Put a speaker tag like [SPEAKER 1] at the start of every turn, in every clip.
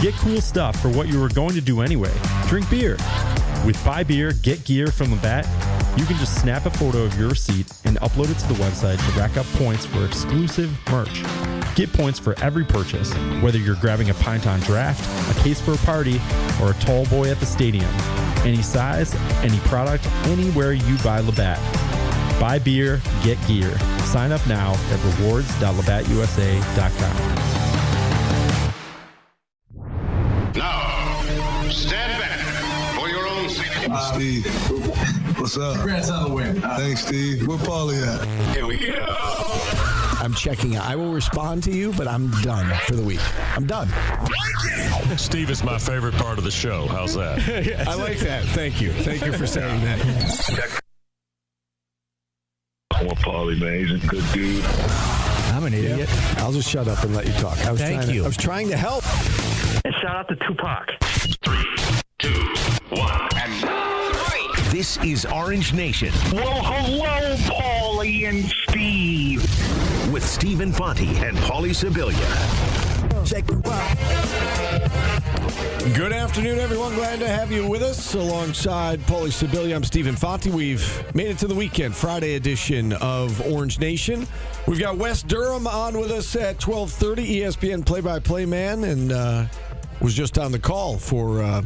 [SPEAKER 1] Get cool stuff for what you were going to do anyway. Drink beer. With Buy Beer, Get Gear from Labatt, you can just snap a photo of your receipt and upload it to the website to rack up points for exclusive merch. Get points for every purchase, whether you're grabbing a pint on draft, a case for a party, or a tall boy at the stadium. Any size, any product, anywhere you buy Labatt. Buy beer, get gear. Sign up now at rewards.labattusa.com.
[SPEAKER 2] Now, stand back for your own safety.
[SPEAKER 3] Steve, what's up?
[SPEAKER 4] Congrats on the win.
[SPEAKER 3] Thanks, Steve. Where Paulie at?
[SPEAKER 2] Here we go.
[SPEAKER 4] I'm checking out. I will respond to you, but I'm done for the week. I'm done.
[SPEAKER 5] Steve is my favorite part of the show. How's that?
[SPEAKER 4] I like that. Thank you. Thank you for saying that.
[SPEAKER 6] I want Paulie, man. He's a good dude.
[SPEAKER 4] I'm an idiot. I'll just shut up and let you talk. I was trying to help.
[SPEAKER 6] And shout out to Tupac.
[SPEAKER 2] 3, 2, 1, and
[SPEAKER 7] This is Orange Nation.
[SPEAKER 6] Well, hello, Paulie and Steve.
[SPEAKER 7] With Stephen Fonte and Paulie Sibilia.
[SPEAKER 4] Check it out. Good afternoon, everyone. Glad to have you with us. Alongside Paulie Sibilia, I'm Stephen Fonte. We've made it to the weekend, Friday edition of Orange Nation. We've got Wes Durham on with us at 12:30, ESPN play-by-play man, and was just on the call for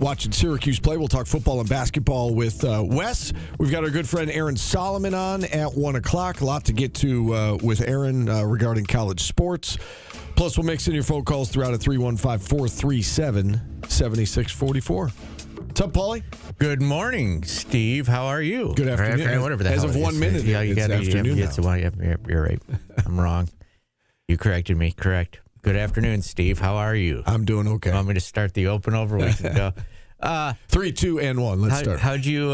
[SPEAKER 4] watching Syracuse play. We'll talk football and basketball with Wes. We've got our good friend Aaron Solomon on at 1 o'clock. A lot to get to with Aaron regarding college sports. Plus, we'll mix in your phone calls throughout at 315-437-7644. What's up, Paulie?
[SPEAKER 8] Good morning, Steve. How are you?
[SPEAKER 4] Good afternoon.
[SPEAKER 8] Whatever the
[SPEAKER 4] As
[SPEAKER 8] hell
[SPEAKER 4] of
[SPEAKER 8] it
[SPEAKER 4] 1
[SPEAKER 8] is.
[SPEAKER 4] minute,
[SPEAKER 8] Yeah, you got
[SPEAKER 4] afternoon now.
[SPEAKER 8] You're right. I'm wrong. You corrected me. Correct. Good afternoon, Steve. How are you?
[SPEAKER 4] I'm doing okay.
[SPEAKER 8] Want me to start the open over? We can go.
[SPEAKER 4] 3, 2, and 1. Let's start.
[SPEAKER 8] How'd you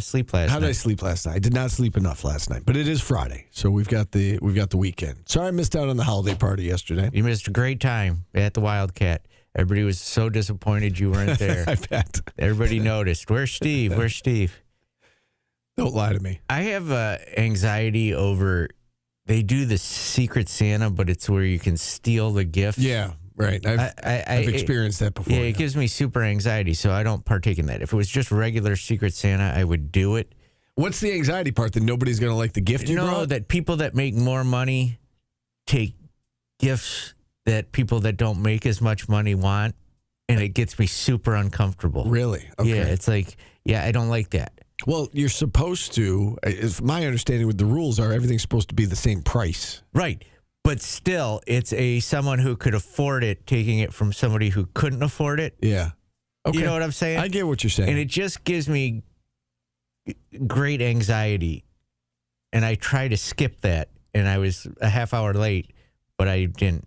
[SPEAKER 8] sleep last night?
[SPEAKER 4] How did I sleep last night? I did not sleep enough last night, but it is Friday, so we've got the weekend. Sorry, I missed out on the holiday party yesterday.
[SPEAKER 8] You missed a great time at the Wildcat. Everybody was so disappointed you weren't there.
[SPEAKER 4] I bet.
[SPEAKER 8] Everybody noticed. Where's Steve? Where's Steve?
[SPEAKER 4] Don't lie to me.
[SPEAKER 8] I have anxiety over. They do the Secret Santa, but it's where you can steal the gifts.
[SPEAKER 4] Yeah, right. I've experienced that before.
[SPEAKER 8] Yeah, it gives me super anxiety, so I don't partake in that. If it was just regular Secret Santa, I would do it.
[SPEAKER 4] What's the anxiety part? That nobody's going to like the gift you brought?
[SPEAKER 8] That people that make more money take gifts that people that don't make as much money want, and it gets me super uncomfortable.
[SPEAKER 4] Really? Okay.
[SPEAKER 8] Yeah, it's like, I don't like that.
[SPEAKER 4] Well, you're supposed to, if my understanding with the rules are, everything's supposed to be the same price.
[SPEAKER 8] Right. But still, it's someone who could afford it taking it from somebody who couldn't afford it.
[SPEAKER 4] Yeah. Okay.
[SPEAKER 8] You know what I'm saying?
[SPEAKER 4] I get what you're saying.
[SPEAKER 8] And it just gives me great anxiety. And I try to skip that. And I was a half hour late, but I didn't.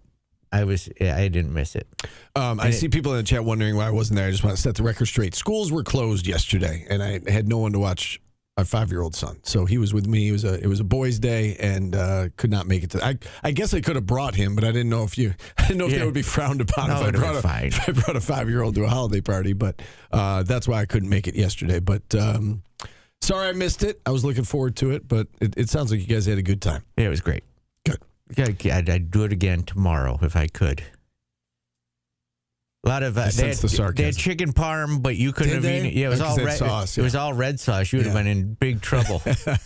[SPEAKER 8] I didn't miss it.
[SPEAKER 4] I see people in the chat wondering why I wasn't there. I just want to set the record straight. Schools were closed yesterday, and I had no one to watch my 5-year-old son. So he was with me. It was a boys' day, and could not make it to. I guess I could have brought him, but I didn't know if that would be frowned upon if I brought a 5-year-old to a holiday party. But that's why I couldn't make it yesterday. But sorry I missed it. I was looking forward to it, but it sounds like you guys had a good time.
[SPEAKER 8] Yeah, it was great.
[SPEAKER 4] Good.
[SPEAKER 8] I'd do it again tomorrow if I could. A lot of they had chicken parm, but you couldn't have eaten it. Yeah, it was all red sauce. It was all red sauce. You would have been in big trouble.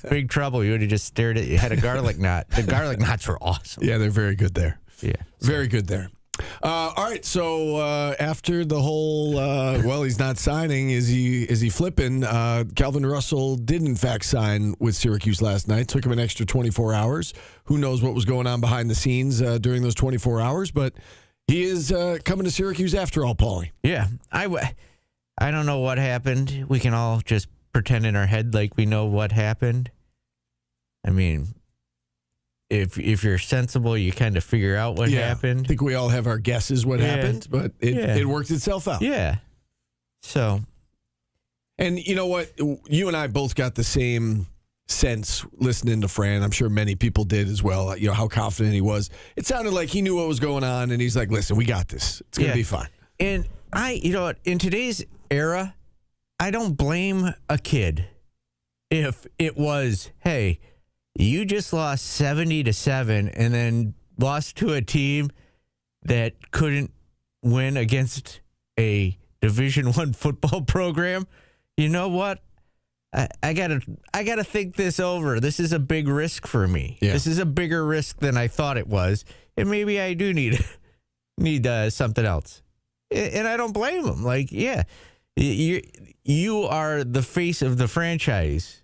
[SPEAKER 8] Big trouble. You would have just stared at. You had a garlic knot. The garlic knots were awesome.
[SPEAKER 4] Yeah, they're very good there.
[SPEAKER 8] Yeah,
[SPEAKER 4] very good there. All right, so after the whole, he's not signing. Is he flipping? Calvin Russell did in fact sign with Syracuse last night. Took him an extra 24 hours. Who knows what was going on behind the scenes during those 24 hours? But he is coming to Syracuse after all, Paulie.
[SPEAKER 8] Yeah, I don't know what happened. We can all just pretend in our head like we know what happened. I mean, if you're sensible, you kind of figure out what happened.
[SPEAKER 4] I think we all have our guesses what happened, but it worked itself out.
[SPEAKER 8] Yeah. So.
[SPEAKER 4] And you know what? You and I both got the same sense listening to Fran. I'm sure many people did as well. You know, how confident he was. It sounded like he knew what was going on, and he's like, listen, we got this. It's going to be fine.
[SPEAKER 8] And in today's era, I don't blame a kid if it was, hey, you just lost 70-7 and then lost to a team that couldn't win against a Division I football program. You know what? I gotta think this over. This is a big risk for me.
[SPEAKER 4] Yeah.
[SPEAKER 8] This is a bigger risk than I thought it was, and maybe I do need something else. And I don't blame him. Like, yeah, you are the face of the franchise,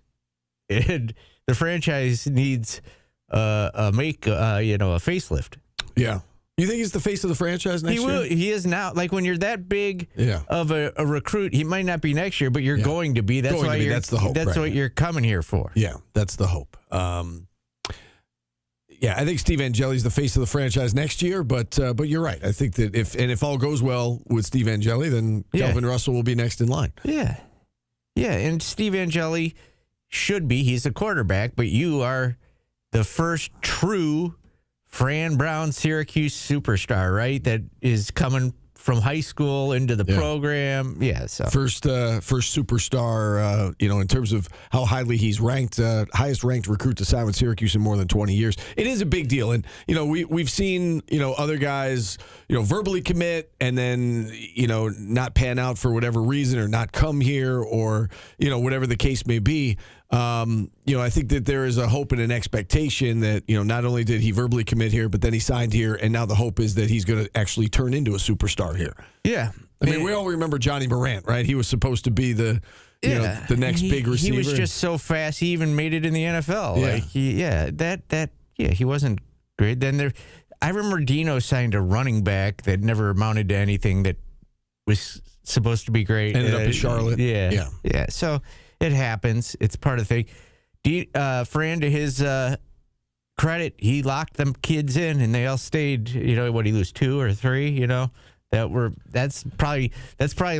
[SPEAKER 8] and the franchise needs a facelift.
[SPEAKER 4] Yeah. You think he's the face of the franchise next year?
[SPEAKER 8] He is now. Like, when you're that big
[SPEAKER 4] Yeah.
[SPEAKER 8] of a recruit, he might not be next year, but you're going to be. That's
[SPEAKER 4] Going
[SPEAKER 8] why
[SPEAKER 4] to be.
[SPEAKER 8] you're.
[SPEAKER 4] That's the hope,
[SPEAKER 8] That's
[SPEAKER 4] right.
[SPEAKER 8] what you're coming here for.
[SPEAKER 4] Yeah, that's the hope. Yeah, I think Steve Angeli's the face of the franchise next year, but you're right. I think that if all goes well with Steve Angeli, then Calvin Russell will be next in line.
[SPEAKER 8] Yeah. Yeah, and Steve Angeli should be. He's a quarterback, but you are the first true Fran Brown Syracuse superstar, right? That is coming from high school into the program. Yeah, so
[SPEAKER 4] first superstar, in terms of how highly he's ranked, highest ranked recruit to sign with Syracuse in more than 20 years. It is a big deal, and we've seen other guys verbally commit and then not pan out for whatever reason or not come here or whatever the case may be. I think that there is a hope and an expectation that, not only did he verbally commit here, but then he signed here, and now the hope is that he's going to actually turn into a superstar here.
[SPEAKER 8] Yeah.
[SPEAKER 4] I mean, we all remember Johnny Morant, right? He was supposed to be the next big receiver.
[SPEAKER 8] He was just so fast, he even made it in the NFL.
[SPEAKER 4] Yeah.
[SPEAKER 8] He wasn't great. Then I remember Dino signed a running back that never amounted to anything that was supposed to be great.
[SPEAKER 4] Ended up in Charlotte.
[SPEAKER 8] Yeah. So it happens. It's part of the thing. Fran, to his credit, he locked them kids in, and they all stayed. What, he lose 2 or 3? That's probably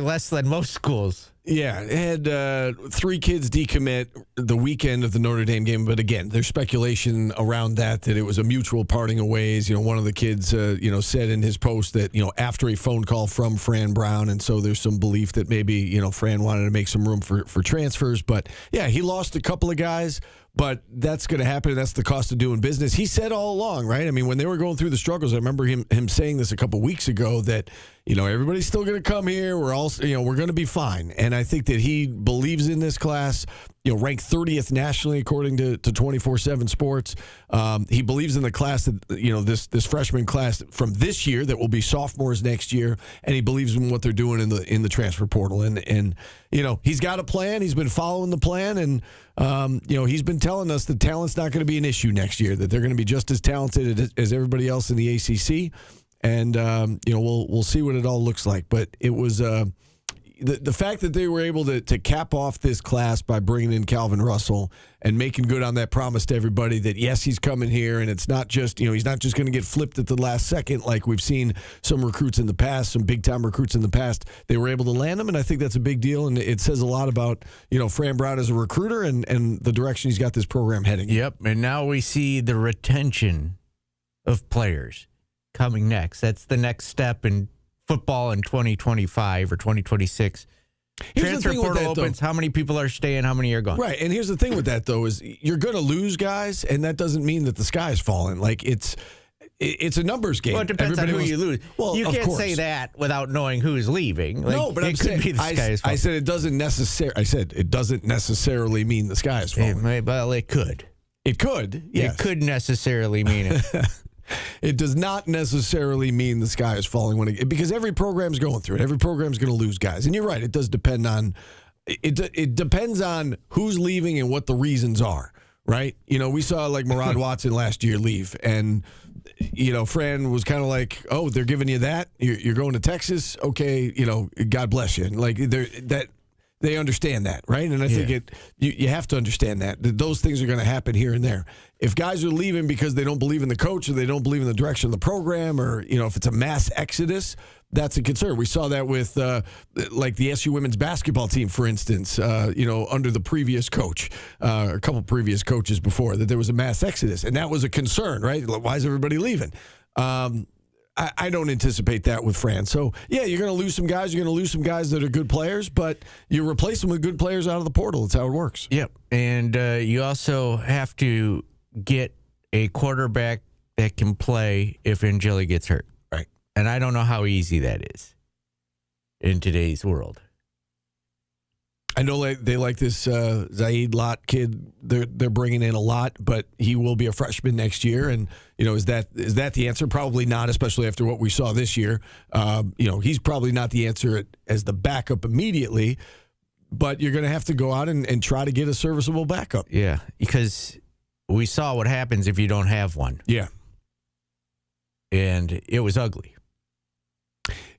[SPEAKER 8] less than most schools.
[SPEAKER 4] Yeah, it had 3 kids decommit the weekend of the Notre Dame game, but again, there's speculation around that it was a mutual parting of ways. One of the kids, said in his post that after a phone call from Fran Brown, and so there's some belief that maybe Fran wanted to make some room for transfers. But yeah, he lost a couple of guys. But that's going to happen. That's the cost of doing business. He said all along, right? I mean, when they were going through the struggles, I remember him saying this a couple weeks ago that, everybody's still going to come here. We're all, we're going to be fine. And I think that he believes in this class, ranked 30th nationally according to 24/7 Sports. He believes in the class that, this freshman class from this year that will be sophomores next year. And he believes in what they're doing in the transfer portal. And he's got a plan. He's been following the plan. And, he's been telling us that talent's not going to be an issue next year, that they're going to be just as talented as everybody else in the ACC. And, we'll see what it all looks like. But it was the fact that they were able to cap off this class by bringing in Calvin Russell and making good on that promise to everybody that, yes, he's coming here. And it's not just, he's not just going to get flipped at the last second like we've seen some recruits in the past, some big-time recruits in the past. They were able to land him, and I think that's a big deal. And it says a lot about, Fran Brown as a recruiter and the direction he's got this program heading.
[SPEAKER 8] Yep, and now we see the retention of players coming next. That's the next step in football in 2025 or 2026. Transfer portal opens. How many people are staying? How many are gone?
[SPEAKER 4] Right, and here's the thing with that, though, is you're going to lose guys, and that doesn't mean that the sky's falling. Like, it's a numbers game.
[SPEAKER 8] Well, it depends on who you lose.
[SPEAKER 4] Well,
[SPEAKER 8] you can't say that without knowing who's leaving. Like,
[SPEAKER 4] no, but
[SPEAKER 8] it could be the sky is falling.
[SPEAKER 4] I said it doesn't necessarily mean the sky is falling.
[SPEAKER 8] Well, it could.
[SPEAKER 4] It could. Yes.
[SPEAKER 8] It could necessarily mean it.
[SPEAKER 4] It does not necessarily mean the sky is falling because every program's going through it. Every program's going to lose guys, and you're right. It does depend on it depends on who's leaving and what the reasons are. Right? We saw like Murad Watson last year leave, and Fran was kind of like, "Oh, they're giving you that. You're going to Texas. Okay, God bless you." Like they understand that, right? And I think you have to understand that those things are going to happen here and there. If guys are leaving because they don't believe in the coach or they don't believe in the direction of the program, or if it's a mass exodus, that's a concern. We saw that with like the SU women's basketball team, for instance. Under the previous coach, a couple previous coaches before, that there was a mass exodus, and that was a concern, right? Why is everybody leaving? I don't anticipate that with Fran. So, yeah, you're going to lose some guys. You're going to lose some guys that are good players, but you replace them with good players out of the portal. That's how it works.
[SPEAKER 8] Yep. And you also have to get a quarterback that can play if Angeli gets hurt.
[SPEAKER 4] Right.
[SPEAKER 8] And I don't know how easy that is in today's world.
[SPEAKER 4] I know they like this Zaid Lot kid. They're bringing in a lot, but he will be a freshman next year. And is that the answer? Probably not, especially after what we saw this year. He's probably not the answer as the backup immediately. But you're going to have to go out and try to get a serviceable backup.
[SPEAKER 8] Yeah, because we saw what happens if you don't have one.
[SPEAKER 4] Yeah,
[SPEAKER 8] and it was ugly.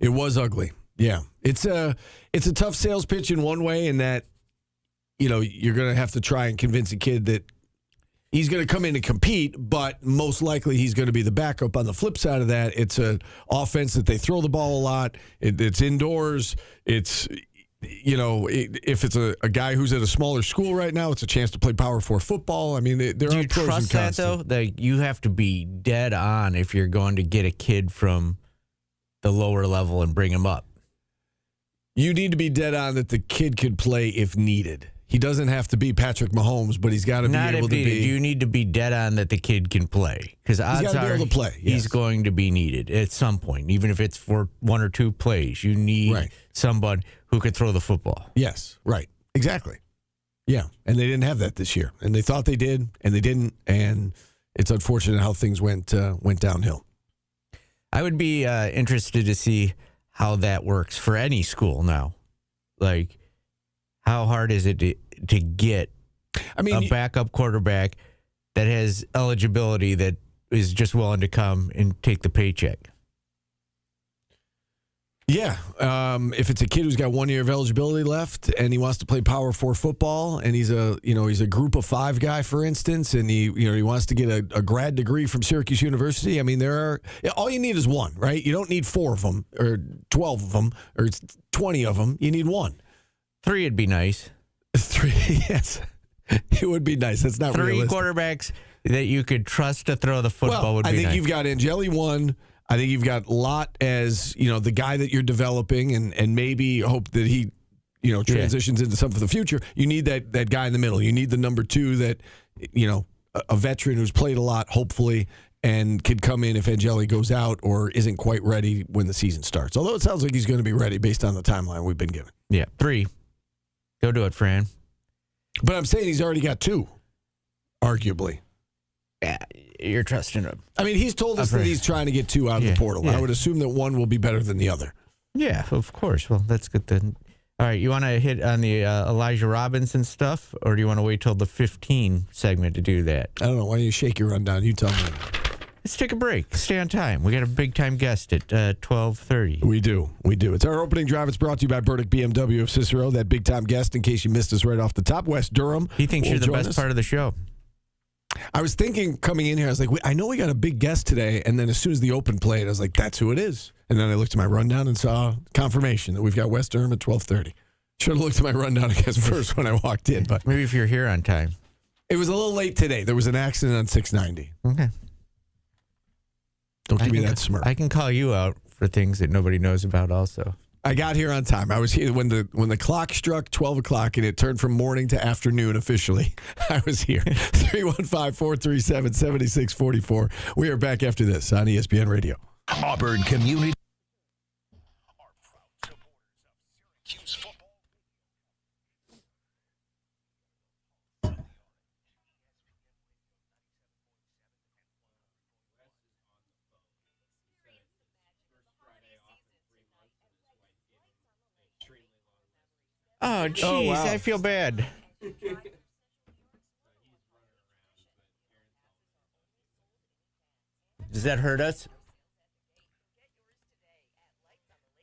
[SPEAKER 4] It was ugly. Yeah, it's a tough sales pitch in one way, in that you're going to have to try and convince a kid that he's going to come in and compete, but most likely he's going to be the backup. On the flip side of that, it's an offense that they throw the ball a lot. It's indoors. It's if it's a guy who's at a smaller school right now, it's a chance to play Power 4 football. I mean, there
[SPEAKER 8] Do
[SPEAKER 4] are
[SPEAKER 8] you
[SPEAKER 4] pros and
[SPEAKER 8] trust
[SPEAKER 4] cons.
[SPEAKER 8] that, though? That you have to be dead on if you're going to get a kid from the lower level and bring him up.
[SPEAKER 4] You need to be dead on that the kid could play if needed. He doesn't have to be Patrick Mahomes, but he's got to be able to be.
[SPEAKER 8] You need to be dead on that the kid can play, because odds
[SPEAKER 4] gotta be
[SPEAKER 8] are
[SPEAKER 4] able to play,
[SPEAKER 8] he's
[SPEAKER 4] yes.
[SPEAKER 8] going to be needed at some point, even if it's for one or two plays. You need somebody who could throw the football.
[SPEAKER 4] Yes, right, exactly. Yeah, and they didn't have that this year, and they thought they did, and they didn't, and it's unfortunate how things went downhill.
[SPEAKER 8] I would be interested to see how that works for any school now. Like, how hard is it to get a backup quarterback that has eligibility, that is just willing to come and take the paycheck?
[SPEAKER 4] Yeah, if it's a kid who's got 1 year of eligibility left and he wants to play Power 4 football, and he's a Group of 5 guy, for instance, and he wants to get a grad degree from Syracuse University. I mean, all you need is one, right? You don't need 4 of them or 12 of them or 20 of them. You need one.
[SPEAKER 8] 3 would be nice.
[SPEAKER 4] 3, yes, it would be nice. That's not
[SPEAKER 8] 3
[SPEAKER 4] realistic.
[SPEAKER 8] quarterbacks that you could trust to throw the football would be nice.
[SPEAKER 4] I think you've got Angeli 1. I think you've got Lott as, the guy that you're developing, and maybe hope that he, transitions into something for the future. You need that guy in the middle. You need the number 2 that, a veteran who's played a lot, hopefully, and could come in if Angeli goes out or isn't quite ready when the season starts. Although it sounds like he's going to be ready based on the timeline we've been given.
[SPEAKER 8] Yeah, 3. Go do it, Fran.
[SPEAKER 4] But I'm saying he's already got 2, arguably.
[SPEAKER 8] Yeah, you're trusting him.
[SPEAKER 4] I mean, he's told us that he's trying to get 2 out of the portal. Yeah. I would assume that 1 will be better than the other.
[SPEAKER 8] Yeah, of course. Well, that's good then. All right, you want to hit on the Elijah Robinson stuff, or do you want to wait till the 15 segment to do that?
[SPEAKER 4] I don't know. Why don't you shake your rundown? You tell me.
[SPEAKER 8] Let's take a break. Stay on time. We got a big-time guest at 12:30.
[SPEAKER 4] We do. It's our opening drive. It's brought to you by Burdick BMW of Cicero, that big-time guest, in case you missed us right off the top. West Durham.
[SPEAKER 8] He thinks you're the best part of the show.
[SPEAKER 4] I was thinking coming in here, I was like, I know we got a big guest today. And then as soon as the open played, I was like, that's who it is. And then I looked at my rundown and saw confirmation that we've got West Durham at 12:30. Should have looked at my rundown, I guess, first when I walked in. But
[SPEAKER 8] maybe if you're here on time.
[SPEAKER 4] It was a little late today. There was an accident on 690.
[SPEAKER 8] Okay.
[SPEAKER 4] Don't give me that smirk.
[SPEAKER 8] I can call you out for things that nobody knows about also.
[SPEAKER 4] I got here on time. I was here when the clock struck 12 o'clock and it turned from morning to afternoon officially. I was here. 315-437-7644. We are back after this on ESPN Radio.
[SPEAKER 7] Auburn Community.
[SPEAKER 2] Are proud supporters of Syracuse football.
[SPEAKER 8] Oh, jeez,
[SPEAKER 4] wow.
[SPEAKER 8] I feel bad. Does that hurt us?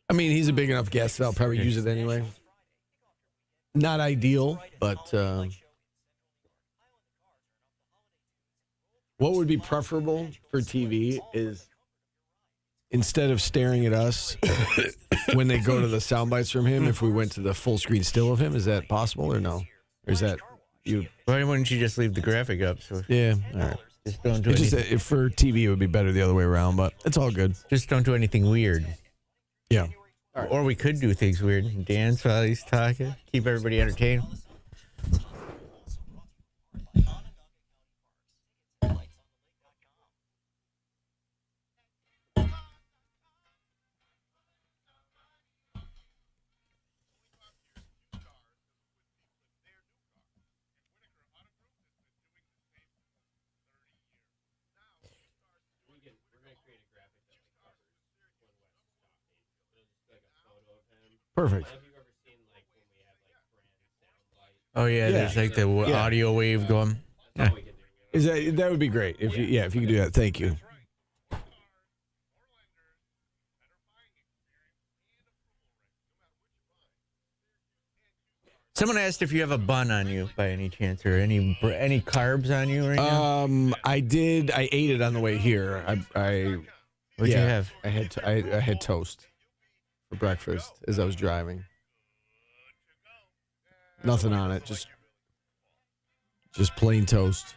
[SPEAKER 4] I mean, he's a big enough guest that I'll probably use it anyway. Not ideal, but what would be preferable for TV is instead of staring at us when they go to the sound bites from him, if we went to the full screen still of him, is that possible or no? Or is that you?
[SPEAKER 8] Why wouldn't you just leave the graphic up? So
[SPEAKER 4] Yeah, all right.
[SPEAKER 8] just don't do
[SPEAKER 4] It's just
[SPEAKER 8] anything.
[SPEAKER 4] for TV, it would be better the other way around, but it's all good.
[SPEAKER 8] Just don't do anything weird.
[SPEAKER 4] Yeah.
[SPEAKER 8] Or we could do things weird and dance while he's talking. Keep everybody entertained.
[SPEAKER 4] Perfect.
[SPEAKER 8] Oh yeah, there's like the audio wave going. Yeah.
[SPEAKER 4] Is that would be great if you could do that. Thank you.
[SPEAKER 8] Someone asked if you have a bun on you by any chance, or any carbs on you right now.
[SPEAKER 4] I did. I ate it on the way here.
[SPEAKER 8] What'd you have?
[SPEAKER 4] I had toast for breakfast as I was driving. Nothing on it, just plain toast.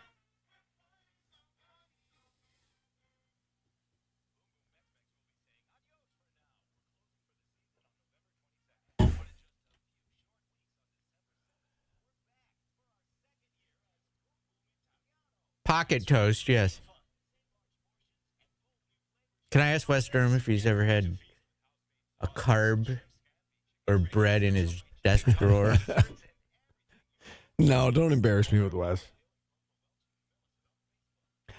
[SPEAKER 8] Pocket toast, yes. Can I ask West Durham if he's ever had a carb or bread in his desk drawer?
[SPEAKER 4] No, don't embarrass me with Wes.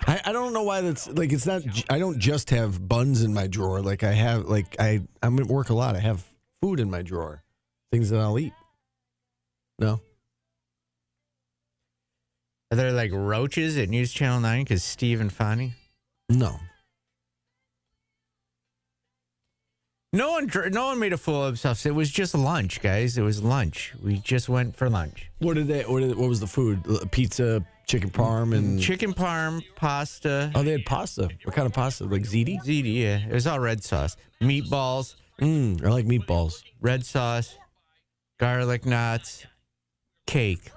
[SPEAKER 4] I don't know why that's like. It's not. I don't just have buns in my drawer. Like I have. Like I'm at work a lot. I have food in my drawer, things that I'll eat. No.
[SPEAKER 8] Are there like roaches at News Channel 9 because Steve and Fonny?
[SPEAKER 4] No.
[SPEAKER 8] No one made a fool of themselves. It was just lunch, guys. It was lunch. We just went for lunch.
[SPEAKER 4] What was the food? Pizza, chicken parm, and
[SPEAKER 8] chicken parm, pasta.
[SPEAKER 4] Oh, they had pasta. What kind of pasta? Like ziti?
[SPEAKER 8] Ziti, yeah. It was all red sauce. Meatballs.
[SPEAKER 4] I like meatballs.
[SPEAKER 8] Red sauce, garlic knots, cake.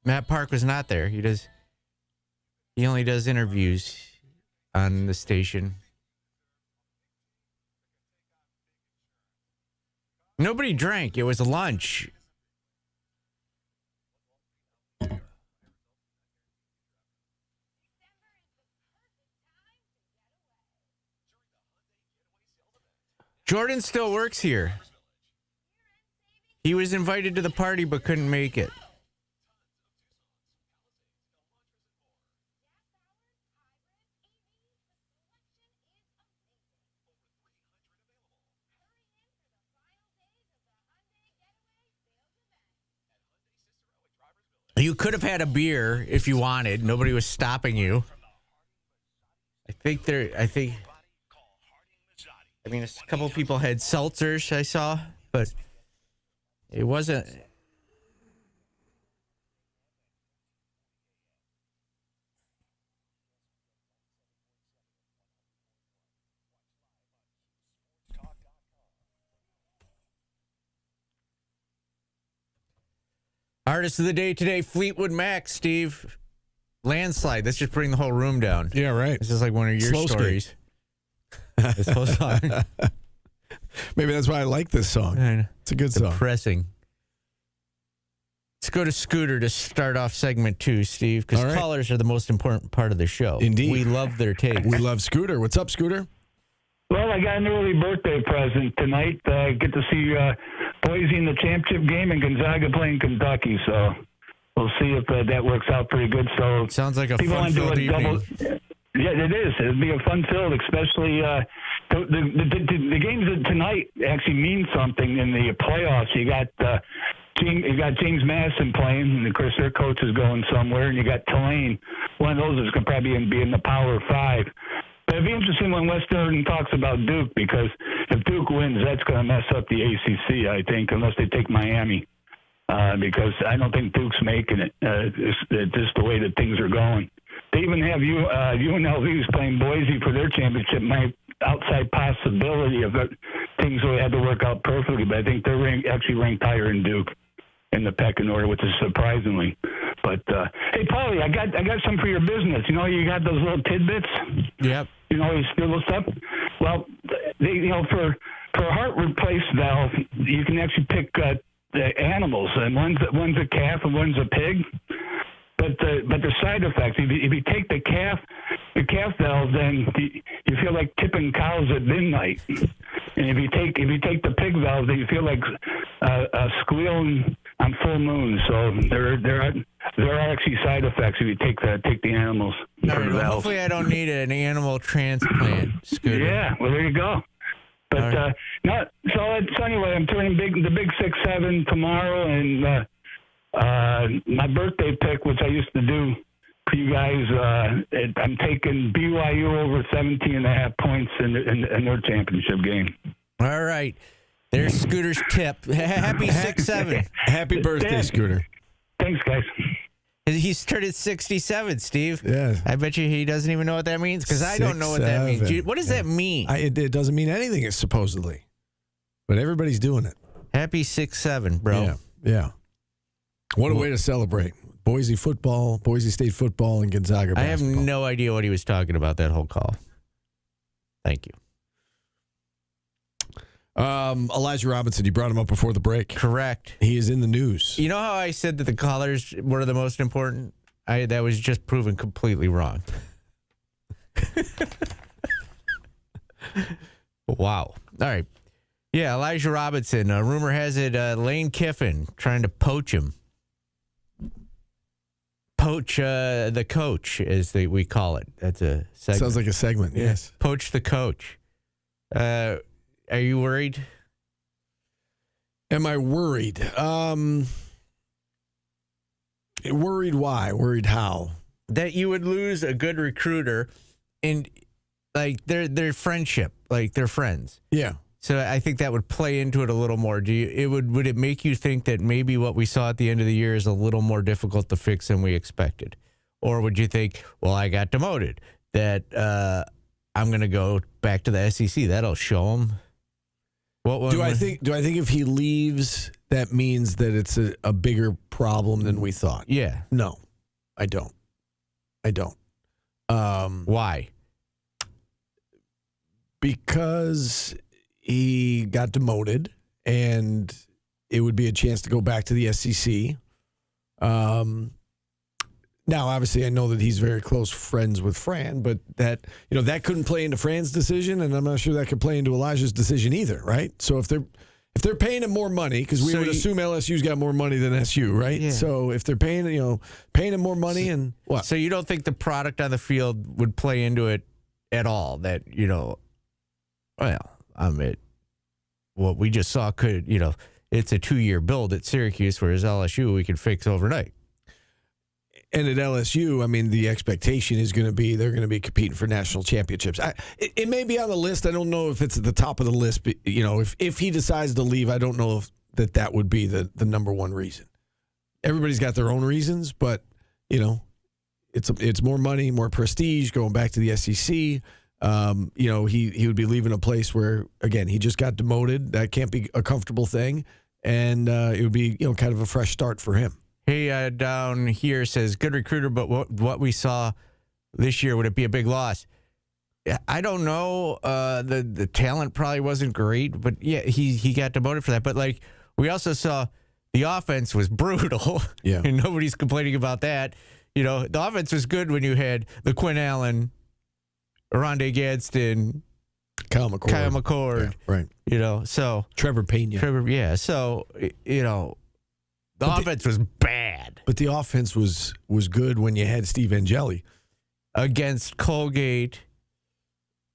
[SPEAKER 8] Matt Park was not there. He only does interviews on the station. Nobody drank. It was lunch. Jordan still works here. He was invited to the party but couldn't make it. You could have had a beer if you wanted. Nobody was stopping you. I mean, a couple of people had seltzers, I saw, but it wasn't. Artist of the day today, Fleetwood Mac, Steve. Landslide. Let's just bring the whole room down.
[SPEAKER 4] Yeah, right.
[SPEAKER 8] This is like one of your
[SPEAKER 4] Slow
[SPEAKER 8] stories. This whole song.
[SPEAKER 4] Maybe that's why I like this song. It's a good song.
[SPEAKER 8] Depressing. Let's go to Scooter to start off segment 2, Steve, because callers are the most important part of the show.
[SPEAKER 4] Indeed.
[SPEAKER 8] We love their takes.
[SPEAKER 4] We love Scooter. What's up, Scooter?
[SPEAKER 6] Well, I got an early birthday present tonight. Get to see Boise in the championship game and Gonzaga playing Kentucky. So we'll see if that works out pretty good. So
[SPEAKER 8] sounds like a
[SPEAKER 6] people want to do
[SPEAKER 8] fun-filled
[SPEAKER 6] a
[SPEAKER 8] evening.
[SPEAKER 6] Yeah, it is. It'll be a fun-filled, especially the games tonight actually mean something in the playoffs. You got James Madison playing, and of course their coach is going somewhere, and you got Tulane. One of those is going to probably be in the Power Five. But it'd be interesting when Western talks about Duke, because if Duke wins, that's going to mess up the ACC, I think, unless they take Miami. Because I don't think Duke's making it, just the way that things are going. They even have UNLV's playing Boise for their championship. My outside possibility of things really had to work out perfectly, but I think they're actually ranked higher than Duke in the pecking order, which is surprisingly. But hey, Paulie, I got some for your business. You know, you got those little tidbits.
[SPEAKER 8] Yep.
[SPEAKER 6] You know, these little stuff. Well, for a heart replace valve, you can actually pick the animals, and one's a calf and one's a pig. But the side effects, if you take the calf, it calf valve, then you feel like tipping cows at midnight. And if you take the pig valve, then you feel like squealing on full moon. So there are actually side effects if you take the animals.
[SPEAKER 8] All right, well, hopefully I don't need an animal transplant, Scooter.
[SPEAKER 6] Yeah, well there you go. But
[SPEAKER 8] Right.
[SPEAKER 6] So anyway, I'm turning the big 6'7" tomorrow, and my birthday pick, which I used to do for you guys, I'm taking BYU over 17.5 points in their championship game.
[SPEAKER 8] All right. There's Scooter's tip. Happy 6'7".
[SPEAKER 4] Happy birthday,
[SPEAKER 6] Yeah.
[SPEAKER 4] Scooter.
[SPEAKER 6] Thanks, guys.
[SPEAKER 8] He's turned 67, Steve.
[SPEAKER 4] Yeah.
[SPEAKER 8] I bet you he doesn't even know what that means because I don't know what that means.
[SPEAKER 4] 6'7".
[SPEAKER 8] What does that mean?
[SPEAKER 4] It doesn't mean anything, supposedly. But everybody's doing it.
[SPEAKER 8] Happy 6'7", bro.
[SPEAKER 4] Yeah. What a way to celebrate. Boise football, Boise State football, and Gonzaga
[SPEAKER 8] I have
[SPEAKER 4] basketball.
[SPEAKER 8] no idea what he was talking about that whole call. Thank you.
[SPEAKER 4] Elijah Robinson, you brought him up before the break.
[SPEAKER 8] Correct.
[SPEAKER 4] He is in the news.
[SPEAKER 8] You know how I said that the callers were the most important? That was just proven completely wrong. Wow. All right. Yeah, Elijah Robinson. Rumor has it Lane Kiffin trying to poach him. Poach the coach, as we call it. That's a segment.
[SPEAKER 4] Sounds like a segment, yes.
[SPEAKER 8] Poach the coach. Are you worried?
[SPEAKER 4] Am I worried? Worried why? Worried how?
[SPEAKER 8] That you would lose a good recruiter and like their friendship, like they're friends.
[SPEAKER 4] Yeah.
[SPEAKER 8] So I think that would play into it a little more. Would it make you think that maybe what we saw at the end of the year is a little more difficult to fix than we expected? Or would you think, well, I got demoted, that I'm going to go back to the SEC. That'll show them.
[SPEAKER 4] Do I think if he leaves, that means that it's a bigger problem than we thought?
[SPEAKER 8] Yeah.
[SPEAKER 4] No, I don't.
[SPEAKER 8] Why?
[SPEAKER 4] Because he got demoted, and it would be a chance to go back to the SEC. Now, obviously, I know that he's very close friends with Fran, but that couldn't play into Fran's decision, and I'm not sure that could play into Elijah's decision either, right? So if they're paying him more money, because we would assume LSU's got more money than SU, right?
[SPEAKER 8] Yeah.
[SPEAKER 4] So if they're paying him more money, and what?
[SPEAKER 8] So you don't think the product on the field would play into it at all? That what we just saw could it's a 2-year build at Syracuse, whereas LSU we could fix overnight.
[SPEAKER 4] And at LSU, I mean, the expectation is going to be they're going to be competing for national championships. It may be on the list. I don't know if it's at the top of the list. But, if he decides to leave, I don't know if that would be the number one reason. Everybody's got their own reasons, but it's more money, more prestige, going back to the SEC. He would be leaving a place where, again, he just got demoted. That can't be a comfortable thing, and it would be kind of a fresh start for him.
[SPEAKER 8] Hey, down here says, good recruiter, but what we saw this year, would it be a big loss? I don't know. The talent probably wasn't great, but yeah, he got demoted for that. But we also saw the offense was brutal.
[SPEAKER 4] Yeah.
[SPEAKER 8] And nobody's complaining about that. The offense was good when you had the Quinn Allen, Rondé Gadsden,
[SPEAKER 4] Kyle McCord.
[SPEAKER 8] Yeah, right. So
[SPEAKER 4] Trevor Pena.
[SPEAKER 8] Yeah. So, the offense was bad.
[SPEAKER 4] But the offense was good when you had Steve Angeli.
[SPEAKER 8] Against Colgate,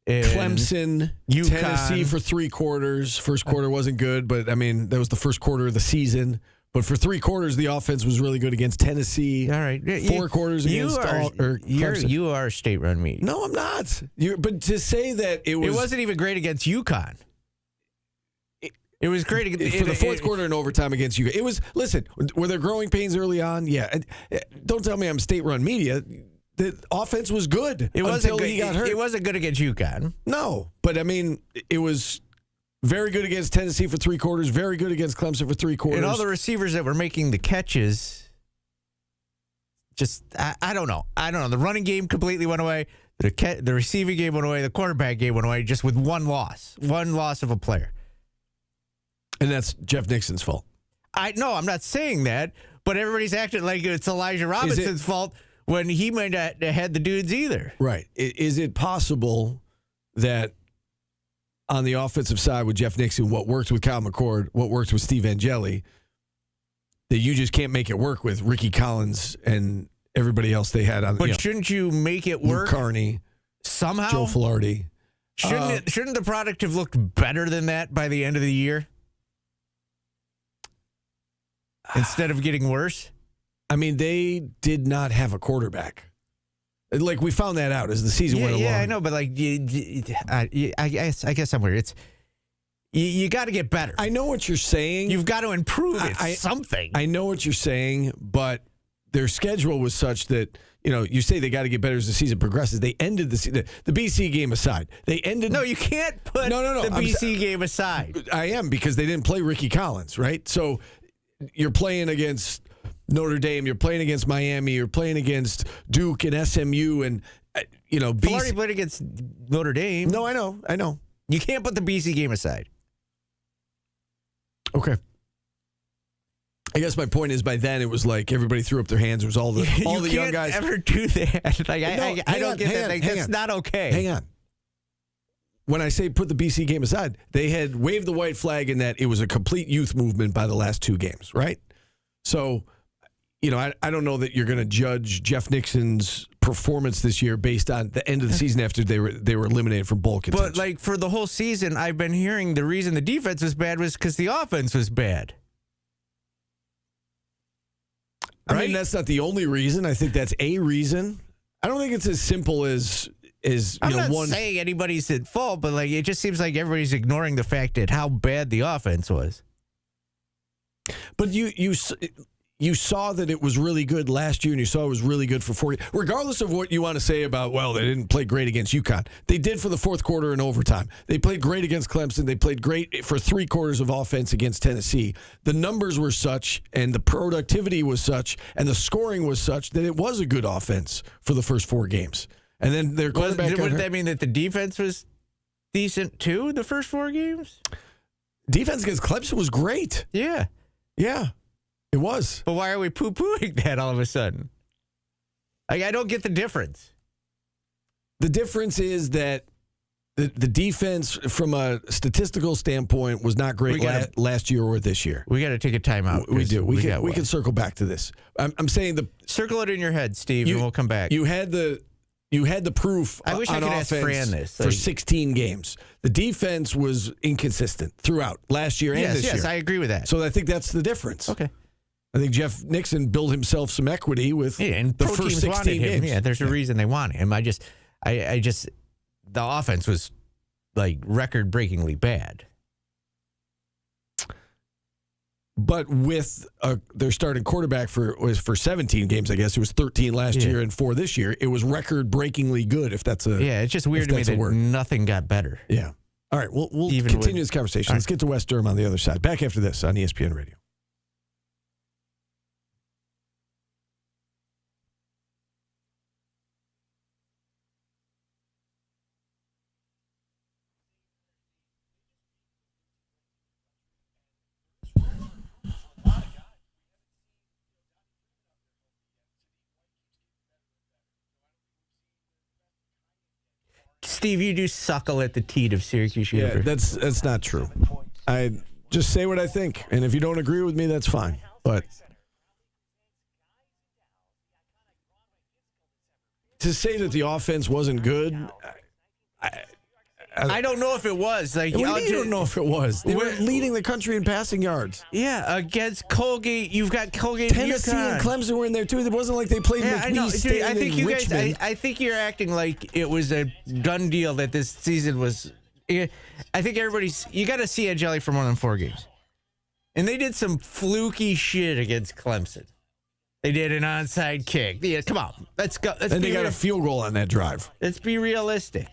[SPEAKER 8] and
[SPEAKER 4] Clemson,
[SPEAKER 8] UConn.
[SPEAKER 4] Tennessee for 3 quarters. First quarter wasn't good, but, that was the first quarter of the season. But for 3 quarters, the offense was really good against Tennessee.
[SPEAKER 8] All right.
[SPEAKER 4] 4 quarters against Clemson.
[SPEAKER 8] You are state-run media.
[SPEAKER 4] No, I'm not. But to say that it
[SPEAKER 8] wasn't even great against UConn. It was great
[SPEAKER 4] for the fourth quarter and overtime against you. It was, listen, were there growing pains early on? Yeah. Don't tell me I'm state-run media. The offense was good until he got hurt.
[SPEAKER 8] It wasn't good against UConn.
[SPEAKER 4] No, but it was very good against Tennessee for 3 quarters, very good against Clemson for 3 quarters.
[SPEAKER 8] And all the receivers that were making the catches, just, I don't know. The running game completely went away. The receiving game went away. The quarterback game went away just with one loss of a player.
[SPEAKER 4] And that's Jeff Nixon's fault.
[SPEAKER 8] No, I'm not saying that, but everybody's acting like it's Elijah Robinson's fault when he might not have had the dudes either.
[SPEAKER 4] Right. Is it possible that on the offensive side with Jeff Nixon, what worked with Kyle McCord, what worked with Steve Angeli, that you just can't make it work with Ricky Collins and everybody else they had on?
[SPEAKER 8] But shouldn't you make it work?
[SPEAKER 4] Luke Carney,
[SPEAKER 8] somehow?
[SPEAKER 4] Joe Filardi.
[SPEAKER 8] Shouldn't the product have looked better than that by the end of the year? Instead of getting worse?
[SPEAKER 4] I mean, they did not have a quarterback. Like, we found that out as the season went along.
[SPEAKER 8] Yeah, I know, but like, I guess I'm weird. It's you got to get better.
[SPEAKER 4] I know what you're saying.
[SPEAKER 8] You've got to improve something.
[SPEAKER 4] I know what you're saying, but their schedule was such that, you say they got to get better as the season progresses. They ended the BC game aside. They ended.
[SPEAKER 8] No, you can't put
[SPEAKER 4] No.
[SPEAKER 8] the BC game aside.
[SPEAKER 4] I am, because they didn't play Ricky Collins, right? So you're playing against Notre Dame, you're playing against Miami, you're playing against Duke and SMU, and BC.
[SPEAKER 8] Filardi played against Notre Dame.
[SPEAKER 4] No, I know.
[SPEAKER 8] You can't put the BC game aside.
[SPEAKER 4] Okay. I guess my point is, by then it was like everybody threw up their hands. It was all the young guys.
[SPEAKER 8] You can't ever do that. Like, I don't get that. Like, that's
[SPEAKER 4] on.
[SPEAKER 8] not okay.
[SPEAKER 4] Hang on. When I say put the BC game aside, they had waved the white flag in that it was a complete youth movement by the last two games, right? So, I don't know that you're going to judge Jeff Nixon's performance this year based on the end of the season after they were eliminated from bowl contention.
[SPEAKER 8] But like, for the whole season, I've been hearing the reason the defense was bad was because the offense was bad.
[SPEAKER 4] I mean, that's not the only reason. I think that's a reason. I don't think it's as simple as
[SPEAKER 8] I'm not saying anybody's at fault, but like, it just seems like everybody's ignoring the fact that how bad the offense was.
[SPEAKER 4] But you saw that it was really good last year, and you saw it was really good for 4 years. Regardless of what you want to say about, well, they didn't play great against UConn. They did for the fourth quarter and overtime. They played great against Clemson. They played great for 3 quarters of offense against Tennessee. The numbers were such, and the productivity was such, and the scoring was such that it was a good offense for the first 4 games. And then their quarterback.
[SPEAKER 8] Wouldn't that mean that the defense was decent too, the first 4 games?
[SPEAKER 4] Defense against Clemson was great.
[SPEAKER 8] Yeah.
[SPEAKER 4] Yeah. It was.
[SPEAKER 8] But why are we poo-pooing that all of a sudden? Like, I don't get the difference.
[SPEAKER 4] The difference is that the defense, from a statistical standpoint, was not great last year or this year.
[SPEAKER 8] We got to take a timeout.
[SPEAKER 4] We do. We can circle back to this. I'm saying
[SPEAKER 8] circle it in your head, Steve, and we'll come back.
[SPEAKER 4] You had the proof.
[SPEAKER 8] I wish I could ask Fran this
[SPEAKER 4] for 16 games. The defense was inconsistent throughout last year and this year.
[SPEAKER 8] Yes, I agree with that.
[SPEAKER 4] So I think that's the difference.
[SPEAKER 8] Okay.
[SPEAKER 4] I think Jeff Nixon built himself some equity with
[SPEAKER 8] and
[SPEAKER 4] the
[SPEAKER 8] pro
[SPEAKER 4] first
[SPEAKER 8] teams
[SPEAKER 4] 16
[SPEAKER 8] him.
[SPEAKER 4] games.
[SPEAKER 8] Yeah, there's a reason they want him. I just, the offense was like record-breakingly bad.
[SPEAKER 4] But with their starting quarterback for 17 games, I guess it was 13 last year and 4 this year. It was record-breakingly good. If that's
[SPEAKER 8] it's just weird to me that nothing got better.
[SPEAKER 4] Yeah. All right, we'll continue this conversation. Let's get to West Durham on the other side. Back after this on ESPN Radio.
[SPEAKER 8] Steve, you do suckle at the teat of Syracuse University.
[SPEAKER 4] Yeah, that's not true. I just say what I think, and if you don't agree with me, that's fine. But to say that the offense wasn't good,
[SPEAKER 8] I don't know if it was. Like,
[SPEAKER 4] you don't know if it was. They were leading the country in passing yards.
[SPEAKER 8] Yeah, against Colgate, you've got Colgate.
[SPEAKER 4] Tennessee and Clemson were in there too. It wasn't like they played McNeese State.
[SPEAKER 8] I think you
[SPEAKER 4] Richmond.
[SPEAKER 8] guys. I think you're acting like it was a done deal that this season was. I think you got to see Angeli for more than 4 games, and they did some fluky shit against Clemson. They did an onside kick. Yeah, come on, let's go.
[SPEAKER 4] And they got a field goal on that drive.
[SPEAKER 8] Let's be realistic.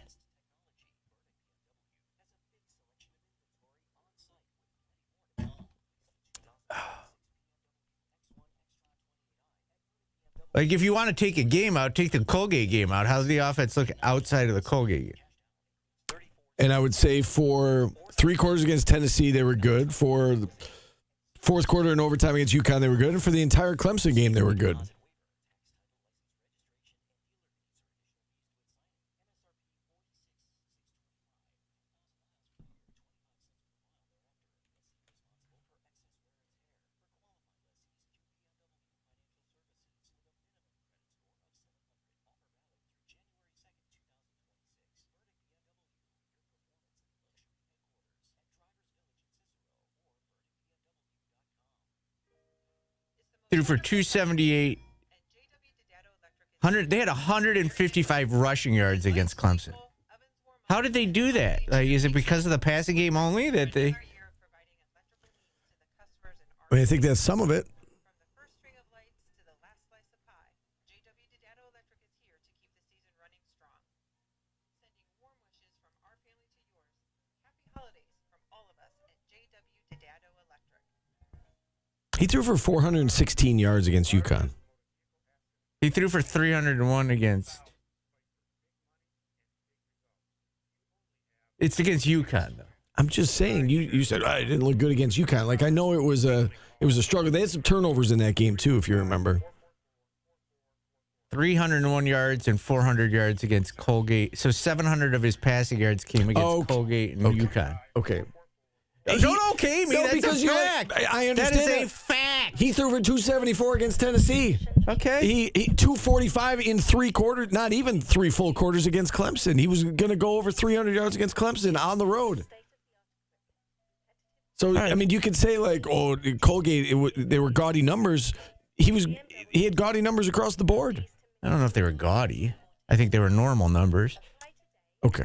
[SPEAKER 8] Like, if you want to take a game out, take the Colgate game out. How does the offense look outside of the Colgate game?
[SPEAKER 4] And I would say for 3 quarters against Tennessee, they were good. For the fourth quarter and overtime against UConn, they were good. And for the entire Clemson game, they were good.
[SPEAKER 8] threw for 278. They had 155 rushing yards against Clemson. How did they do that? Like, is it because of the passing game only that they?
[SPEAKER 4] I mean, I think that's some of it. He threw for 416 yards against UConn.
[SPEAKER 8] He threw for 301 against. It's against UConn, though.
[SPEAKER 4] I'm just saying. You said it didn't look good against UConn. Like, I know it was a struggle. They had some turnovers in that game too, if you remember.
[SPEAKER 8] 301 yards and 400 yards against Colgate. So 700 of his passing yards came against Colgate and UConn.
[SPEAKER 4] Okay.
[SPEAKER 8] Don't okay me. That's
[SPEAKER 4] because
[SPEAKER 8] a fact.
[SPEAKER 4] I understand.
[SPEAKER 8] That is a fact.
[SPEAKER 4] He threw for 274 against Tennessee.
[SPEAKER 8] Okay.
[SPEAKER 4] He 245 in 3 quarters, not even 3 full quarters against Clemson. He was going to go over 300 yards against Clemson on the road. So, right. I mean, you could say like, oh, Colgate, they were gaudy numbers. He had gaudy numbers across the board.
[SPEAKER 8] I don't know if they were gaudy. I think they were normal numbers.
[SPEAKER 4] Okay.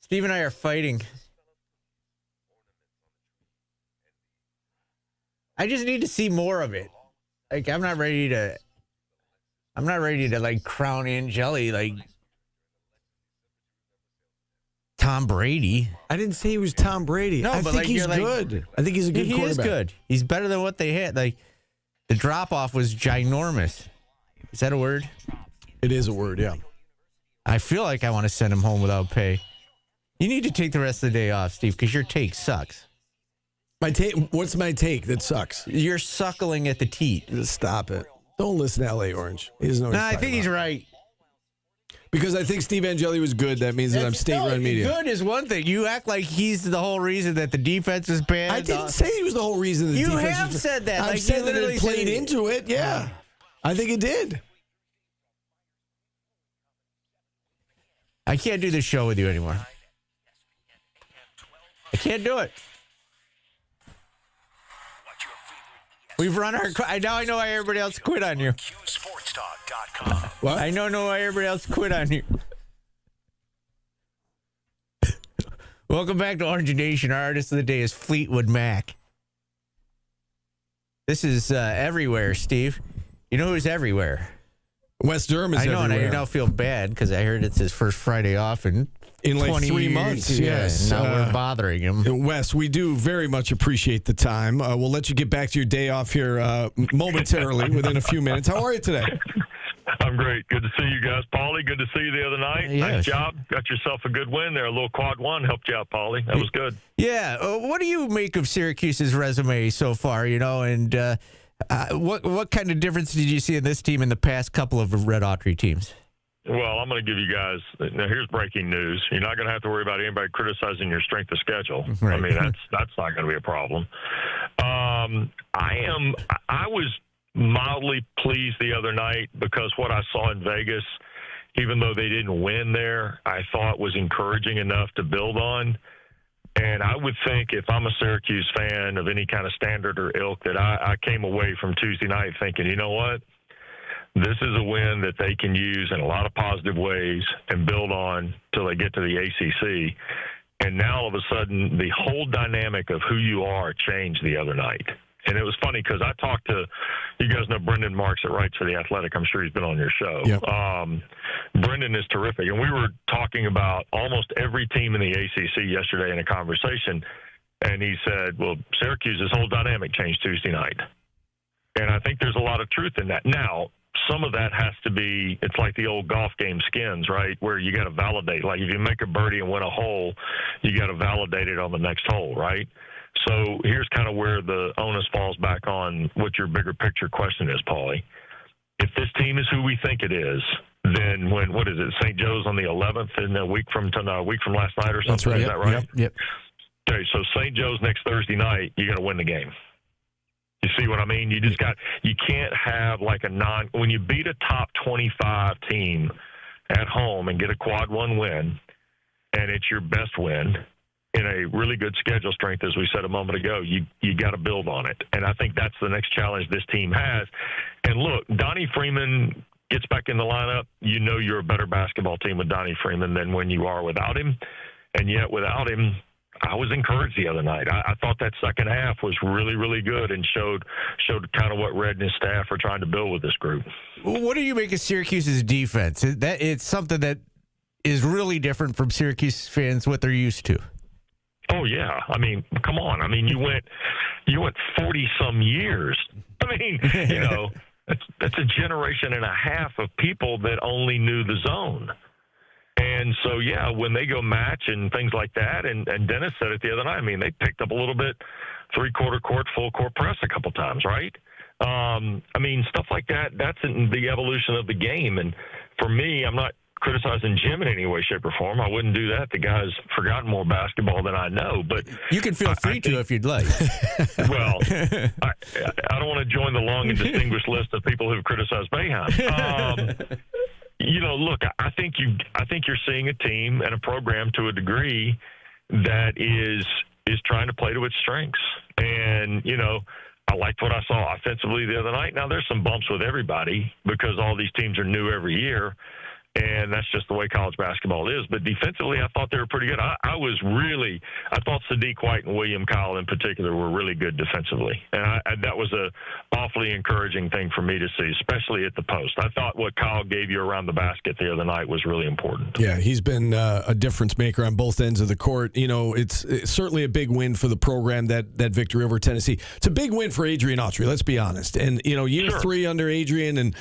[SPEAKER 8] Steve and I are fighting. I just need to see more of it. Like, I'm not ready to like crown Angeli like Tom Brady.
[SPEAKER 4] I didn't say he was Tom Brady.
[SPEAKER 8] No,
[SPEAKER 4] I
[SPEAKER 8] but
[SPEAKER 4] think
[SPEAKER 8] like,
[SPEAKER 4] he's good. I think he's a good quarterback.
[SPEAKER 8] He is good. He's better than what they had. Like, the drop-off was ginormous. Is that a word?
[SPEAKER 4] It is a word, yeah.
[SPEAKER 8] I feel like I want to send him home without pay. You need to take the rest of the day off, Steve, because your take sucks.
[SPEAKER 4] What's my take that sucks?
[SPEAKER 8] You're suckling at the teat.
[SPEAKER 4] Stop it. Don't listen to L.A. Orange. He doesn't know what he's
[SPEAKER 8] I think he's right.
[SPEAKER 4] Because I think Steve Angeli was good. That means that I'm state-run media.
[SPEAKER 8] Good is one thing. You act like he's the whole reason that the defense is bad.
[SPEAKER 4] I didn't say he was the whole reason the defense was bad.
[SPEAKER 8] You have said that.
[SPEAKER 4] I've said that it played into it, yeah. I think it did.
[SPEAKER 8] I can't do this show with you anymore. I can't do it. We've run our. Now I know why everybody else quit on you.
[SPEAKER 4] What?
[SPEAKER 8] I know why everybody else quit on you. Welcome back to Orange Nation. Our artist of the day is Fleetwood Mac. This is everywhere, Steve. You know who's everywhere?
[SPEAKER 4] Wes Durham is everywhere.
[SPEAKER 8] I know, and I now feel bad because I heard it's his first Friday off in
[SPEAKER 4] like
[SPEAKER 8] 20
[SPEAKER 4] 3
[SPEAKER 8] years.
[SPEAKER 4] months.
[SPEAKER 8] Yeah,
[SPEAKER 4] Yes.
[SPEAKER 8] now we're bothering him.
[SPEAKER 4] Wes, we do very much appreciate the time. We'll let you get back to your day off here momentarily within a few minutes. How are you today?
[SPEAKER 5] I'm great. Good to see you guys. Paulie, good to see you the other night.
[SPEAKER 8] Yes.
[SPEAKER 5] Nice job. Got yourself a good win there. A little quad one helped you out, Paulie. That was good.
[SPEAKER 8] Yeah. What do you make of Syracuse's resume so far, and what kind of difference did you see in this team in the past couple of Red Autry teams?
[SPEAKER 5] Well, I'm going to give you guys, now here's breaking news. You're not going to have to worry about anybody criticizing your strength of schedule.
[SPEAKER 8] Right.
[SPEAKER 5] I mean, that's not going to be a problem. I was mildly pleased the other night because what I saw in Vegas, even though they didn't win there, I thought was encouraging enough to build on. And I would think if I'm a Syracuse fan of any kind of standard or ilk that I came away from Tuesday night thinking, you know what? This is a win that they can use in a lot of positive ways and build on till they get to the ACC. And now all of a sudden, the whole dynamic of who you are changed the other night. And it was funny because I talked to, you guys know Brendan Marks that writes for The Athletic. I'm sure he's been on your show.
[SPEAKER 4] Yep.
[SPEAKER 5] Brendan is terrific. And we were talking about almost every team in the ACC yesterday in a conversation. And he said, well, Syracuse's whole dynamic changed Tuesday night. And I think there's a lot of truth in that. Now, some of that has to be, it's like the old golf game skins, right, where you got to validate. Like if you make a birdie and win a hole, you got to validate it on the next hole, right? So here's kind of where the onus falls back on what your bigger picture question is, Paulie. If this team is who we think it is, then what is it, St. Joe's on the 11th in a week from last night or something?
[SPEAKER 4] That's right.
[SPEAKER 5] Is that right?
[SPEAKER 4] Yep.
[SPEAKER 5] Okay, so St. Joe's next Thursday night, you got to win the game. You see what I mean? You can't have like when you beat a top 25 team at home and get a quad one win, and it's your best win in a really good schedule strength, as we said a moment ago, you got to build on it. And I think that's the next challenge this team has. And look, Donnie Freeman gets back in the lineup. You know you're a better basketball team with Donnie Freeman than when you are without him. And yet without him, I was encouraged the other night. I thought that second half was really, really good and showed kind of what Red and his staff are trying to build with this group.
[SPEAKER 8] What do you make of Syracuse's defense? It's something that is really different from Syracuse fans, what they're used to.
[SPEAKER 5] Oh yeah, I mean, come on. I mean, you went 40-some years. I mean, you know, that's a generation and a half of people that only knew the zone. And so, yeah, when they go match and things like that, and Dennis said it the other night, I mean, they picked up a little bit three-quarter court, full court press a couple times, right? I mean, stuff like that, that's in the evolution of the game. And for me, I'm not criticizing Jim in any way, shape, or form. I wouldn't do that. The guy's forgotten more basketball than I know. But
[SPEAKER 8] you can feel free to if you'd like.
[SPEAKER 5] Well, I don't want to join the long and distinguished list of people who've criticized Boeheim. You know, look, I think you're seeing a team and a program to a degree that is trying to play to its strengths. And, you know, I liked what I saw offensively the other night. Now, there's some bumps with everybody because all these teams are new every year, and that's just the way college basketball is. But defensively, I thought they were pretty good. I thought Sadiq White and William Kyle in particular were really good defensively. And that was a awfully encouraging thing for me to see, especially at the post. I thought what Kyle gave you around the basket the other night was really important.
[SPEAKER 4] Yeah, he's been a difference maker on both ends of the court. You know, it's certainly a big win for the program, that victory over Tennessee. It's a big win for Adrian Autry, let's be honest. And, you know, year three under Adrian, and,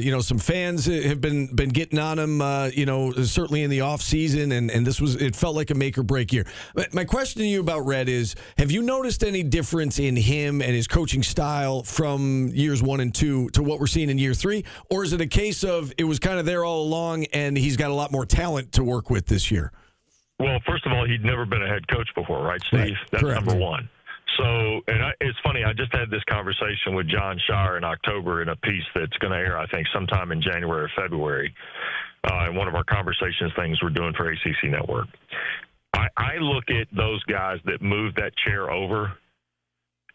[SPEAKER 4] you know, some fans have been getting on him, you know, certainly in the offseason, and it felt like a make-or-break year. But my question to you about Red is, have you noticed any difference in him and his coaching style from years 1 and 2 to what we're seeing in year 3? Or is it a case of it was kind of there all along and he's got a lot more talent to work with this year?
[SPEAKER 5] Well, first of all, he'd never been a head coach before, right, Steve?
[SPEAKER 4] Right.
[SPEAKER 5] That's
[SPEAKER 4] Correct.
[SPEAKER 5] number one. So, it's funny, I just had this conversation with John Shire in October in a piece that's going to air, I think, sometime in January or February, in one of our conversations things we're doing for ACC Network. I look at those guys that move that chair over,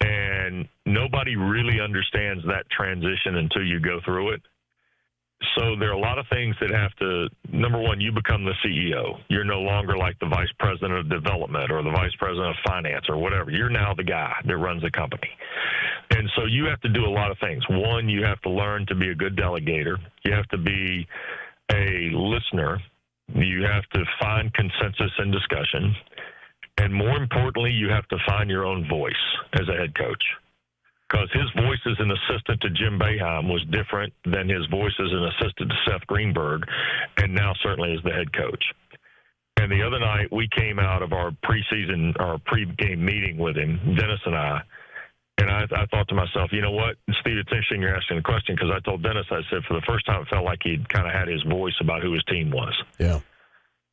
[SPEAKER 5] and nobody really understands that transition until you go through it. So there are a lot of things that have to, number one, you become the CEO. You're no longer like the vice president of development or the vice president of finance or whatever. You're now the guy that runs the company. And so you have to do a lot of things. One, you have to learn to be a good delegator. You have to be a listener. You have to find consensus and discussion. And more importantly, you have to find your own voice as a head coach. Because his voice as an assistant to Jim Boeheim was different than his voice as an assistant to Seth Greenberg, and now certainly as the head coach. And the other night, we came out of our pre-game meeting with him, Dennis and I thought to myself, you know what, Steve, it's interesting you're asking the question, because I told Dennis, I said, for the first time, it felt like he'd kind of had his voice about who his team was.
[SPEAKER 4] Yeah.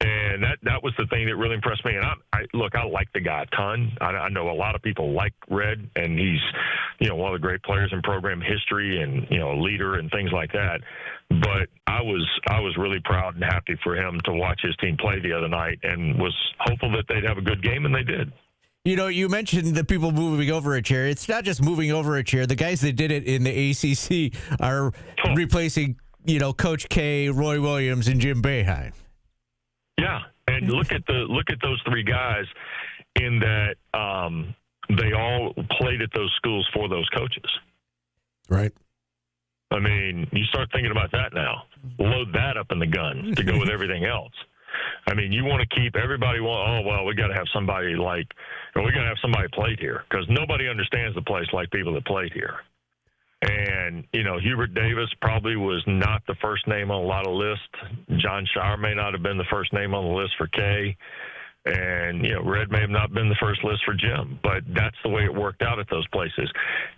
[SPEAKER 5] And that was the thing that really impressed me. And I like the guy a ton. I know a lot of people like Red, and he's, you know, one of the great players in program history, and, you know, a leader and things like that. But I was really proud and happy for him to watch his team play the other night, and was hopeful that they'd have a good game, and they did.
[SPEAKER 8] You know, you mentioned the people moving over a chair. It's not just moving over a chair. The guys that did it in the ACC are replacing, you know, Coach K, Roy Williams, and Jim Boeheim.
[SPEAKER 5] Yeah, and look at those three guys in that they all played at those schools for those coaches.
[SPEAKER 4] Right.
[SPEAKER 5] I mean, you start thinking about that now. Load that up in the gun to go with everything else. I mean, you want to keep everybody. We got to have somebody played here, because nobody understands the place like people that played here. And, you know, Hubert Davis probably was not the first name on a lot of lists. John Shire may not have been the first name on the list for Kay. And, you know, Red may have not been the first list for Jim. But that's the way it worked out at those places.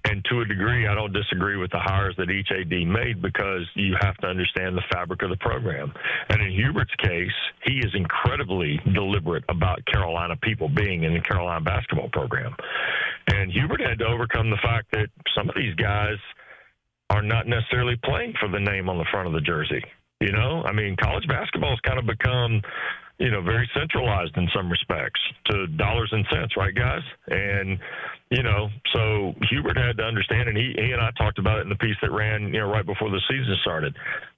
[SPEAKER 5] And to a degree, I don't disagree with the hires that each AD made, because you have to understand the fabric of the program. And in Hubert's case, he is incredibly deliberate about Carolina people being in the Carolina basketball program. And Hubert had to overcome the fact that some of these guys are not necessarily playing for the name on the front of the jersey. You know, I mean, college basketball has kind of become, you know, very centralized in some respects to dollars and cents, right, guys? And, you know, so Hubert had to understand, and he and I talked about it in the piece that ran, you know, right before the season started.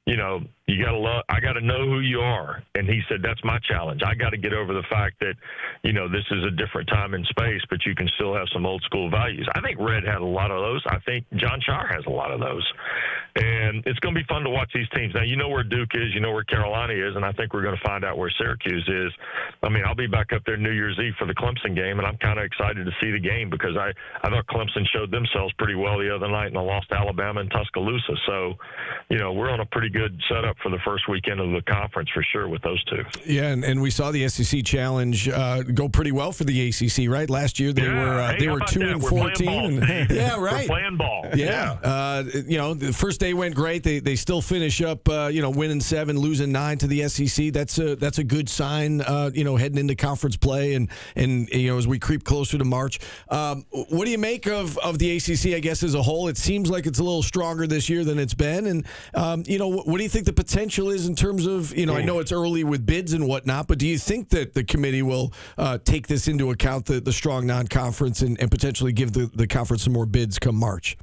[SPEAKER 5] You know, I got to know who you are. And he said, that's my challenge. I got to get over the fact that, you know, this is a different time and space, but you can still have some old school values. I think Red had a lot of those. I think John Shire has a lot of those. And it's going to be fun to watch these teams. Now, you know where Duke is, you know where Carolina is, and I think we're going to find out where Syracuse is. I mean, I'll be back up there New Year's Eve for the Clemson game, and I'm kind of excited to see the game because I thought Clemson showed themselves pretty well the other night, and they lost to Alabama and Tuscaloosa. So, you know, we're on a pretty good setup for the first weekend of the conference for sure with those two.
[SPEAKER 4] Yeah, and we saw the SEC Challenge go pretty well for the ACC, right? Last year they were 2-14. Yeah, right.
[SPEAKER 5] We're playing ball.
[SPEAKER 4] Yeah. You know, the first day went great. They still finish up, you know, winning 7, losing 9 to the SEC. That's a good sign, you know, heading into conference play and you know, as we creep closer to March. What do you make of the ACC, I guess, as a whole? It seems like it's a little stronger this year than it's been. And, you know, what do you think the potential is in terms of, you know, I know it's early with bids and whatnot, but do you think that the committee will take this into account, the strong non-conference, and potentially give the conference some more bids come March?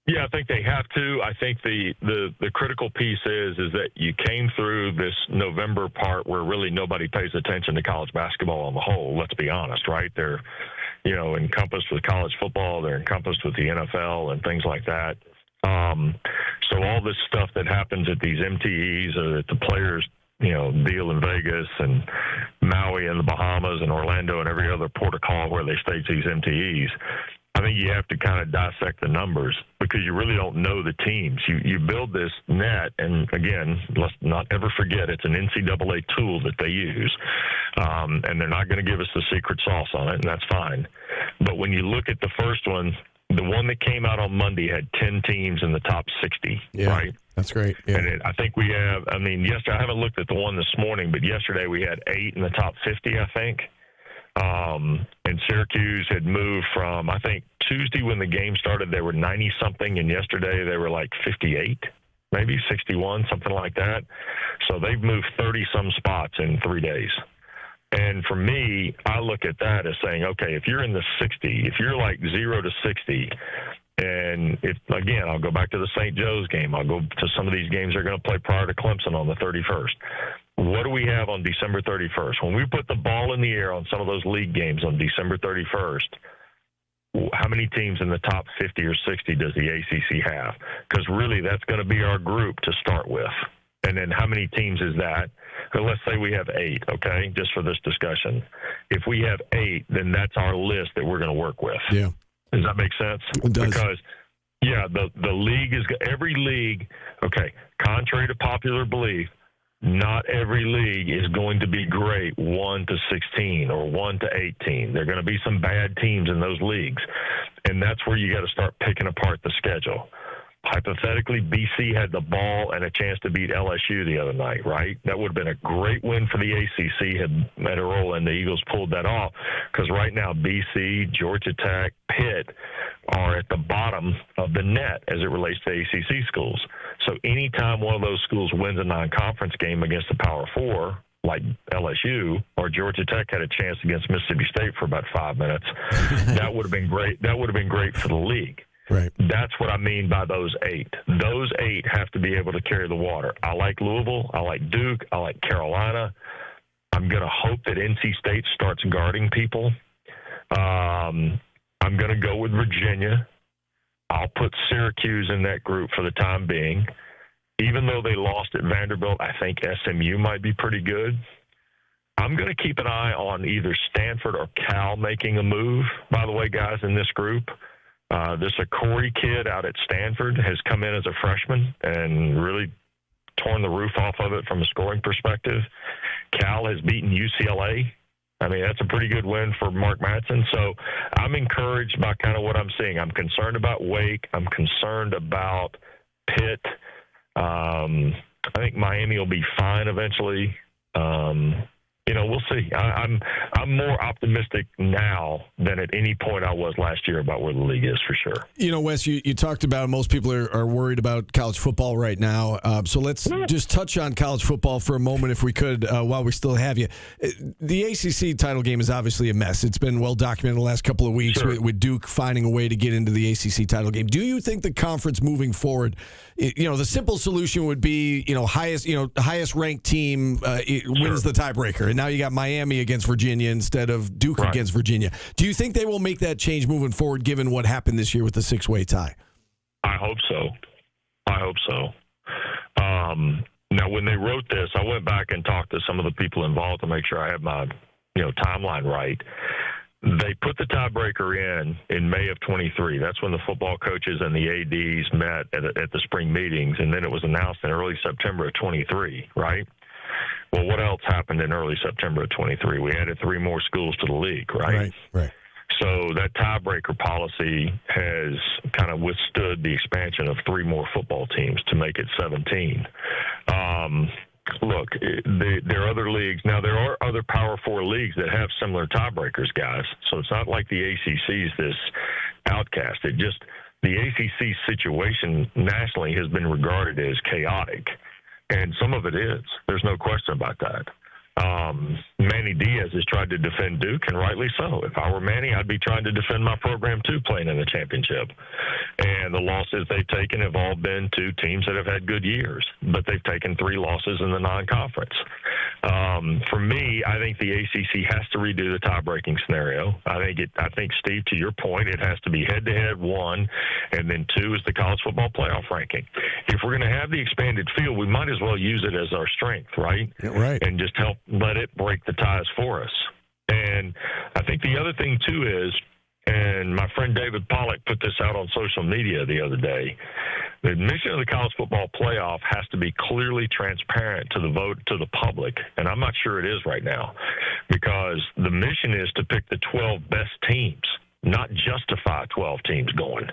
[SPEAKER 5] Yeah, I think they have to. I think the critical piece is that you came through this November part where really nobody pays attention to college basketball on the whole. Let's be honest, right? They're, you know, encompassed with college football. They're encompassed with the NFL and things like that. So all this stuff that happens at these MTEs or that the players, you know, deal in Vegas and Maui and the Bahamas and Orlando and every other port of call where they stage these MTEs, I think you have to kind of dissect the numbers because you really don't know the teams. You build this net, and again, let's not ever forget it's an NCAA tool that they use, and they're not going to give us the secret sauce on it, and that's fine. But when you look at the first one, the one that came out on Monday had 10 teams in the top 60, right?
[SPEAKER 4] That's great. Yeah.
[SPEAKER 5] And I think we have, I mean, yesterday, I haven't looked at the one this morning, but yesterday we had 8 in the top 50, I think. And Syracuse had moved from, I think, Tuesday when the game started, they were 90-something, and yesterday they were like 58, maybe 61, something like that. So they've moved 30-some spots in 3 days. And for me, I look at that as saying, okay, if you're in the 60, if you're like 0 to 60, and if, again, I'll go back to the St. Joe's game. I'll go to some of these games they're going to play prior to Clemson on the 31st. What do we have on December 31st? When we put the ball in the air on some of those league games on December 31st, how many teams in the top 50 or 60 does the ACC have? Because really that's going to be our group to start with. And then how many teams is that? Let's say we have 8, okay, just for this discussion. If we have 8, then that's our list that we're going to work with.
[SPEAKER 4] Yeah.
[SPEAKER 5] Does that make sense?
[SPEAKER 4] It does.
[SPEAKER 5] Because, yeah, the league is – every league – okay, contrary to popular belief, not every league is going to be great 1 to 16 or 1 to 18. There are going to be some bad teams in those leagues, and that's where you got to start picking apart the schedule. Hypothetically, BC had the ball and a chance to beat LSU the other night, right? That would have been a great win for the ACC had Metarola and the Eagles pulled that off because right now BC, Georgia Tech, Pitt are at the bottom of the net as it relates to ACC schools. So anytime one of those schools wins a non-conference game against the Power Four, like LSU, or Georgia Tech had a chance against Mississippi State for about 5 minutes, that would have been great. That would have been great for the league.
[SPEAKER 4] Right.
[SPEAKER 5] That's what I mean by those 8. Those 8 have to be able to carry the water. I like Louisville. I like Duke. I like Carolina. I'm going to hope that NC State starts guarding people. I'm going to go with Virginia. I'll put Syracuse in that group for the time being. Even though they lost at Vanderbilt, I think SMU might be pretty good. I'm going to keep an eye on either Stanford or Cal making a move, by the way, guys, in this group. This Corey kid out at Stanford has come in as a freshman and really torn the roof off of it from a scoring perspective. Cal has beaten UCLA. I mean, that's a pretty good win for Mark Madsen. So I'm encouraged by kind of what I'm seeing. I'm concerned about Wake. I'm concerned about Pitt. I think Miami will be fine eventually. We'll see. I'm more optimistic now than at any point I was last year about where the league is for sure.
[SPEAKER 4] Wes, you talked about most people are worried about college football right now. So let's just touch on college football for a moment, if we could, while we still have you. The ACC title game is obviously a mess. It's been well documented the last couple of weeks with Duke finding a way to get into the ACC title game. Do you think the conference moving forward, the simple solution would be, highest ranked team wins the tiebreaker, and now you got Miami against Virginia instead of Duke against Virginia. Do you think they will make that change moving forward, given what happened this year with the 6-way tie?
[SPEAKER 5] I hope so. Now, when they wrote this, I went back and talked to some of the people involved to make sure I had my, timeline right. They put the tiebreaker in May of 23. That's when the football coaches and the ADs met at the spring meetings, and then it was announced in early September of 23, right? Well, what else happened in early September of 23? We added 3 more schools to the league, right?
[SPEAKER 4] Right.
[SPEAKER 5] So that tiebreaker policy has kind of withstood the expansion of 3 more football teams to make it 17. Look, there are other leagues. Now, there are other Power 4 leagues that have similar tiebreakers, guys. So it's not like the ACC is this outcast. The ACC situation nationally has been regarded as chaotic, and some of it is. There's no question about that. Manny Diaz has tried to defend Duke, and rightly so. If I were Manny, I'd be trying to defend my program too, playing in the championship. And the losses they've taken have all been to teams that have had good years, but they've taken 3 losses in the non-conference. For me, I think the ACC has to redo the tie-breaking scenario. I think, Steve, to your point, it has to be head-to-head 1, and then 2 is the college football playoff ranking. If we're going to have the expanded field, we might as well use it as our strength, right?
[SPEAKER 4] Yeah, right.
[SPEAKER 5] And just help let it break the ties for us. And I think the other thing, too, is, and my friend David Pollock put this out on social media the other day, the mission of the college football playoff has to be clearly transparent to the public, and I'm not sure it is right now, because the mission is to pick the 12 best teams, not justify 12 teams going.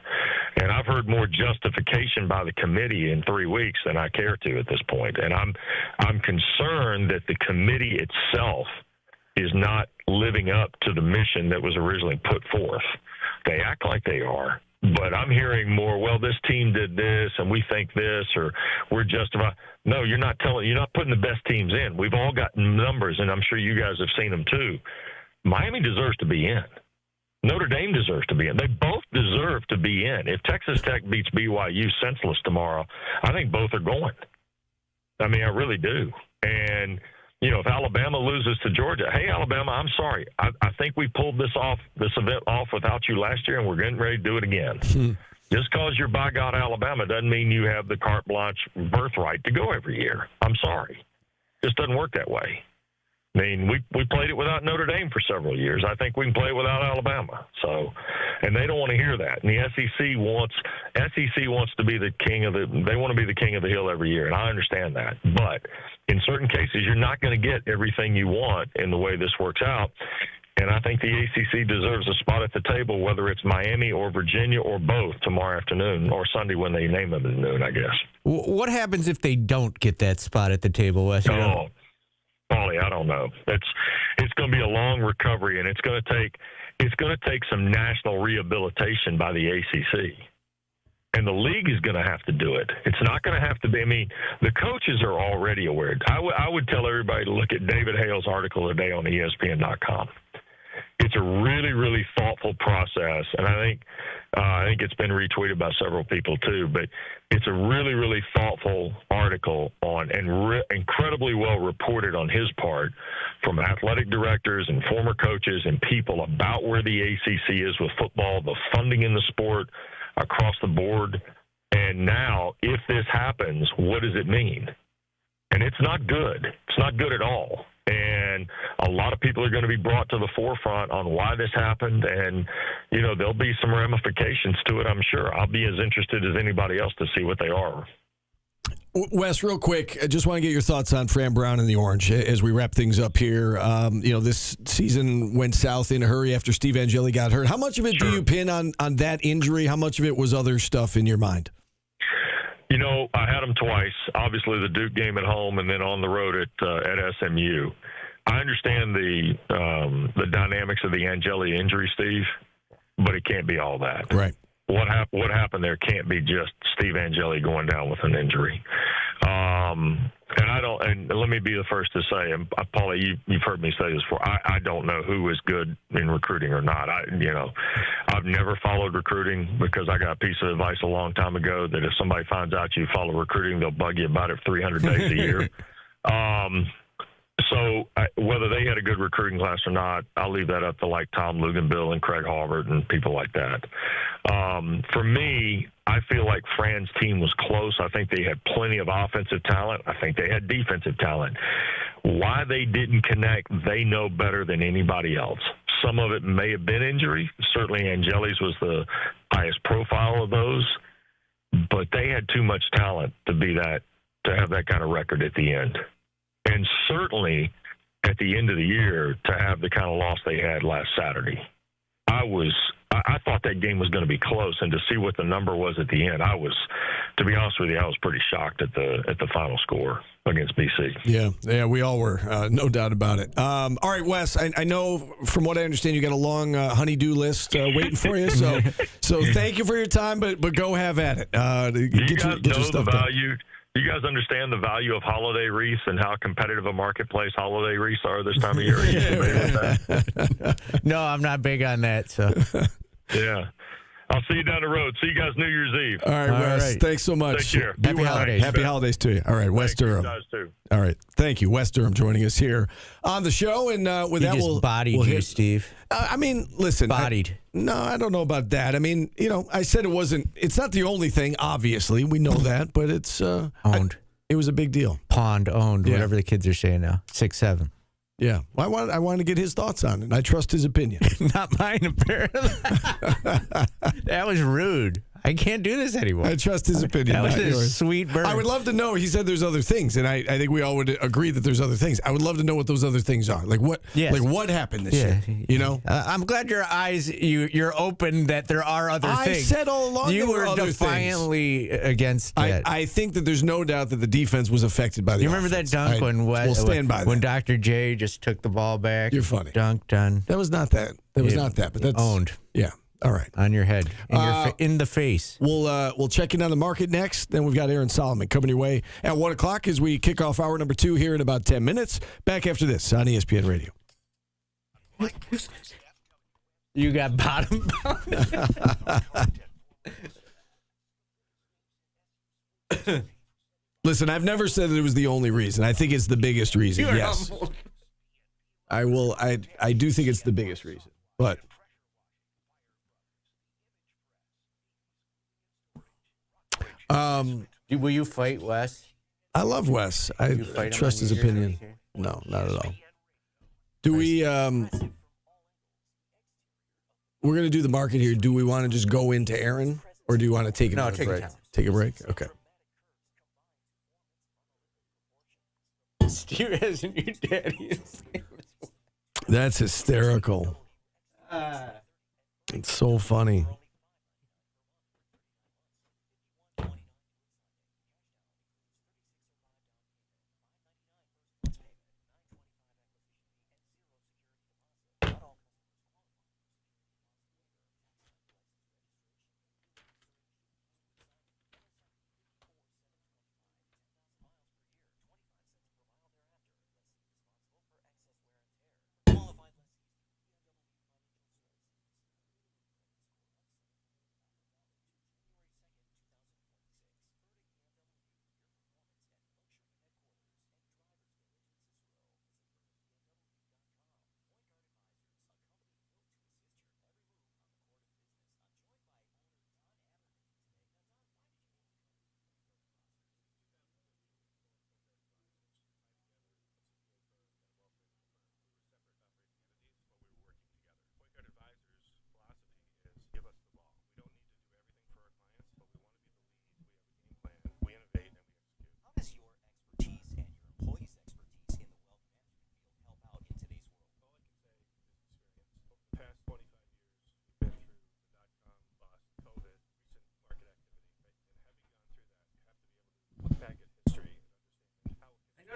[SPEAKER 5] And I've heard more justification by the committee in 3 weeks than I care to at this point. And I'm concerned that the committee itself is not living up to the mission that was originally put forth. They act like they are, but I'm hearing more, well, this team did this and we think this, or we're justifying. No, you're not putting the best teams in. We've all got numbers, and I'm sure you guys have seen them too. Miami deserves to be in. Notre Dame deserves to be in. They both deserve to be in. If Texas Tech beats BYU senseless tomorrow, I think both are going. I mean, I really do. And, if Alabama loses to Georgia, hey, Alabama, I'm sorry. I think we pulled this event off without you last year, and we're getting ready to do it again. Just because you're by God Alabama doesn't mean you have the carte blanche birthright to go every year. I'm sorry. It just doesn't work that way. I mean, we played it without Notre Dame for several years. I think we can play it without Alabama. So, and they don't want to hear that. And the SEC wants to be the king of they want to be the king of the hill every year, and I understand that. But in certain cases, you're not going to get everything you want in the way this works out. And I think the ACC deserves a spot at the table, whether it's Miami or Virginia or both tomorrow afternoon or Sunday when they name them at noon, I guess.
[SPEAKER 8] What happens if they don't get that spot at the table, Wes?
[SPEAKER 5] Paulie, I don't know. It's going to be a long recovery, and it's going to take some national rehabilitation by the ACC. And the league is going to have to do it. It's not going to have to be. I mean, the coaches are already aware. I would tell everybody to look at David Hale's article today on ESPN.com. It's a really, really thoughtful process, and I think it's been retweeted by several people too. But it's a really, really thoughtful article on and incredibly well reported on his part from athletic directors and former coaches and people about where the ACC is with football, the funding in the sport across the board, and now if this happens, what does it mean? And it's not good. It's not good at all. And a lot of people are going to be brought to the forefront on why this happened. And, there'll be some ramifications to it, I'm sure. I'll be as interested as anybody else to see what they are.
[SPEAKER 4] Wes, real quick, I just want to get your thoughts on Fran Brown and the Orange as we wrap things up here. This season went south in a hurry after Steve Angeli got hurt. How much of it do you pin on that injury? How much of it was other stuff in your mind?
[SPEAKER 5] I had them twice. Obviously, the Duke game at home and then on the road at SMU. I understand the dynamics of the Angeli injury, Steve, but it can't be all that.
[SPEAKER 4] Right.
[SPEAKER 5] What happened there can't be just Steve Angeli going down with an injury. And I don't. And let me be the first to say, and Paulie, you've heard me say this before. I don't know who is good in recruiting or not. I've never followed recruiting because I got a piece of advice a long time ago that if somebody finds out you follow recruiting, they'll bug you about it 300 days a year. So whether they had a good recruiting class or not, I'll leave that up to like Tom Luganbill and Craig Harvard and people like that. For me, I feel like Fran's team was close. I think they had plenty of offensive talent. I think they had defensive talent. Why they didn't connect, they know better than anybody else. Some of it may have been injury. Certainly Angeli's was the highest profile of those, but they had too much talent to have that kind of record at the end. And certainly at the end of the year to have the kind of loss they had last Saturday. I thought that game was going to be close, and to see what the number was at the end, to be honest with you, I was pretty shocked at the final score against BC.
[SPEAKER 4] Yeah, we all were, no doubt about it. All right, Wes, I know from what I understand you got a long honey-do list waiting for you, so thank you for your time, but go have at it. Get your stuff done.
[SPEAKER 5] You guys understand the value of holiday wreaths and how competitive a marketplace holiday wreaths are this time of year? Are you familiar with that?
[SPEAKER 8] No, I'm not big on that. So,
[SPEAKER 5] yeah. I'll see you down the road. See you guys New Year's Eve.
[SPEAKER 4] All right, Wes. Thanks so much.
[SPEAKER 5] Take care.
[SPEAKER 8] Happy holidays.
[SPEAKER 4] Happy holidays to you. All right, Wes Durham.
[SPEAKER 5] You guys too.
[SPEAKER 4] All right, thank you, Wes Durham, joining us here on the show. And with
[SPEAKER 8] he
[SPEAKER 4] that,
[SPEAKER 8] just bodied you, Steve.
[SPEAKER 4] I mean, listen.
[SPEAKER 8] Bodied.
[SPEAKER 4] No, I don't know about that. I mean, I said it's not the only thing, obviously. We know that, but it's
[SPEAKER 8] owned.
[SPEAKER 4] It was a big deal.
[SPEAKER 8] Owned, whatever the kids are saying now. 6'7".
[SPEAKER 4] Yeah. I wanted to get his thoughts on it. I trust his opinion.
[SPEAKER 8] Not mine, apparently. That was rude. I can't do this anymore.
[SPEAKER 4] I trust his opinion.
[SPEAKER 8] That was a sweet bird.
[SPEAKER 4] I would love to know. He said there's other things, and I think we all would agree that there's other things. I would love to know what those other things are. Like what?
[SPEAKER 8] Yes.
[SPEAKER 4] Like what happened this year?
[SPEAKER 8] I'm glad your eyes you're open that there are other things.
[SPEAKER 4] I said all along
[SPEAKER 8] you
[SPEAKER 4] there
[SPEAKER 8] were
[SPEAKER 4] other
[SPEAKER 8] defiantly
[SPEAKER 4] things.
[SPEAKER 8] against that.
[SPEAKER 4] I think that there's no doubt that the defense was affected by the.
[SPEAKER 8] You remember
[SPEAKER 4] offense.
[SPEAKER 8] that dunk
[SPEAKER 4] we'll stand by
[SPEAKER 8] when
[SPEAKER 4] that.
[SPEAKER 8] Dr. J just took the ball back?
[SPEAKER 4] You're funny.
[SPEAKER 8] Dunk done.
[SPEAKER 4] That was not that. That was not that. But that's
[SPEAKER 8] owned.
[SPEAKER 4] Yeah. All right.
[SPEAKER 8] On your head. In the face.
[SPEAKER 4] We'll check in on the market next. Then we've got Aaron Solomon coming your way at 1 o'clock as we kick off hour number 2 here in about 10 minutes. Back after this on ESPN Radio.
[SPEAKER 8] You got bottom.
[SPEAKER 4] Listen, I've never said that it was the only reason. I think it's the biggest reason. Yes.
[SPEAKER 8] Humbled.
[SPEAKER 4] I will. I do think it's the biggest reason. But
[SPEAKER 8] will you fight Wes?
[SPEAKER 4] I love Wes. I trust his opinion. No, not at all. Do we? We're going to do the market here. Do we want to just go into Aaron, or do you want to take another break? Take a break. Okay.
[SPEAKER 8] Steve has a new daddy.
[SPEAKER 4] That's hysterical. It's so funny.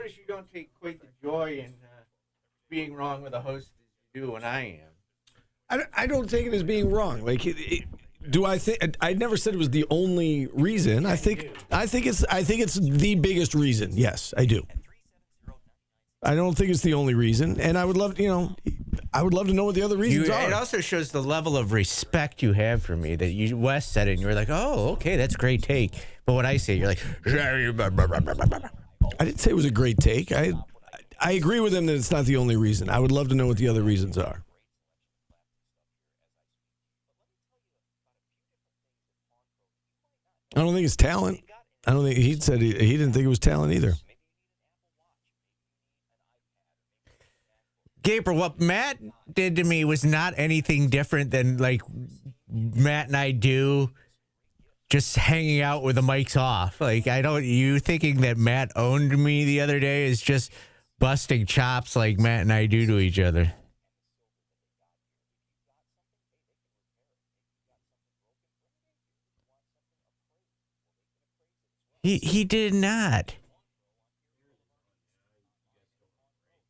[SPEAKER 8] You don't take quite the joy in being wrong with a host as you do when I am.
[SPEAKER 4] I don't take it as being wrong. Like, do I think? I never said it was the only reason. I think it's the biggest reason. Yes, I do. I don't think it's the only reason, and I would love, I would love to know what the other reasons are.
[SPEAKER 8] It also shows the level of respect you have for me that Wes said it, and you were like, "Oh, okay, that's a great take." But what I say, you're like,
[SPEAKER 4] I didn't say it was a great take. I agree with him that it's not the only reason. I would love to know what the other reasons are. I don't think it's talent. I don't think he said he didn't think it was talent either.
[SPEAKER 8] Gabriel, what Matt did to me was not anything different than like Matt and I do, just hanging out with the mics off. Like, you thinking that Matt owned me the other day is just busting chops like Matt and I do to each other. He did not.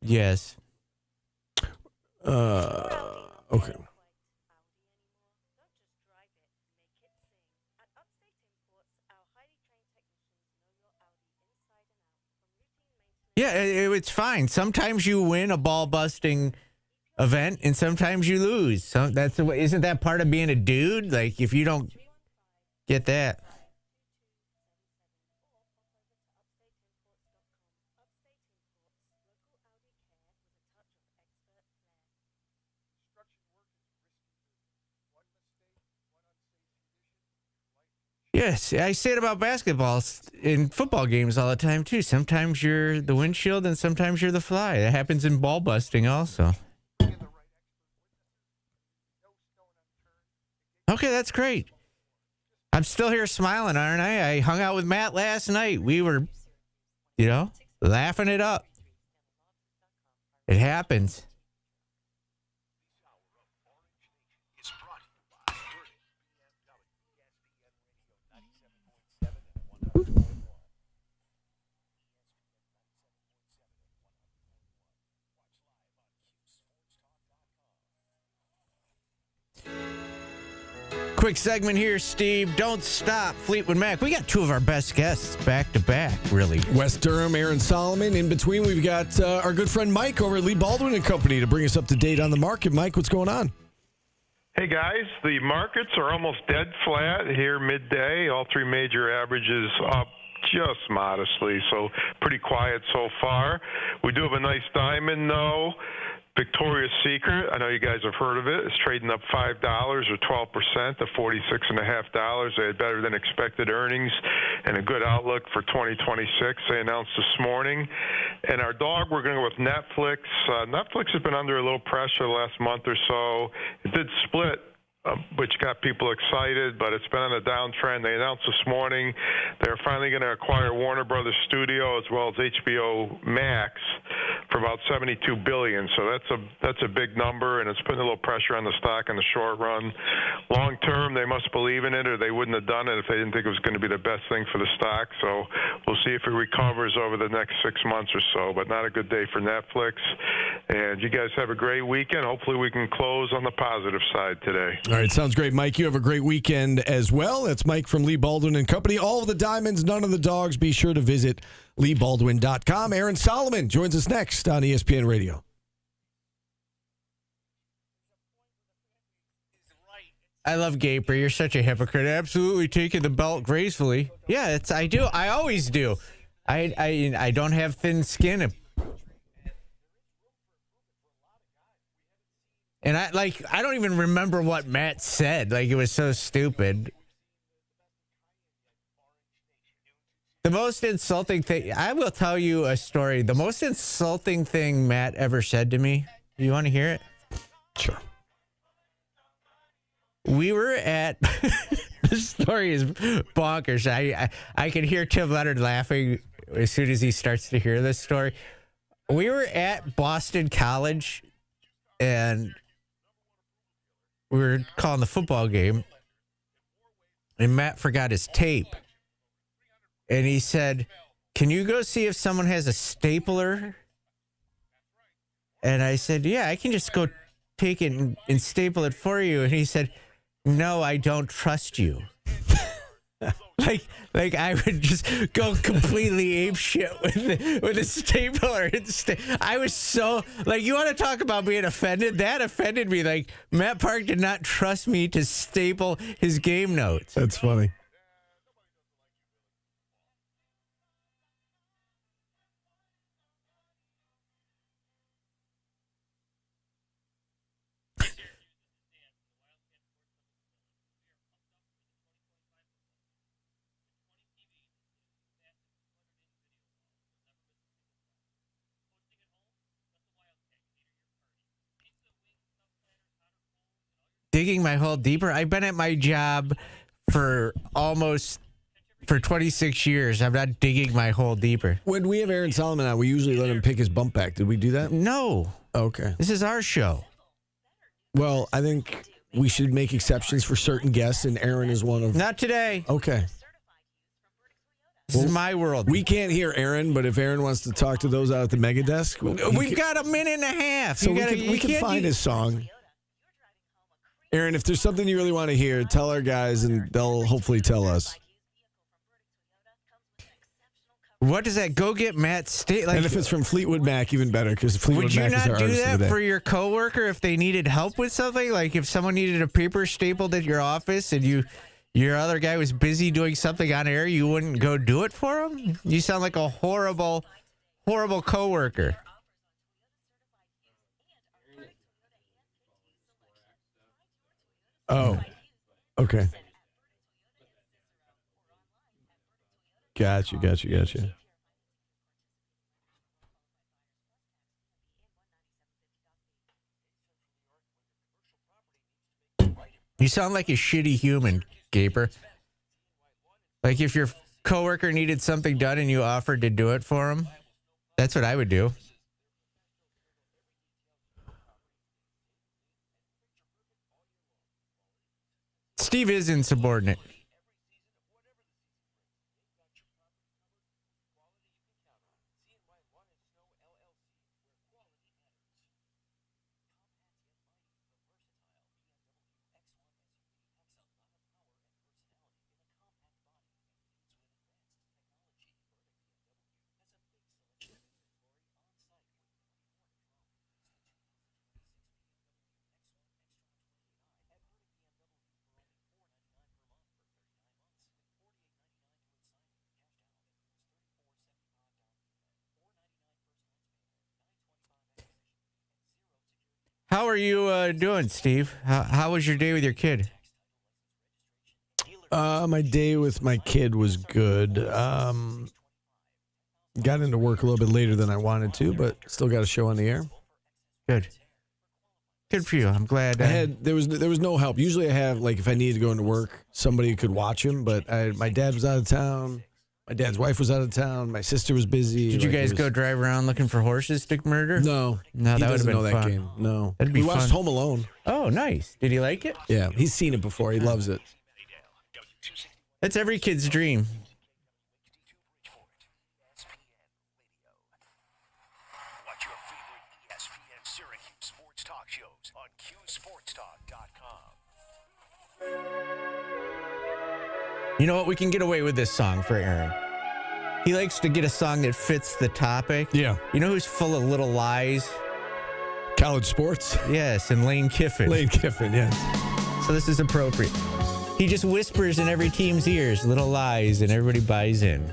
[SPEAKER 8] Yes.
[SPEAKER 4] Okay.
[SPEAKER 8] Yeah, it's fine. Sometimes you win a ball busting event, and sometimes you lose. So that's the way. Isn't that part of being a dude? Like, if you don't get that. Yes, I say it about basketball in football games all the time, too. Sometimes you're the windshield and sometimes you're the fly. That happens in ball busting also. Okay, that's great. I'm still here smiling, aren't I? I hung out with Matt last night. We were, laughing it up. It happens. Quick segment here, Steve. Don't stop, Fleetwood Mac. We got two of our best guests back to back, really.
[SPEAKER 4] West Durham, Aaron Solomon. In between, we've got our good friend Mike over at Lee Baldwin and Company to bring us up to date on the market. Mike, what's going on?
[SPEAKER 5] Hey, guys. The markets are almost dead flat here midday. All three major averages up just modestly, so pretty quiet so far. We do have a nice diamond, though. Victoria's Secret, I know you guys have heard of it, is trading up $5 or 12% to $46.50. They had better than expected earnings and a good outlook for 2026, they announced this morning. And our dog, we're going to go with Netflix. Netflix has been under a little pressure the last month or so. It did split, which got people excited, but it's been on a downtrend. They announced this morning they're finally going to acquire Warner Brothers Studio as well as HBO Max for about $72 billion. So that's a big number, and it's putting a little pressure on the stock in the short run. Long term, they must believe in it, or they wouldn't have done it if they didn't think it was going to be the best thing for the stock. So we'll see if it recovers over the next 6 months or so, but not a good day for Netflix. And you guys have a great weekend. Hopefully we can close on the positive side today.
[SPEAKER 4] All right, sounds great, Mike. You have a great weekend as well. That's Mike from Lee Baldwin and Company. All of the diamonds, none of the dogs. Be sure to visit LeeBaldwin.com. Aaron Solomon joins us next on ESPN Radio.
[SPEAKER 8] I love Gaper. You're such a hypocrite. Absolutely taking the belt gracefully. Yeah, I do. I always do. I don't have thin skin. And I don't even remember what Matt said. Like, it was so stupid. The most insulting thing, I will tell you a story. The most insulting thing Matt ever said to me. You want to hear it?
[SPEAKER 4] Sure.
[SPEAKER 8] We were at, this story is bonkers. I can hear Tim Leonard laughing as soon as he starts to hear this story. We were at Boston College, and we were calling the football game, and Matt forgot his tape. And he said, "Can you go see if someone has a stapler And I said, yeah, I can just go take it and staple it for you. And he said, no, I don't trust you. Like I would just go completely apeshit with a stapler. I was so, like, you want to talk about being offended? That offended me. Like, Matt Park did not trust me to staple his game notes.
[SPEAKER 4] That's funny.
[SPEAKER 8] Digging my hole deeper. I've been at my job for 26 years. I'm not digging my hole deeper.
[SPEAKER 4] When we have Aaron Solomon on, we usually let him pick his bump back. Did we do that?
[SPEAKER 8] No.
[SPEAKER 4] Okay.
[SPEAKER 8] This is our show.
[SPEAKER 4] Well, I think we should make exceptions for certain guests, and Aaron is one of...
[SPEAKER 8] Not today.
[SPEAKER 4] Okay.
[SPEAKER 8] This is my world.
[SPEAKER 4] We can't hear Aaron, but if Aaron wants to talk to those out at the Mega Desk...
[SPEAKER 8] We've got a minute and a half.
[SPEAKER 4] So we can find his song. Aaron, if there's something you really want to hear, tell our guys, and they'll hopefully tell us.
[SPEAKER 8] What does that? Go get Matt State. Like,
[SPEAKER 4] and if it's from Fleetwood Mac, even better, because Fleetwood Mac is our artist of the day.
[SPEAKER 8] Would you not do that for your coworker if they needed help with something? Like if someone needed a paper stapled at your office and your other guy was busy doing something on air, you wouldn't go do it for him? You sound like a horrible, horrible coworker.
[SPEAKER 4] Oh, okay. Gotcha.
[SPEAKER 8] You sound like a shitty human, Gaper. Like if your coworker needed something done and you offered to do it for him, that's what I would do. Steve is insubordinate. How are you doing, Steve? How was your day with your kid?
[SPEAKER 4] My day with my kid was good. Got into work a little bit later than I wanted to, but still got a show on the air.
[SPEAKER 8] Good. Good for you. I'm glad.
[SPEAKER 4] There was no help. Usually I have, like, if I needed to go into work, somebody could watch him, but my dad was out of town. My dad's wife was out of town. My sister was busy.
[SPEAKER 8] Did you guys go drive around looking for horses to murder?
[SPEAKER 4] No.
[SPEAKER 8] No, that would have been
[SPEAKER 4] that
[SPEAKER 8] fun.
[SPEAKER 4] game. No.
[SPEAKER 8] That'd be
[SPEAKER 4] we watched
[SPEAKER 8] fun.
[SPEAKER 4] Home Alone.
[SPEAKER 8] Oh, nice. Did he like it?
[SPEAKER 4] Yeah, he's seen it before. He loves it.
[SPEAKER 8] That's every kid's dream.
[SPEAKER 2] Watch your favorite ESPN Syracuse sports talk shows on QSportsTalk.com.
[SPEAKER 8] You know what? We can get away with this song for Aaron. He likes to get a song that fits the topic.
[SPEAKER 4] Yeah.
[SPEAKER 8] You know who's full of little lies?
[SPEAKER 4] College sports?
[SPEAKER 8] Yes, and Lane Kiffin.
[SPEAKER 4] Lane Kiffin, yes.
[SPEAKER 8] So this is appropriate. He just whispers in every team's ears little lies, and everybody buys in.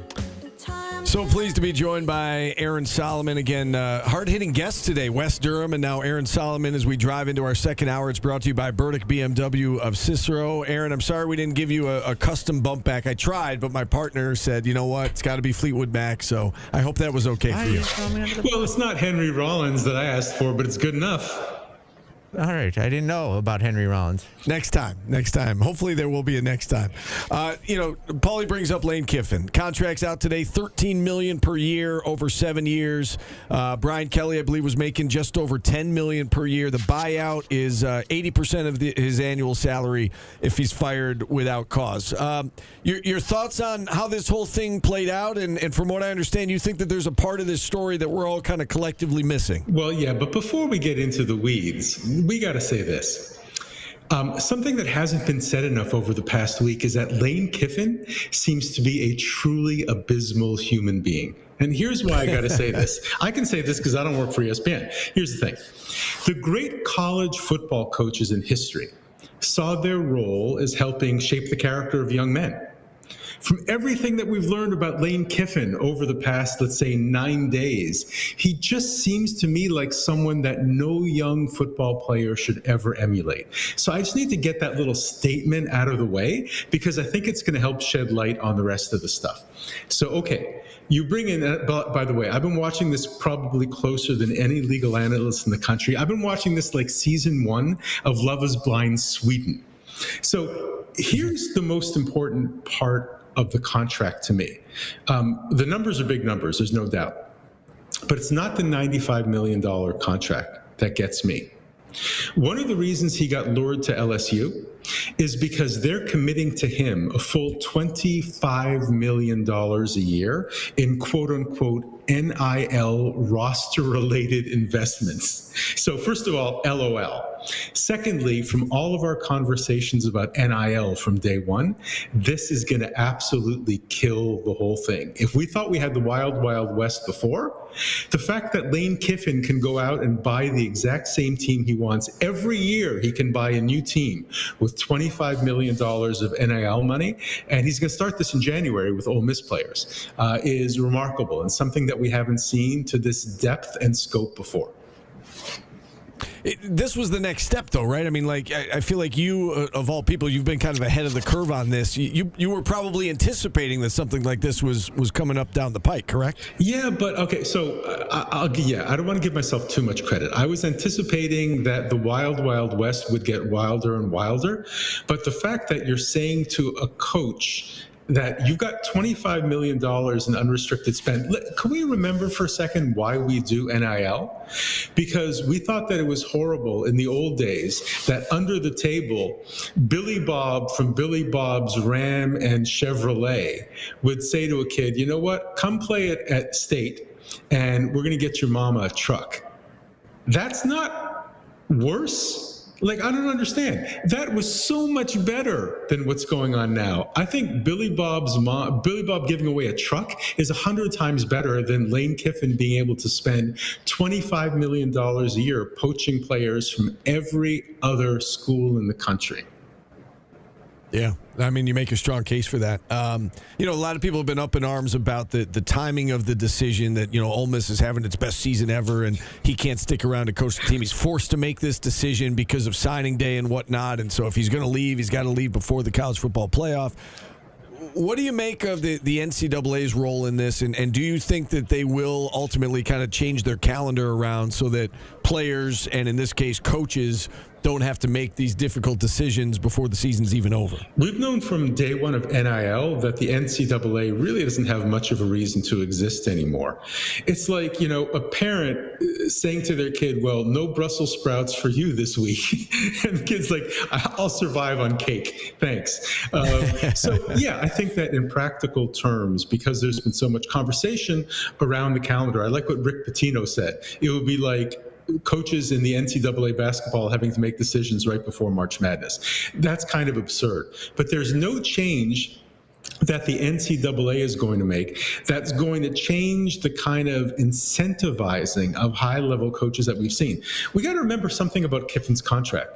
[SPEAKER 4] So pleased to be joined by Aaron Solomon. Again, hard-hitting guests today, Wes Durham and now Aaron Solomon as we drive into our second hour. It's brought to you by Burdick BMW of Cicero. Aaron, I'm sorry we didn't give you a custom bump back. I tried, but my partner said, you know what, it's got to be Fleetwood Mac, so I hope that was okay for you.
[SPEAKER 9] Well, it's not Henry Rollins that I asked for, but it's good enough.
[SPEAKER 8] All right. I didn't know about Henry Rollins.
[SPEAKER 4] Next time. Hopefully there will be a next time. Paulie brings up Lane Kiffin. Contract's out today, $13 million per year over 7 years. Brian Kelly, I believe, was making just over $10 million per year. The buyout is 80% of his annual salary if he's fired without cause. Your thoughts on how this whole thing played out? And from what I understand, you think that there's a part of this story that we're all kind of collectively missing.
[SPEAKER 9] Well, yeah, but before we get into the weeds, we got to say this. Something that hasn't been said enough over the past week is that Lane Kiffin seems to be a truly abysmal human being. And here's why I got to say this. I can say this because I don't work for ESPN. Here's the thing. The great college football coaches in history saw their role as helping shape the character of young men. From everything that we've learned about Lane Kiffin over the past, let's say, 9 days, he just seems to me like someone that no young football player should ever emulate. So I just need to get that little statement out of the way because I think it's going to help shed light on the rest of the stuff. So, okay, you bring in, by the way, I've been watching this probably closer than any legal analyst in the country. I've been watching this like season 1 of Love is Blind Sweden. So here's the most important part of the contract to me. The numbers are big numbers, there's no doubt. But it's not the $95 million contract that gets me. One of the reasons he got lured to LSU is because they're committing to him a full $25 million a year in quote unquote NIL roster-related investments. So first of all, LOL. Secondly, from all of our conversations about NIL from day one, this is going to absolutely kill the whole thing. If we thought we had the wild, wild west before, the fact that Lane Kiffin can go out and buy the exact same team he wants every year, he can buy a new team with $25 million of NIL money, and he's going to start this in January with Ole Miss players, is remarkable and something that we haven't seen to this depth and scope before.
[SPEAKER 4] This was the next step, though, right? I mean, like, I feel like you, of all people, you've been kind of ahead of the curve on this. You were probably anticipating that something like this was coming up down the pike, correct?
[SPEAKER 9] Yeah, but okay, so I don't want to give myself too much credit. I was anticipating that the wild, wild west would get wilder and wilder, but the fact that you're saying to a coach that you've got $25 million in unrestricted spend. Can we remember for a second why we do NIL? Because we thought that it was horrible in the old days that under the table, Billy Bob from Billy Bob's Ram and Chevrolet would say to a kid, you know what, come play it at State and we're going to get your mama a truck. That's not worse. Like, I don't understand. That was so much better than what's going on now. I think Billy Bob giving away a truck is 100 times better than Lane Kiffin being able to spend $25 million a year poaching players from every other school in the country.
[SPEAKER 4] Yeah, I mean, you make a strong case for that. A lot of people have been up in arms about the timing of the decision that, Ole Miss is having its best season ever and he can't stick around to coach the team. He's forced to make this decision because of signing day and whatnot. And so if he's going to leave, he's got to leave before the college football playoff. What do you make of the NCAA's role in this? And do you think that they will ultimately kind of change their calendar around so that players, and in this case, coaches, don't have to make these difficult decisions before the season's even over?
[SPEAKER 9] We've known from day one of NIL that the NCAA really doesn't have much of a reason to exist anymore. It's like, a parent saying to their kid, well, no Brussels sprouts for you this week. And the kid's like, I'll survive on cake. Thanks. Yeah, I think that in practical terms, because there's been so much conversation around the calendar, I like what Rick Pitino said. It would be like coaches in the NCAA basketball having to make decisions right before March Madness. That's kind of absurd. But there's no change that the NCAA is going to make that's going to change the kind of incentivizing of high-level coaches that we've seen. We got to remember something about Kiffin's contract.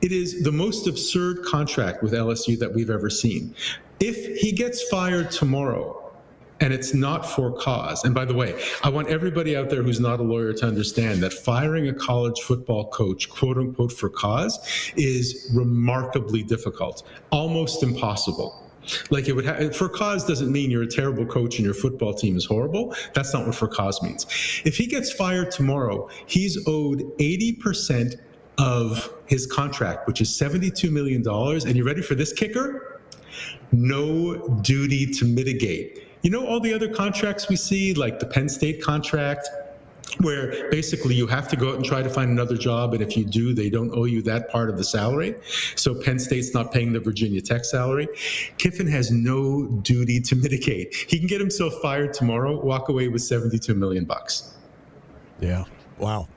[SPEAKER 9] It is the most absurd contract with LSU that we've ever seen. If he gets fired tomorrow, and it's not for cause. And by the way, I want everybody out there who's not a lawyer to understand that firing a college football coach, quote unquote, for cause is remarkably difficult, almost impossible. Like for cause doesn't mean you're a terrible coach and your football team is horrible. That's not what for cause means. If he gets fired tomorrow, he's owed 80% of his contract, which is $72 million. And you ready for this kicker? No duty to mitigate. You know all the other contracts we see, like the Penn State contract, where basically you have to go out and try to find another job, and if you do, they don't owe you that part of the salary. So Penn State's not paying the Virginia Tech salary. Kiffin has no duty to mitigate. He can get himself fired tomorrow, walk away with $72 million.
[SPEAKER 4] Yeah. Wow.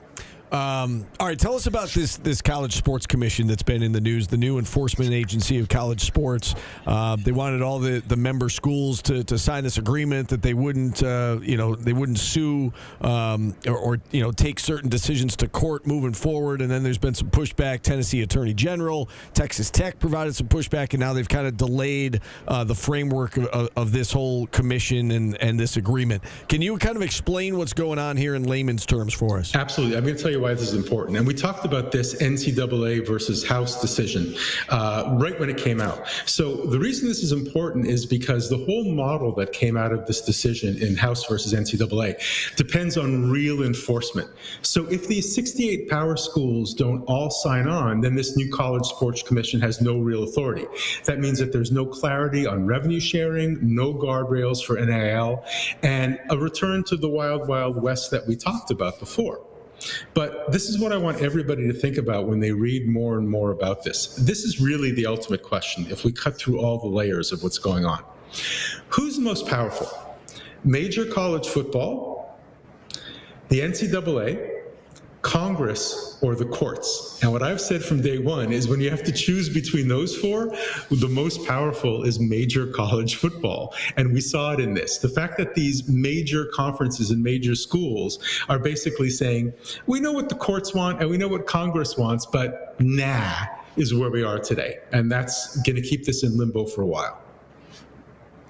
[SPEAKER 4] All right, tell us about this College Sports Commission that's been in the news, the new enforcement agency of college sports. They wanted all the member schools to sign this agreement that they wouldn't sue or take certain decisions to court moving forward. And then there's been some pushback. Tennessee Attorney General, Texas Tech provided some pushback, and now they've kind of delayed the framework of this whole commission and this agreement. Can you kind of explain what's going on here in layman's terms for us?
[SPEAKER 9] Absolutely. I'm going to tell you why this is important. And we talked about this NCAA versus House decision right when it came out. So the reason this is important is because the whole model that came out of this decision in House versus NCAA depends on real enforcement. So if these 68 power schools don't all sign on, then this new College Sports Commission has no real authority. That means that there's no clarity on revenue sharing, no guardrails for NIL, and a return to the wild, wild west that we talked about before. But this is what I want everybody to think about when they read more and more about this. This is really the ultimate question if we cut through all the layers of what's going on. Who's the most powerful? Major college football, the NCAA, Congress, or the courts? And what I've said from day one is when you have to choose between those four, the most powerful is major college football. And we saw it in this. The fact that these major conferences and major schools are basically saying, we know what the courts want and we know what Congress wants, but nah, is where we are today. And that's going to keep this in limbo for a while.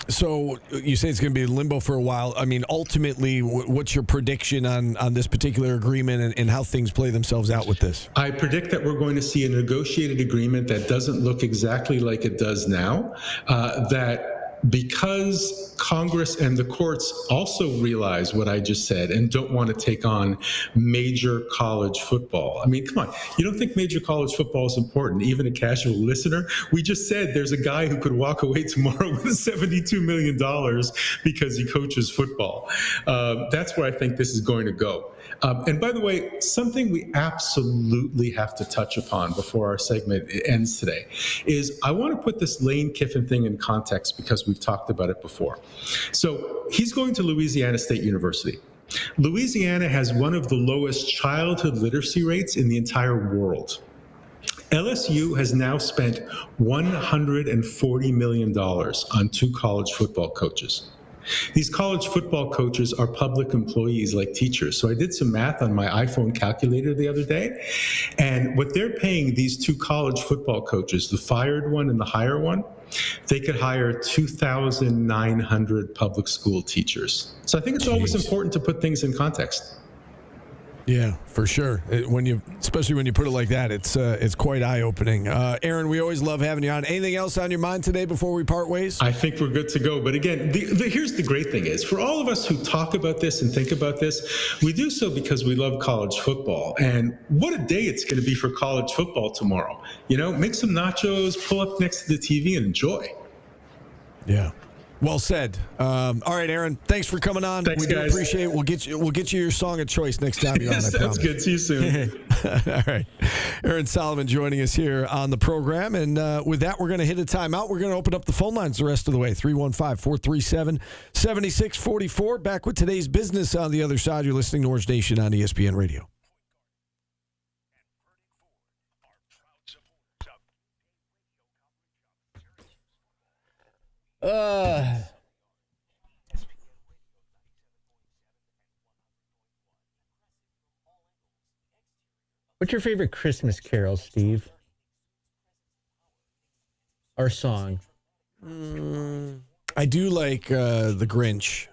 [SPEAKER 4] So you say it's going to be in limbo for a while. I mean, ultimately, what's your prediction on this particular agreement and how things play themselves out with this?
[SPEAKER 9] I predict that we're going to see a negotiated agreement that doesn't look exactly like it does now, that because Congress and the courts also realize what I just said and don't want to take on major college football. I mean, come on, you don't think major college football is important, even a casual listener? We just said there's a guy who could walk away tomorrow with $72 million because he coaches football. That's where I think this is going to go. And by the way, something we absolutely have to touch upon before our segment ends today is I want to put this Lane Kiffin thing in context because we've talked about it before. So he's going to Louisiana State University. Louisiana has one of the lowest childhood literacy rates in the entire world. LSU has now spent $140 million on 2 college football coaches. These college football coaches are public employees like teachers. So I did some math on my iPhone calculator the other day, and what they're paying these 2 college football coaches, the fired one and the hired one, they could hire 2,900 public school teachers. So I think it's always important to put things in context.
[SPEAKER 4] Yeah, for sure. Especially when you put it like that, it's quite eye-opening. Aaron, we always love having you on. Anything else on your mind today before we part ways?
[SPEAKER 9] I think we're good to go. But again, here's the great thing is, for all of us who talk about this and think about this, we do so because we love college football. And what a day it's going to be for college football tomorrow. You know, make some nachos, pull up next to the TV and enjoy.
[SPEAKER 4] Yeah. Well said. All right, Aaron. Thanks for coming on.
[SPEAKER 9] Thanks,
[SPEAKER 4] we do
[SPEAKER 9] guys.
[SPEAKER 4] Appreciate it. We'll get you your song of choice next time you're on.
[SPEAKER 9] Sounds good. See you soon.
[SPEAKER 4] All right, Aaron Solomon joining us here on the program, and with that, we're going to hit a timeout. We're going to open up the phone lines the rest of the way. 315-437-7644. Back with today's business on the other side. You're listening to Orange Nation on ESPN Radio.
[SPEAKER 8] What's your favorite Christmas carol, Steve? Or song?
[SPEAKER 4] I do like The Grinch.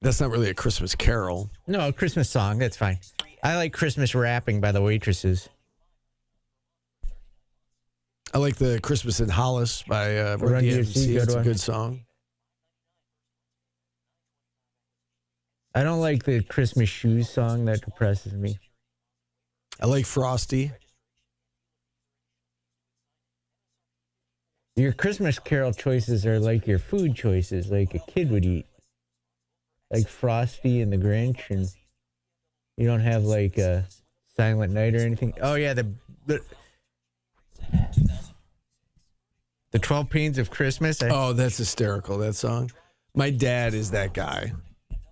[SPEAKER 4] That's not really a Christmas carol.
[SPEAKER 8] No, a Christmas song. That's fine. I like Christmas rapping by the waitresses.
[SPEAKER 4] I like the Christmas in Hollis by Run DMC. It's a good song.
[SPEAKER 8] I don't like the Christmas shoes song. That depresses me.
[SPEAKER 4] I like Frosty.
[SPEAKER 8] Your Christmas Carol choices are like your food choices, like a kid would eat. Like Frosty and the Grinch, and you don't have like a Silent Night or anything. Oh yeah, the 12 Pains of Christmas.
[SPEAKER 4] Oh, that's hysterical, that song. My dad is that guy.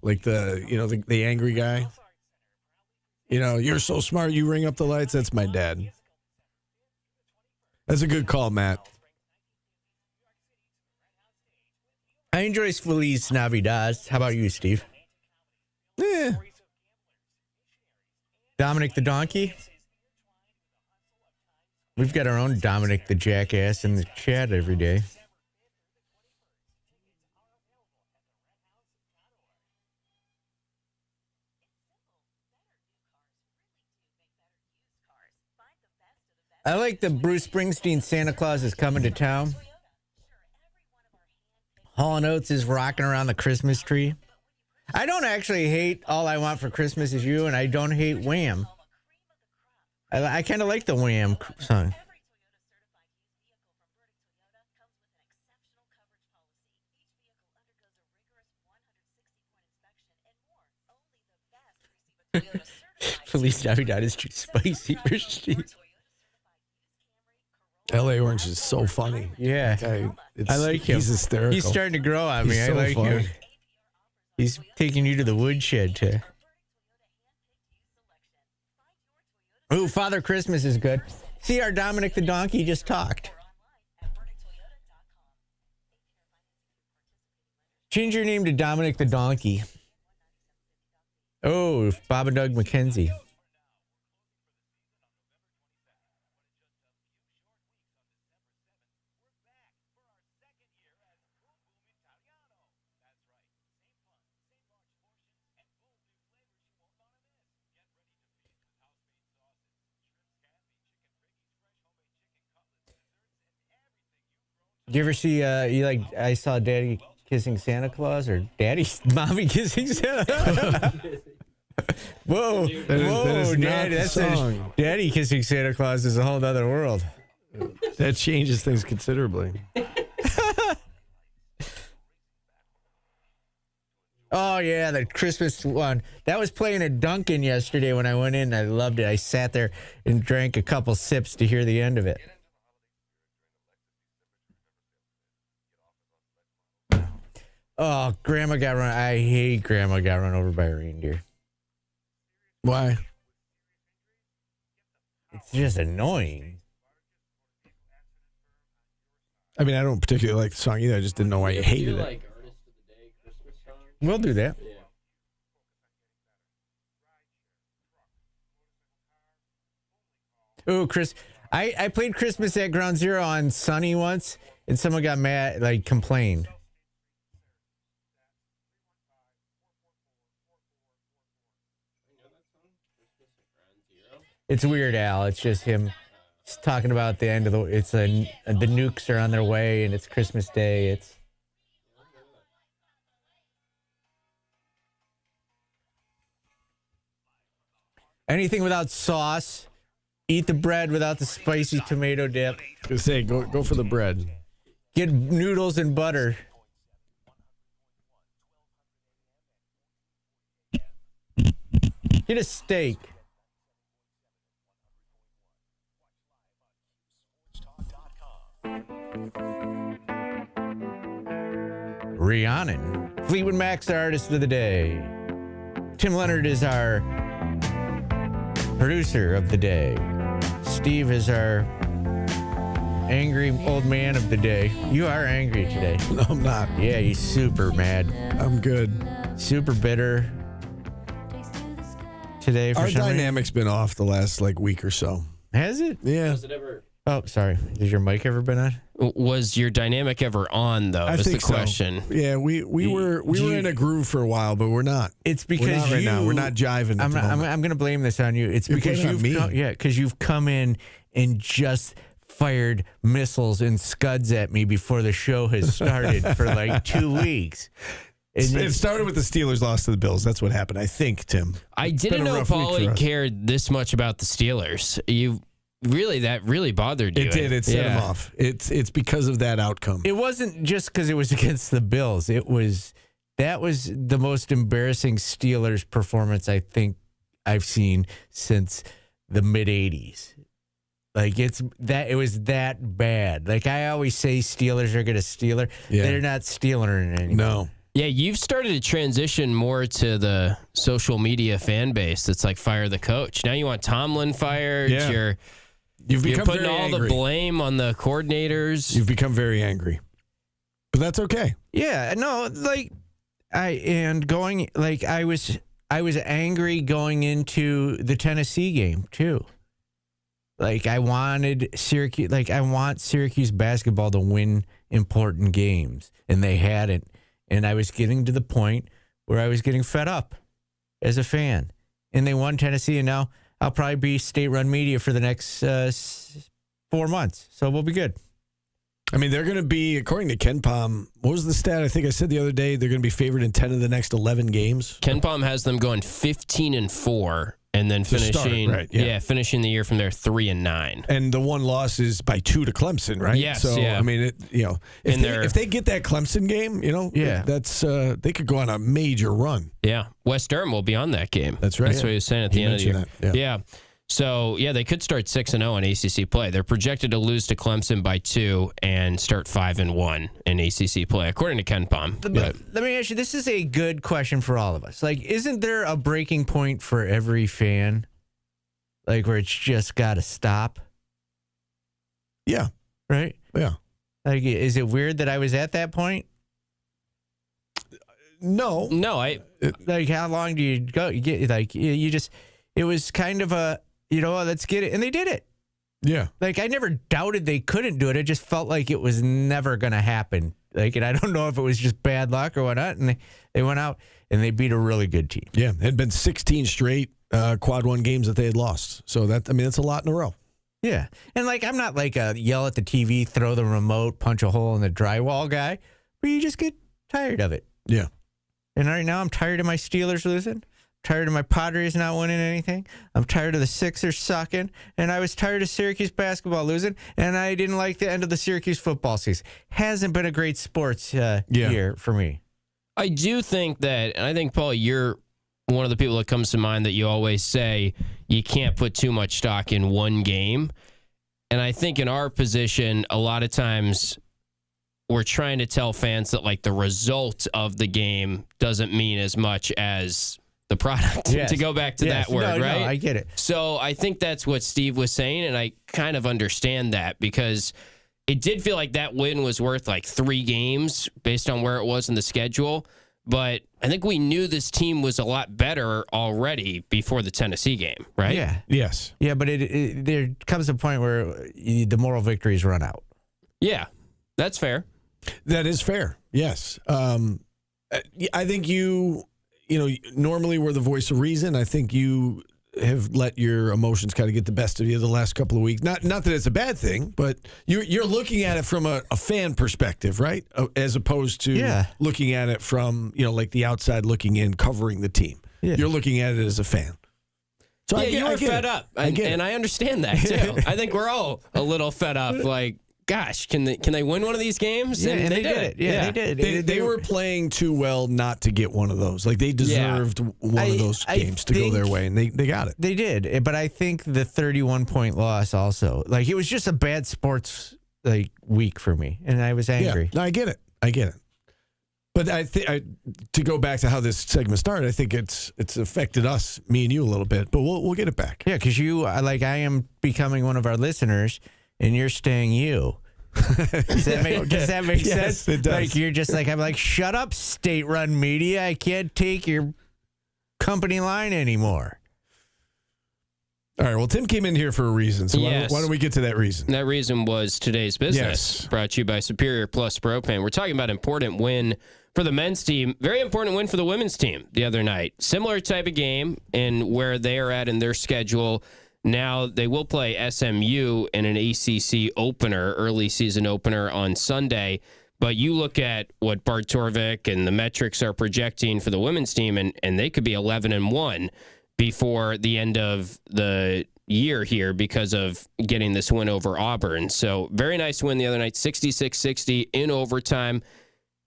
[SPEAKER 4] Like the angry guy. You're so smart, you ring up the lights. That's my dad. That's a good call, Matt.
[SPEAKER 8] I enjoy Feliz Navidad. How about you, Steve?
[SPEAKER 4] Yeah.
[SPEAKER 8] Dominic the Donkey? We've got our own Dominic the Jackass in the chat every day. I like the Bruce Springsteen Santa Claus is Coming to Town. Hall & Oates is rocking around the Christmas tree. I don't actually hate All I Want for Christmas Is You, and I don't hate Wham. I kind of like the Wham song. Feliz Navidad is too spicy for Steve.
[SPEAKER 4] L.A. Orange is so funny.
[SPEAKER 8] Yeah. I like him.
[SPEAKER 4] He's hysterical.
[SPEAKER 8] He's starting to grow on me.
[SPEAKER 4] He's
[SPEAKER 8] I
[SPEAKER 4] so
[SPEAKER 8] like
[SPEAKER 4] funny.
[SPEAKER 8] him. He's taking you to the woodshed to... Ooh, Father Christmas is good. See, our Dominic the Donkey just talked. Change your name to Dominic the Donkey. Oh, Bob and Doug McKenzie. Do you ever see, I saw Daddy kissing Santa Claus or Mommy kissing Santa? Whoa,
[SPEAKER 4] that is
[SPEAKER 8] Daddy,
[SPEAKER 4] not the song.
[SPEAKER 8] Daddy kissing Santa Claus is a whole other world.
[SPEAKER 4] That changes things considerably.
[SPEAKER 8] Oh, yeah, the Christmas one. That was playing at Dunkin' yesterday when I went in. I loved it. I sat there and drank a couple sips to hear the end of it. Oh, Grandma got run. I hate Grandma got run over by a reindeer.
[SPEAKER 4] Why?
[SPEAKER 8] It's just annoying.
[SPEAKER 4] I mean, I don't particularly like the song either. I just didn't know why you hated it.
[SPEAKER 8] We'll do that. Oh, Chris. I played Christmas at Ground Zero on Sunny once, and someone got mad, complained. It's Weird Al. It's just him talking about the end of the nukes are on their way, and it's Christmas Day. It's anything without sauce. Eat the bread without the spicy tomato dip.
[SPEAKER 4] I was gonna say, go for the bread.
[SPEAKER 8] Get noodles and butter. Get a steak. Rhiannon. Fleetwood Mac's our artist of the day. Tim Leonard is our producer of the day. Steve is our angry old man of the day. You are angry today.
[SPEAKER 4] No, I'm not.
[SPEAKER 8] Yeah, he's super mad.
[SPEAKER 4] I'm good.
[SPEAKER 8] Super bitter today for
[SPEAKER 4] Our
[SPEAKER 8] some
[SPEAKER 4] dynamic's been off the last week or so.
[SPEAKER 8] Has it?
[SPEAKER 4] Yeah.
[SPEAKER 10] Was it ever?
[SPEAKER 8] Oh, sorry. Has your mic ever been on?
[SPEAKER 10] Was your dynamic ever on though? Is the question.
[SPEAKER 4] So. Yeah, we were in a groove for a while, but we're not.
[SPEAKER 8] It's because
[SPEAKER 4] we're not right now. We're not jiving.
[SPEAKER 8] I'm going to blame this on you. It's because you've come in and just fired missiles and scuds at me before the show has started for 2 weeks.
[SPEAKER 4] It started with the Steelers loss to the Bills. That's what happened, I think, Tim.
[SPEAKER 10] I didn't know Paulie cared this much about the Steelers. That really bothered you.
[SPEAKER 4] It did. It set him off. It's because of that outcome.
[SPEAKER 8] It wasn't just because it was against the Bills. That was the most embarrassing Steelers performance I think I've seen since the mid '80s. Like it was that bad. Like I always say, Steelers are going to Steeler. Yeah. They're not Steeler anymore.
[SPEAKER 4] No.
[SPEAKER 10] Yeah, you've started to transition more to the social media fan base that's like fire the coach. Now you want Tomlin fired.
[SPEAKER 4] Yeah.
[SPEAKER 10] You're putting all the blame on the coordinators.
[SPEAKER 4] You've become very angry. But that's okay.
[SPEAKER 8] Yeah, no, like I was angry going into the Tennessee game too. Like I wanted Syracuse, I want Syracuse basketball to win important games, and they hadn't. And I was getting to the point where I was getting fed up as a fan. And they won Tennessee, and now I'll probably be state-run media for the next 4 months. So we'll be good.
[SPEAKER 4] I mean, they're going to be, according to Ken Pom, what was the stat I think I said the other day? They're going to be favored in 10 of the next 11 games.
[SPEAKER 10] Ken Pom has them going 15-4. And then finishing the year from there 3-9,
[SPEAKER 4] and the one loss is by 2 to Clemson, right?
[SPEAKER 10] Yes,
[SPEAKER 4] so
[SPEAKER 10] yeah.
[SPEAKER 4] I mean, if they get that Clemson game, that's they could go on a major run.
[SPEAKER 10] Yeah, West Durham will be on that game.
[SPEAKER 4] That's right.
[SPEAKER 10] That's what he was saying at the end of the year.
[SPEAKER 4] That. Yeah.
[SPEAKER 10] So they could start 6-0 in ACC play. They're projected to lose to Clemson by 2 and start 5-1 in ACC play, according to Ken Pom.
[SPEAKER 8] Let me ask you, this is a good question for all of us. Like, isn't there a breaking point for every fan? Like, where it's just got to stop?
[SPEAKER 4] Yeah.
[SPEAKER 8] Right?
[SPEAKER 4] Yeah.
[SPEAKER 8] Like, is it weird that I was at that point?
[SPEAKER 4] No.
[SPEAKER 8] Like, how long do you go? You get, like, you just, it was kind of a, let's get it. And they did it.
[SPEAKER 4] Yeah.
[SPEAKER 8] Like, I never doubted they couldn't do it. It just felt like it was never going to happen. Like, and I don't know if it was just bad luck or whatnot. And they went out and they beat a really good team.
[SPEAKER 4] Yeah. It had been 16 straight quad one games that they had lost. So that's a lot in a row.
[SPEAKER 8] Yeah. And like, I'm not like a yell at the TV, throw the remote, punch a hole in the drywall guy, but you just get tired of it.
[SPEAKER 4] Yeah.
[SPEAKER 8] And right now I'm tired of my Steelers losing. Tired of my Padres not winning anything. I'm tired of the Sixers sucking. And I was tired of Syracuse basketball losing. And I didn't like the end of the Syracuse football season. Hasn't been a great sports year for me.
[SPEAKER 10] I do think that, and I think, Paul, you're one of the people that comes to mind that you always say you can't put too much stock in one game. And I think in our position, a lot of times we're trying to tell fans that like the result of the game doesn't mean as much as the product, to go back to that word, right?
[SPEAKER 8] No, I get it.
[SPEAKER 10] So I think that's what Steve was saying, and I kind of understand that because it did feel like that win was worth like 3 games based on where it was in the schedule. But I think we knew this team was a lot better already before the Tennessee game, right?
[SPEAKER 8] Yeah.
[SPEAKER 4] Yes.
[SPEAKER 8] Yeah, but there comes a point where the moral victories run out.
[SPEAKER 10] Yeah, that's fair.
[SPEAKER 4] That is fair. Yes. I think normally we're the voice of reason. I think you have let your emotions kind of get the best of you the last couple of weeks. Not that it's a bad thing, but you're looking at it from a fan perspective, right? As opposed to looking at it from, like the outside looking in, covering the team. Yeah. You're looking at it as a fan. So
[SPEAKER 10] you were fed up, and I understand that too. I think we're all a little fed up. Like, gosh, can they win one of these games?
[SPEAKER 8] Yeah, and they did it. Yeah, they did.
[SPEAKER 4] They were playing too well not to get one of those. Like, they deserved one of those games to go their way, and they got it.
[SPEAKER 8] They did, but I think the 31-point loss also, like, it was just a bad sports week for me, and I was angry.
[SPEAKER 4] Yeah, I get it. But I think to go back to how this segment started, I think it's affected us, me and you, a little bit. But we'll get it back.
[SPEAKER 8] Yeah, because I am becoming one of our listeners, and you're staying you. Does that make
[SPEAKER 4] yes,
[SPEAKER 8] sense?
[SPEAKER 4] It does.
[SPEAKER 8] Like, you're just like, I'm like, shut up, state-run media. I can't take your company line anymore.
[SPEAKER 4] All right, well, Tim came in here for a reason, so why don't we get to that reason?
[SPEAKER 10] That reason was today's business, brought to you by Superior Plus Propane. We're talking about important win for the men's team, very important win for the women's team the other night. Similar type of game in where they are at in their schedule. Now they will play SMU in an ACC opener, early season opener on Sunday. But you look at what Bart Torvik and the metrics are projecting for the women's team, and they could be 11-1 before the end of the year here because of getting this win over Auburn. So very nice win the other night, 66-60 in overtime.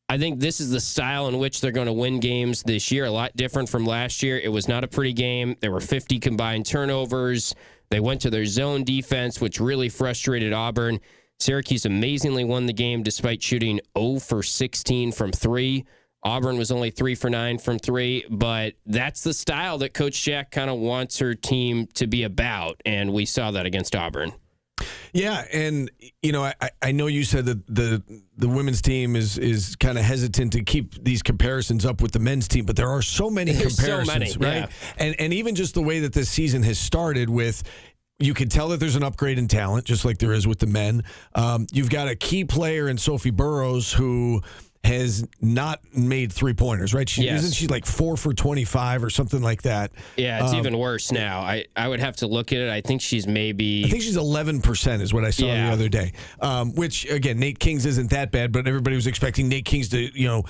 [SPEAKER 10] I think this is the style in which they're going to win games this year, a lot different from last year. It was not a pretty game. There were 50 combined turnovers. They went to their zone defense, which really frustrated Auburn. Syracuse amazingly won the game despite shooting 0 for 16 from 3. Auburn was only 3 for 9 from 3, but that's the style that Coach Jack kind of wants her team to be about, and we saw that against Auburn.
[SPEAKER 4] Yeah, and I know you said that the women's team is kind of hesitant to keep these comparisons up with the men's team, but there are so many comparisons, right? Yeah. And even just the way that this season has started with, you can tell that there's an upgrade in talent, just like there is with the men. You've got a key player in Sophie Burrows who has not made three-pointers, right? Isn't she like 4 for 25 or something like that?
[SPEAKER 10] Yeah, it's even worse now. I would have to look at it. I think she's
[SPEAKER 4] 11% is what I saw the other day. Which, again, Nate Kings isn't that bad, but everybody was expecting Nate Kings to,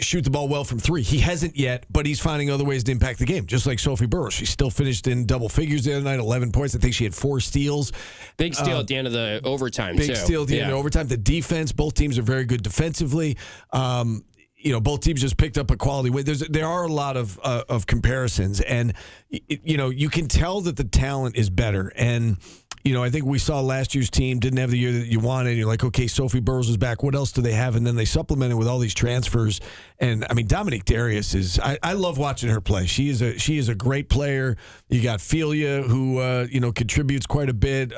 [SPEAKER 4] shoot the ball well from 3. He hasn't yet, but he's finding other ways to impact the game, just like Sophie Burrows. She still finished in double figures the other night, 11 points. I think she had 4 steals.
[SPEAKER 10] Big steal at the end of the overtime,
[SPEAKER 4] Big steal at the end of overtime. The defense, both teams are very good defensively. Both teams just picked up a quality win. There are a lot of comparisons, and you can tell that the talent is better. And I think we saw last year's team didn't have the year that you wanted. And you're like, okay, Sophie Burrows is back. What else do they have? And then they supplemented with all these transfers. And I mean, Dominique Darius is. I love watching her play. She is a great player. You got Felia, who contributes quite a bit.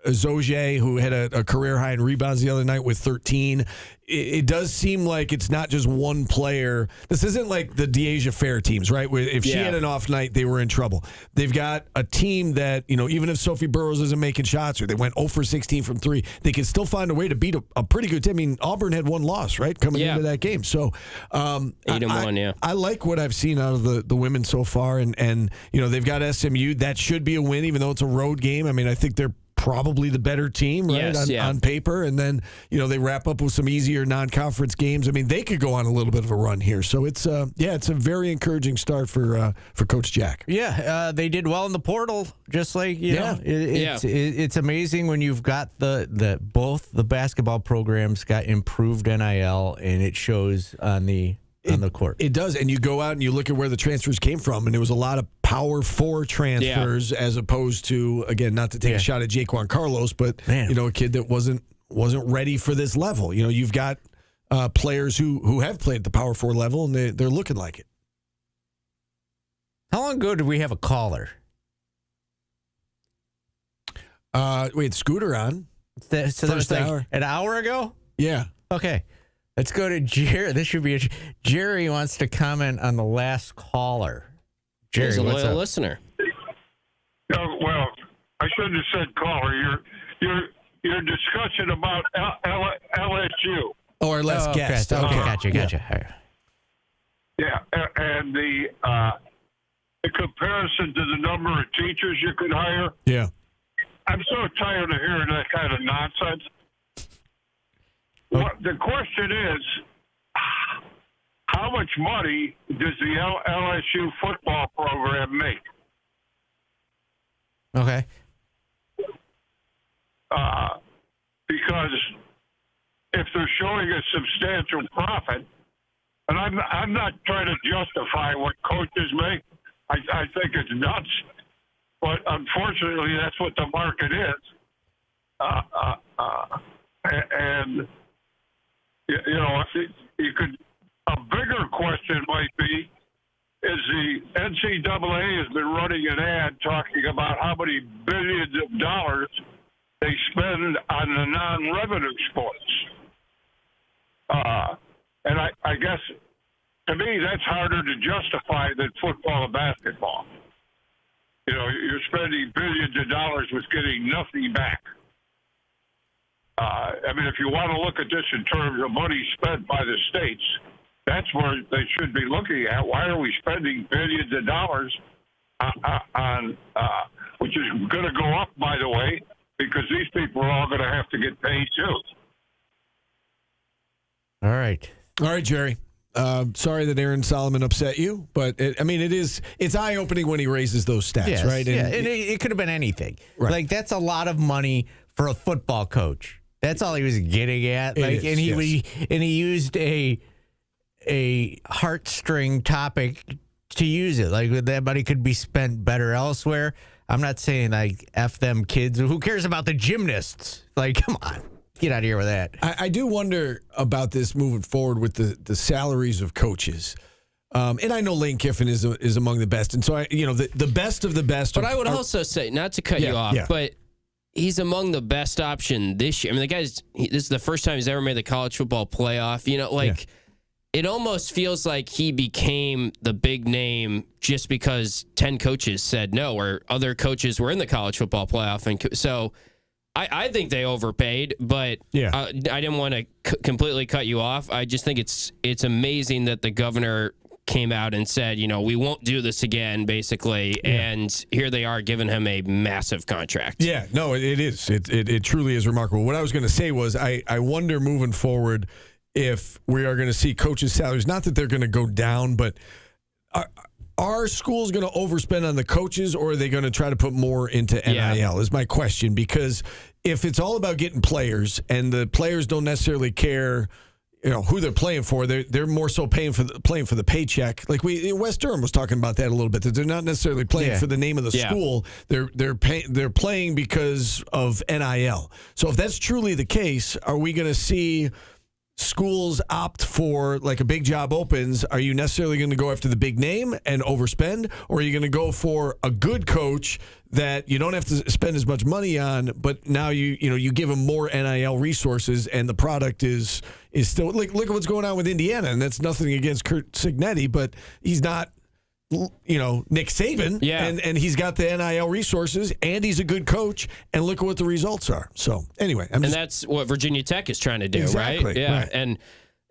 [SPEAKER 4] Zoje, who had a career high in rebounds the other night with 13. It does seem like it's not just one player. This isn't like the DeAsia Fair teams, right? Where if she had an off night, they were in trouble. They've got a team that, even if Sophie Burrows isn't making shots or they went 0 for 16 from 3, they can still find a way to beat a pretty good team. I mean, Auburn had 1 loss, right, coming into that game. So
[SPEAKER 10] 8-1,
[SPEAKER 4] I like what I've seen out of the women so far. And they've got SMU. That should be a win, even though it's a road game. I mean, I think they're probably the better team, right, on paper. And then, they wrap up with some easier non-conference games. I mean, they could go on a little bit of a run here. So it's a very encouraging start for Coach Jack.
[SPEAKER 8] Yeah, they did well in the portal, just like, it's amazing when you've got both the basketball programs got improved NIL, and it shows on the court. It does, and you go out and you look at where the transfers came from, and there was a lot of Power 4 transfers as opposed to, again, not to take a shot at Jaquan Carlos, but a kid that wasn't ready for this level. You've got players who have played at the Power 4 level, and they're looking like it. How long ago did we have a caller? We had Scooter on. So that was like an hour ago? Yeah. Okay. Let's go to Jerry. This should be Jerry wants to comment on the last caller. Jerry,
[SPEAKER 10] he's a loyal listener.
[SPEAKER 11] Well, I shouldn't have said caller. Your discussion about LSU.
[SPEAKER 4] Oh, our last guest.
[SPEAKER 8] Okay, gotcha.
[SPEAKER 11] Yeah, and the comparison to the number of teachers you could hire.
[SPEAKER 4] Yeah.
[SPEAKER 11] I'm so tired of hearing that kind of nonsense. The question is, how much money does the LSU football program make?
[SPEAKER 8] Okay.
[SPEAKER 11] Because if they're showing a substantial profit, and I'm not trying to justify what coaches make. I think it's nuts, but unfortunately, that's what the market is. And you could. A bigger question might be: is the NCAA has been running an ad talking about how many billions of dollars they spend on the non-revenue sports, and I guess to me that's harder to justify than football and basketball. You're spending billions of dollars with getting nothing back. If you want to look at this in terms of money spent by the states, that's where they should be looking at. Why are we spending billions of dollars on which is going to go up, by the way, because these people are all going to have to get paid too.
[SPEAKER 8] All right.
[SPEAKER 4] All right, Jerry. Sorry that Aaron Solomon upset you, but it's eye-opening when he raises those stats,
[SPEAKER 8] Yes,
[SPEAKER 4] right?
[SPEAKER 8] And it could have been anything.
[SPEAKER 4] Right.
[SPEAKER 8] Like, that's a lot of money for a football coach. That's all he was getting at. He used a heartstring topic to use it. Like, that money could be spent better elsewhere. I'm not saying, like, F them kids. Who cares about the gymnasts? Like, come on. Get out of here with that.
[SPEAKER 4] I do wonder about this moving forward with the salaries of coaches. And I know Lane Kiffin is among the best. And so, the best of the best.
[SPEAKER 10] But I would also say, not to cut you off, but he's among the best option this year. I mean, this is the first time he's ever made the college football playoff. It almost feels like he became the big name just because 10 coaches said no, or other coaches were in the college football playoff. And so I think they overpaid, but I didn't want to completely cut you off. I just think it's amazing that the governor came out and said, we won't do this again, basically. Yeah. And here they are giving him a massive contract.
[SPEAKER 4] Yeah, no, it is. It truly is remarkable. What I was going to say was I wonder moving forward if we are going to see coaches' salaries, not that they're going to go down, but are schools going to overspend on the coaches, or are they going to try to put more into NIL is my question. Because if it's all about getting players and the players don't necessarily care who they're playing for, they're more so playing for the paycheck. Like West Durham was talking about that a little bit, that they're not necessarily playing for the name of the school. They're playing because of NIL. So if that's truly the case, are we going to see schools opt for, like, a big job opens? Are you necessarily going to go after the big name and overspend, or are you going to go for a good coach that you don't have to spend as much money on, but now you give them more NIL resources and the product is still, like, look at what's going on with Indiana, and that's nothing against Kurt Cignetti, but he's not Nick Saban, and he's got the NIL resources, and he's a good coach, and look at what the results are. So anyway,
[SPEAKER 10] that's what Virginia Tech is trying to do, right? Yeah, right. And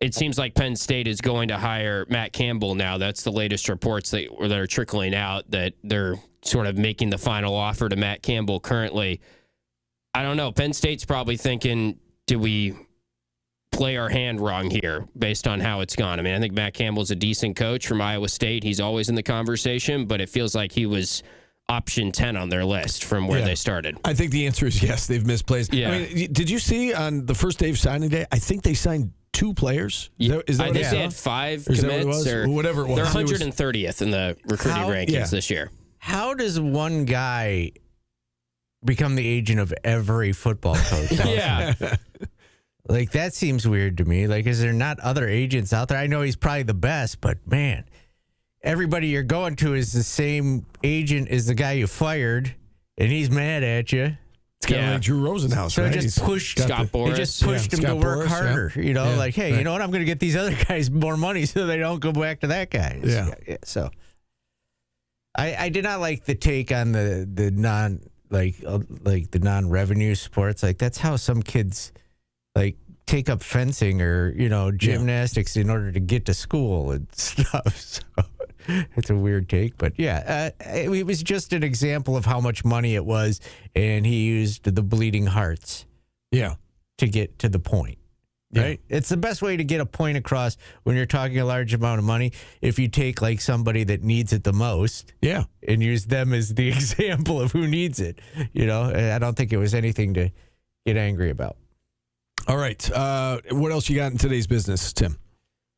[SPEAKER 10] it seems like Penn State is going to hire Matt Campbell now. That's the latest reports that are trickling out, that they're sort of making the final offer to Matt Campbell currently. I don't know. Penn State's probably thinking, do we play our hand wrong here based on how it's gone? I mean, I think Matt Campbell's a decent coach from Iowa State. He's always in the conversation, but it feels like he was option 10 on their list from where they started.
[SPEAKER 4] I think the answer is yes, they've misplaced. Yeah. I mean, did you see on the first day of signing day, I think they signed 2 players? Is that
[SPEAKER 10] I think they had 5 commits or
[SPEAKER 4] whatever it was.
[SPEAKER 10] They're 130th in the recruiting rankings this year.
[SPEAKER 8] How does one guy become the agent of every football coach?
[SPEAKER 10] Yeah.
[SPEAKER 8] Like, that seems weird to me. Like, is there not other agents out there? I know he's probably the best, but man, everybody you're going to is the same agent as the guy you fired, and he's mad at you.
[SPEAKER 4] It's kind of like Drew Rosenhaus,
[SPEAKER 8] so
[SPEAKER 4] right?
[SPEAKER 8] He just pushed him to work harder. Like, hey, you know what? I'm going to get these other guys more money so they don't go back to that guy.
[SPEAKER 4] Yeah.
[SPEAKER 8] So I did not like the take on the non-revenue sports. Like, that's how some kids take up fencing or gymnastics in order to get to school and stuff. So it's a weird take, but it was just an example of how much money it was, and he used the bleeding hearts to get to the point. Right? It's the best way to get a point across when you're talking a large amount of money. If you take somebody that needs it the most, and use them as the example of who needs it. I don't think it was anything to get angry about.
[SPEAKER 4] All right. What else you got in today's business, Tim?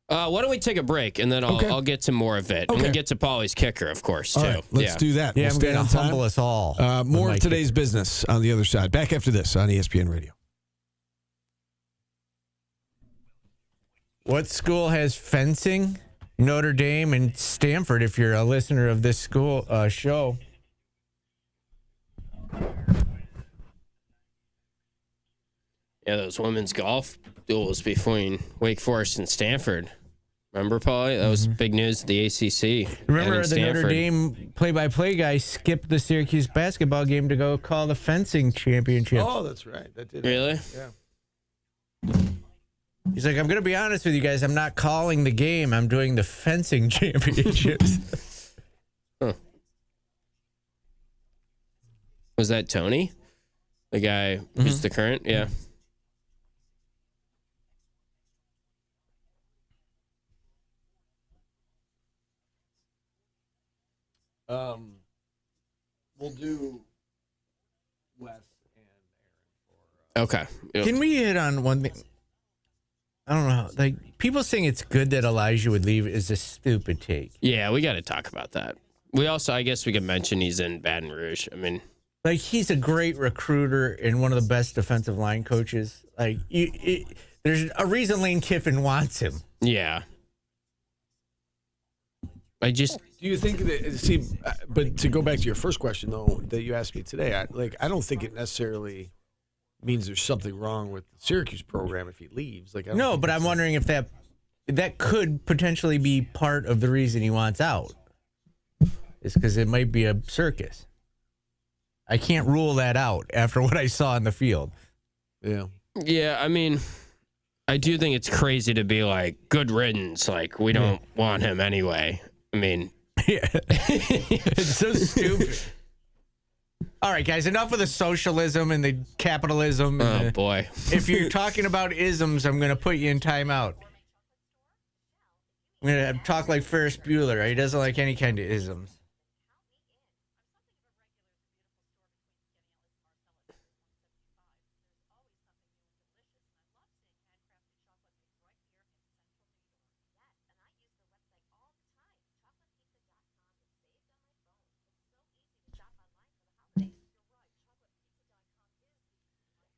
[SPEAKER 10] Why don't we take a break, and then I'll get to more of it. Okay. And we get to Paulie's kicker, of course, too.
[SPEAKER 4] All right, let's do that.
[SPEAKER 8] Yeah, I'm going to humble us all.
[SPEAKER 4] More of today's business on the other side. Back after this on ESPN Radio.
[SPEAKER 8] What school has fencing? Notre Dame and Stanford, if you're a listener of this school show.
[SPEAKER 10] Yeah, those women's golf duels between Wake Forest and Stanford. Remember, Paulie? That was big news at the ACC.
[SPEAKER 8] Remember the Notre Dame play-by-play guy skipped the Syracuse basketball game to go call the fencing championship.
[SPEAKER 4] Oh, that's right. That did
[SPEAKER 10] really?
[SPEAKER 4] Yeah.
[SPEAKER 8] He's like, I'm going to be honest with you guys. I'm not calling the game. I'm doing the fencing championships.
[SPEAKER 10] Was that Tony? The guy who's the current? Yeah.
[SPEAKER 4] We'll do Wes and
[SPEAKER 10] Okay. Yep.
[SPEAKER 8] Can we hit on one thing? I don't know. Like, people saying it's good that Elijah would leave is a stupid take.
[SPEAKER 10] Yeah, we got to talk about that. We also, I guess we could mention he's in Baton Rouge. I mean,
[SPEAKER 8] like, he's a great recruiter and one of the best defensive line coaches. Like, there's a reason Lane Kiffin wants him.
[SPEAKER 10] yeah.
[SPEAKER 4] Do you think that, but to go back to your first question, though, that you asked me today, I don't think it necessarily means there's something wrong with the Syracuse program if he leaves.
[SPEAKER 8] No, but I'm wondering if that could potentially be part of the reason he wants out. Is because it might be a circus. I can't rule that out after what I saw in the field.
[SPEAKER 4] Yeah.
[SPEAKER 10] Yeah, I mean, I do think it's crazy to be like, good riddance. Like, we don't want him anyway. I mean,
[SPEAKER 8] yeah. It's so stupid. All right, guys, enough of the socialism and the capitalism.
[SPEAKER 10] Oh, boy.
[SPEAKER 8] If you're talking about isms, I'm going to put you in timeout. I'm going to talk like Ferris Bueller. He doesn't like any kind of isms.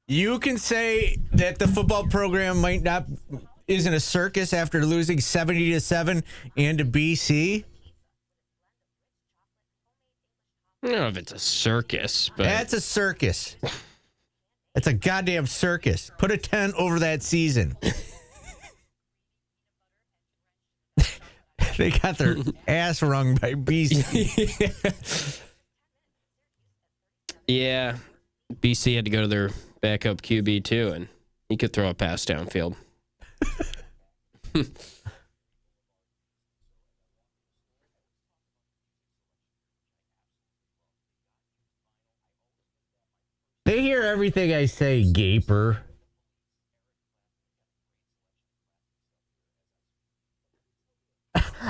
[SPEAKER 8] You can say that the football program isn't a circus after losing 70-7 and to BC.
[SPEAKER 10] I don't know if it's a circus, but
[SPEAKER 8] That's a circus. It's a goddamn circus. Put a 10 over that season. They got their ass wrung by BC.
[SPEAKER 10] yeah, BC had to go to their backup QB too, and he could throw a pass downfield.
[SPEAKER 8] They hear everything I say, gaper.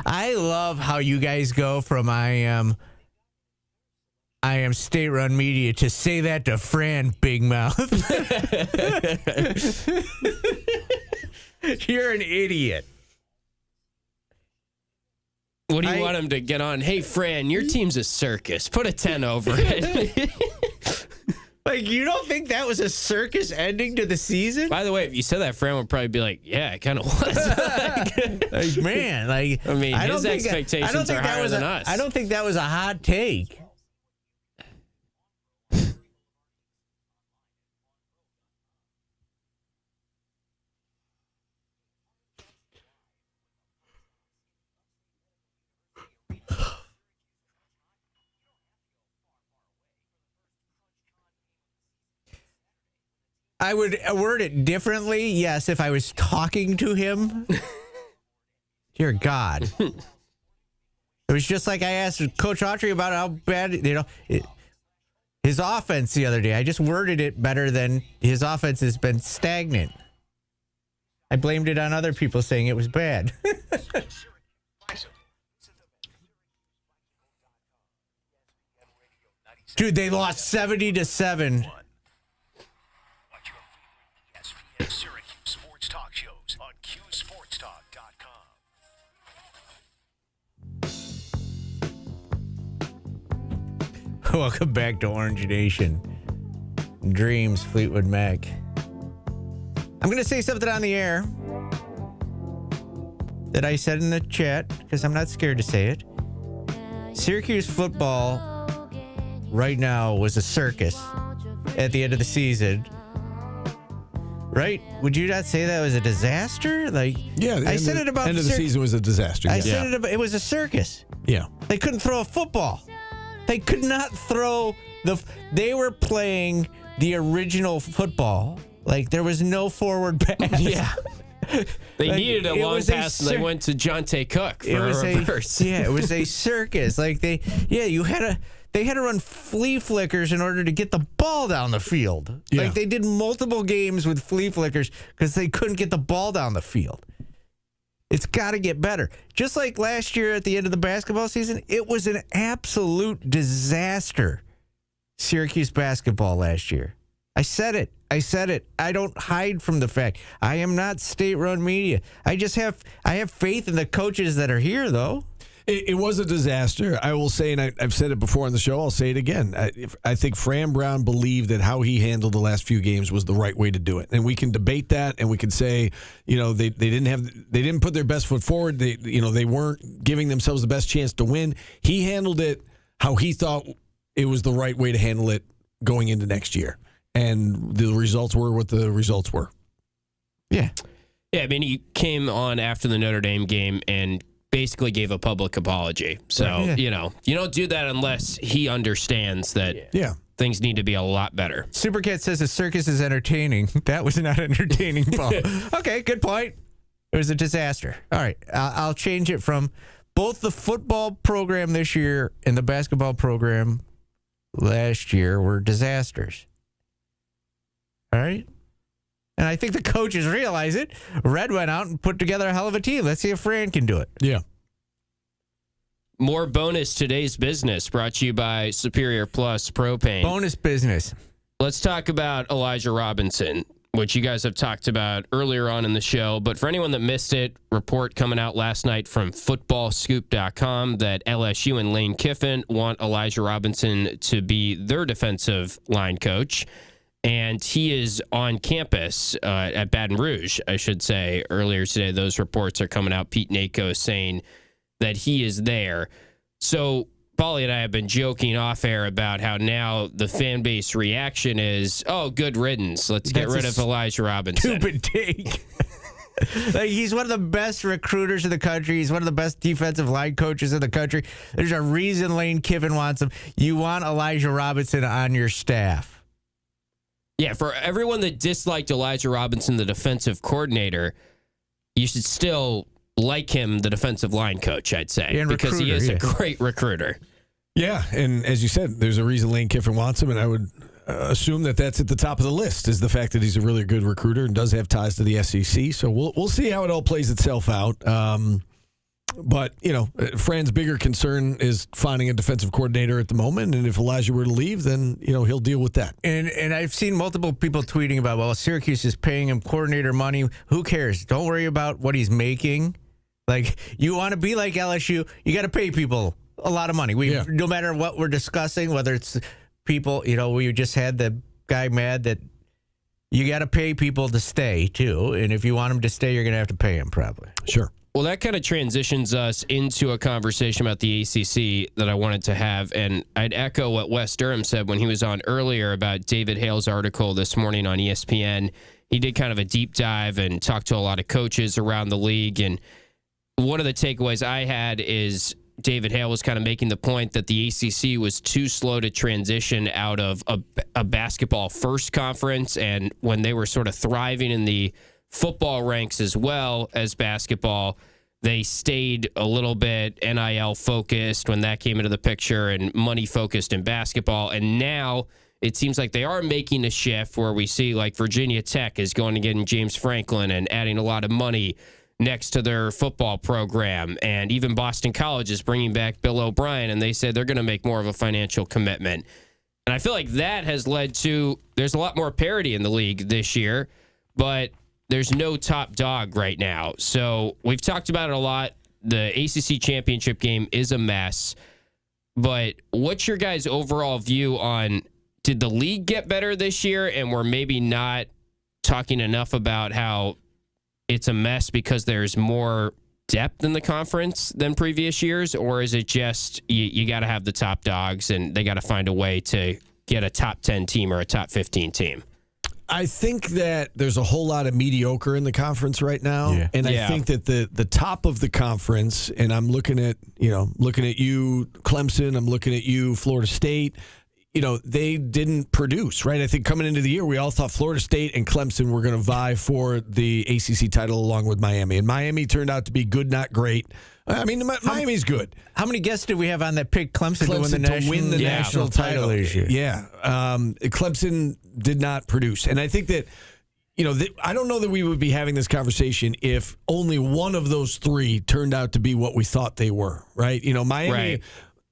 [SPEAKER 8] I love how you guys go from I am state-run media to say that to Fran, big mouth. You're an idiot.
[SPEAKER 10] What do you want him to get on? Hey, Fran, your team's a circus. Put a 10 over it.
[SPEAKER 8] Like, you don't think that was a circus ending to the season?
[SPEAKER 10] By the way, if you said that, Fran would probably be like, yeah, it kind of was.
[SPEAKER 8] Like, man, like,
[SPEAKER 10] I mean,
[SPEAKER 8] I don't
[SPEAKER 10] his
[SPEAKER 8] think
[SPEAKER 10] expectations are higher than us.
[SPEAKER 8] I don't think that was a hot take. I would word it differently, yes, if I was talking to him. Dear God. It was just like I asked Coach Autry about how bad, his offense the other day. I just worded it better than his offense has been stagnant. I blamed it on other people saying it was bad. Dude, they lost 70-7.
[SPEAKER 2] Watch your favorite ESPN Syracuse sports talk shows on QSportsTalk.com.
[SPEAKER 8] Welcome back to Orange Nation. Dreams, Fleetwood Mac. I'm going to say something on the air that I said in the chat because I'm not scared to say it. Syracuse football right now was a circus at the end of the season. Right? Would you not say that was a disaster? Like,
[SPEAKER 4] yeah,
[SPEAKER 8] I said it about
[SPEAKER 4] end of the season was a disaster.
[SPEAKER 8] I said it about it was a circus.
[SPEAKER 4] Yeah,
[SPEAKER 8] they couldn't throw a football. They could not throw they were playing the original football. Like, there was no forward pass.
[SPEAKER 10] Yeah. They needed a long pass, and they went to Jonte Cook for a reverse.
[SPEAKER 8] It was a circus. Like, they had to run flea flickers in order to get the ball down the field.
[SPEAKER 4] Yeah.
[SPEAKER 8] Like, they did multiple games with flea flickers because they couldn't get the ball down the field. It's got to get better. Just like last year at the end of the basketball season, it was an absolute disaster. Syracuse basketball last year. I said it. I don't hide from the fact. I am not state-run media. I have faith in the coaches that are here, though.
[SPEAKER 4] It was a disaster. I will say, and I've said it before on the show, I'll say it again. I think Fran Brown believed that how he handled the last few games was the right way to do it. And we can debate that, and we can say, they didn't put their best foot forward. They weren't giving themselves the best chance to win. He handled it how he thought it was the right way to handle it going into next year. And the results were what the results were.
[SPEAKER 8] Yeah.
[SPEAKER 10] Yeah, I mean, he came on after the Notre Dame game and basically gave a public apology. So, you don't do that unless he understands that things need to be a lot better.
[SPEAKER 8] Supercat says the circus is entertaining. That was not entertaining, Paul. Okay, good point. It was a disaster. All right, I'll change it from both the football program this year and the basketball program last year were disasters. All right? And I think the coaches realize it. Red went out and put together a hell of a team. Let's see if Fran can do it.
[SPEAKER 4] Yeah.
[SPEAKER 10] More bonus today's business brought to you by Superior Plus Propane.
[SPEAKER 8] Bonus business.
[SPEAKER 10] Let's talk about Elijah Robinson, which you guys have talked about earlier on in the show. But for anyone that missed it, report coming out last night from footballscoop.com that LSU and Lane Kiffin want Elijah Robinson to be their defensive line coach. And he is on campus at Baton Rouge, I should say. Earlier today, those reports are coming out. Pete Nako saying that he is there. So Paulie and I have been joking off air about how now the fan base reaction is, oh, good riddance. Let's get rid of Elijah Robinson.
[SPEAKER 8] Stupid take. Like, he's one of the best recruiters in the country. He's one of the best defensive line coaches in the country. There's a reason Lane Kiffin wants him. You want Elijah Robinson on your staff.
[SPEAKER 10] Yeah, for everyone that disliked Elijah Robinson, the defensive coordinator, you should still like him, the defensive line coach, I'd say,
[SPEAKER 8] and
[SPEAKER 10] because he is a great recruiter.
[SPEAKER 4] Yeah, and as you said, there's a reason Lane Kiffin wants him, and I would assume that that's at the top of the list, is the fact that he's a really good recruiter and does have ties to the SEC. So we'll see how it all plays itself out. But, Fran's bigger concern is finding a defensive coordinator at the moment. And if Elijah were to leave, then, he'll deal with that.
[SPEAKER 8] And I've seen multiple people tweeting about, well, Syracuse is paying him coordinator money. Who cares? Don't worry about what he's making. Like, you want to be like LSU, you got to pay people a lot of money. No matter what we're discussing, whether it's people, we just had the guy mad that you got to pay people to stay, too. And if you want them to stay, you're going to have to pay them, probably.
[SPEAKER 4] Sure.
[SPEAKER 10] Well, that kind of transitions us into a conversation about the ACC that I wanted to have. And I'd echo what Wes Durham said when he was on earlier about David Hale's article this morning on ESPN. He did kind of a deep dive and talked to a lot of coaches around the league. And one of the takeaways I had is David Hale was kind of making the point that the ACC was too slow to transition out of a basketball-first conference. And when they were sort of thriving in the football ranks as well as basketball, they stayed a little bit NIL focused when that came into the picture and money focused in basketball. And now it seems like they are making a shift where we see like Virginia Tech is going to get in James Franklin and adding a lot of money next to their football program. And even Boston College is bringing back Bill O'Brien, and they said they're going to make more of a financial commitment. And I feel like that has led to, there's a lot more parity in the league this year, but there's no top dog right now. So we've talked about it a lot. The ACC championship game is a mess. But what's your guys' overall view on, did the league get better this year and we're maybe not talking enough about how it's a mess because there's more depth in the conference than previous years? Or is it just you got to have the top dogs and they got to find a way to get a top 10 team or a top 15 team?
[SPEAKER 4] I think that there's a whole lot of mediocre in the conference right now. Yeah. And I think that the top of the conference, and I'm looking at you, Clemson, I'm looking at you, Florida State, they didn't produce, right? I think coming into the year, we all thought Florida State and Clemson were going to vie for the ACC title along with Miami. And Miami turned out to be good, not great. I mean, Miami's good.
[SPEAKER 8] How many guests did we have on that pick Clemson to win the national title this year?
[SPEAKER 4] Yeah. Clemson did not produce. And I think that, I don't know that we would be having this conversation if only one of those three turned out to be what we thought they were, right?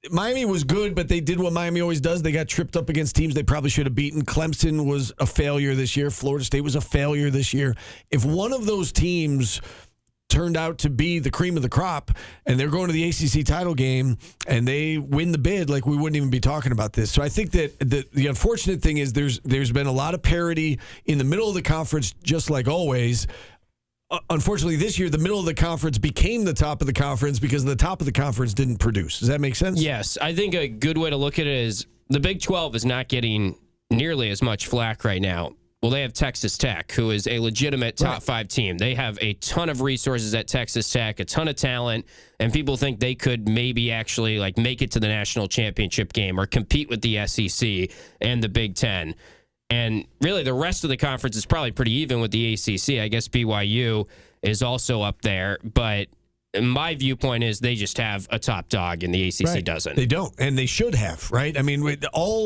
[SPEAKER 4] Miami was good, but they did what Miami always does. They got tripped up against teams they probably should have beaten. Clemson was a failure this year. Florida State was a failure this year. If one of those teams turned out to be the cream of the crop and they're going to the ACC title game and they win the bid, like, we wouldn't even be talking about this. So I think that the unfortunate thing is there's been a lot of parity in the middle of the conference, just like always. Unfortunately, this year, the middle of the conference became the top of the conference because the top of the conference didn't produce. Does that make sense?
[SPEAKER 10] Yes. I think a good way to look at it is the Big 12 is not getting nearly as much flack right now. Well, they have Texas Tech, who is a legitimate top 5 team. They have a ton of resources at Texas Tech, a ton of talent, and people think they could maybe actually make it to the national championship game or compete with the SEC and the Big Ten. And really, the rest of the conference is probably pretty even with the ACC. I guess BYU is also up there, but my viewpoint is they just have a top dog and the ACC doesn't.
[SPEAKER 4] They don't, and they should have, right? I mean,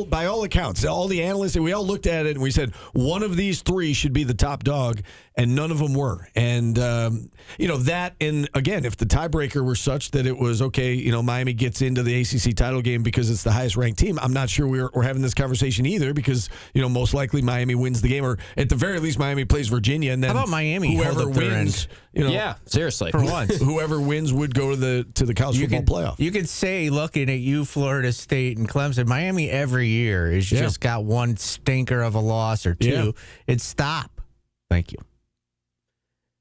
[SPEAKER 4] by all accounts, all the analysts, we all looked at it and we said one of these three should be the top dog, and none of them were. And, that, and again, if the tiebreaker were such that it was, okay, Miami gets into the ACC title game because it's the highest ranked team, I'm not sure we're having this conversation either because, most likely Miami wins the game, or at the very least Miami plays Virginia, and then
[SPEAKER 8] how about Miami?
[SPEAKER 4] Whoever wins,
[SPEAKER 10] yeah, seriously.
[SPEAKER 8] For once.
[SPEAKER 4] Whoever wins would go to the college football playoff.
[SPEAKER 8] You could say, looking at you, Florida State and Clemson, Miami every year has just got one stinker of a loss or two.
[SPEAKER 4] Yeah.
[SPEAKER 8] It'd stop. Thank you.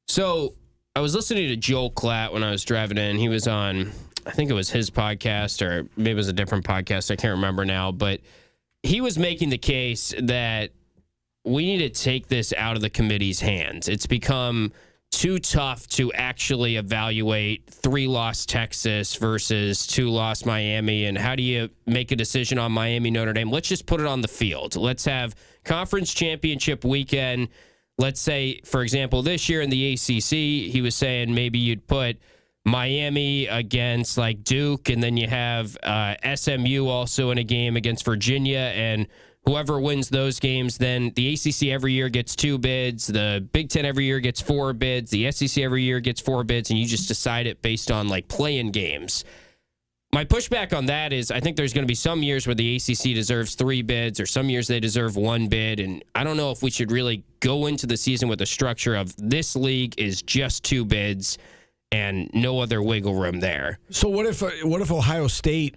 [SPEAKER 10] So I was listening to Joel Klatt when I was driving in. He was on, I think it was his podcast, or maybe it was a different podcast. I can't remember now. But he was making the case that we need to take this out of the committee's hands. It's become too tough to actually evaluate 3-loss Texas versus 2-loss Miami. And how do you make a decision on Miami, Notre Dame? Let's just put it on the field. Let's have conference championship weekend. Let's say, for example, this year in the ACC, he was saying maybe you'd put Miami against Duke, and then you have SMU also in a game against Virginia, and whoever wins those games, then the ACC every year gets 2 bids, the Big Ten every year gets 4 bids, the SEC every year gets 4 bids, and you just decide it based on play-in games. My pushback on that is I think there's going to be some years where the ACC deserves 3 bids or some years they deserve 1 bid. And I don't know if we should really go into the season with a structure of this league is just 2 bids and no other wiggle room there.
[SPEAKER 4] So what if Ohio State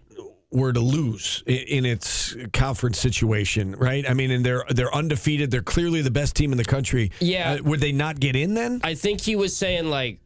[SPEAKER 4] were to lose in its conference situation, right? I mean, and they're undefeated. They're clearly the best team in the country.
[SPEAKER 10] Yeah.
[SPEAKER 4] Would they not get in then?
[SPEAKER 10] I think he was saying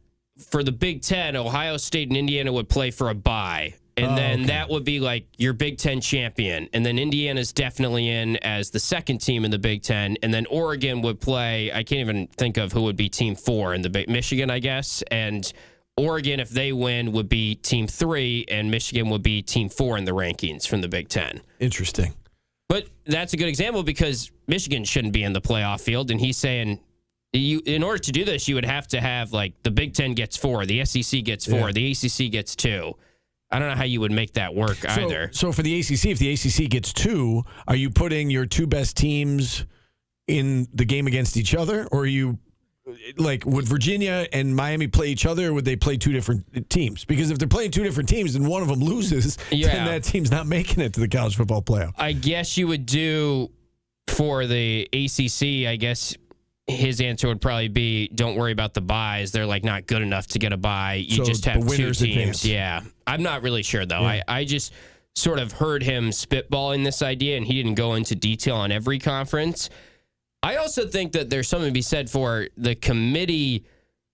[SPEAKER 10] for the Big Ten, Ohio State and Indiana would play for a bye. And then that would be your Big Ten champion. And then Indiana's definitely in as the second team in the Big Ten. And then Oregon would play, I can't even think of who would be team 4 in the Michigan, I guess. And Oregon, if they win, would be team 3, and Michigan would be team 4 in the rankings from the Big Ten.
[SPEAKER 4] Interesting.
[SPEAKER 10] But that's a good example because Michigan shouldn't be in the playoff field. And he's saying, in order to do this, you would have to have the Big Ten gets 4, the SEC gets 4, the ACC gets 2. I don't know how you would make that work either.
[SPEAKER 4] So for the ACC, if the ACC gets 2, are you putting your 2 best teams in the game against each other? Or are you, would Virginia and Miami play each other, or would they play 2 different teams? Because if they're playing 2 different teams and one of them loses, then that team's not making it to the college football playoff.
[SPEAKER 10] I guess you would do for the ACC, I guess his answer would probably be, don't worry about the buys. They're not good enough to get a buy. You just have 2 teams.
[SPEAKER 4] Advance.
[SPEAKER 10] Yeah. I'm not really sure, though. Yeah. I just sort of heard him spitballing this idea, and he didn't go into detail on every conference. I also think that there's something to be said for the committee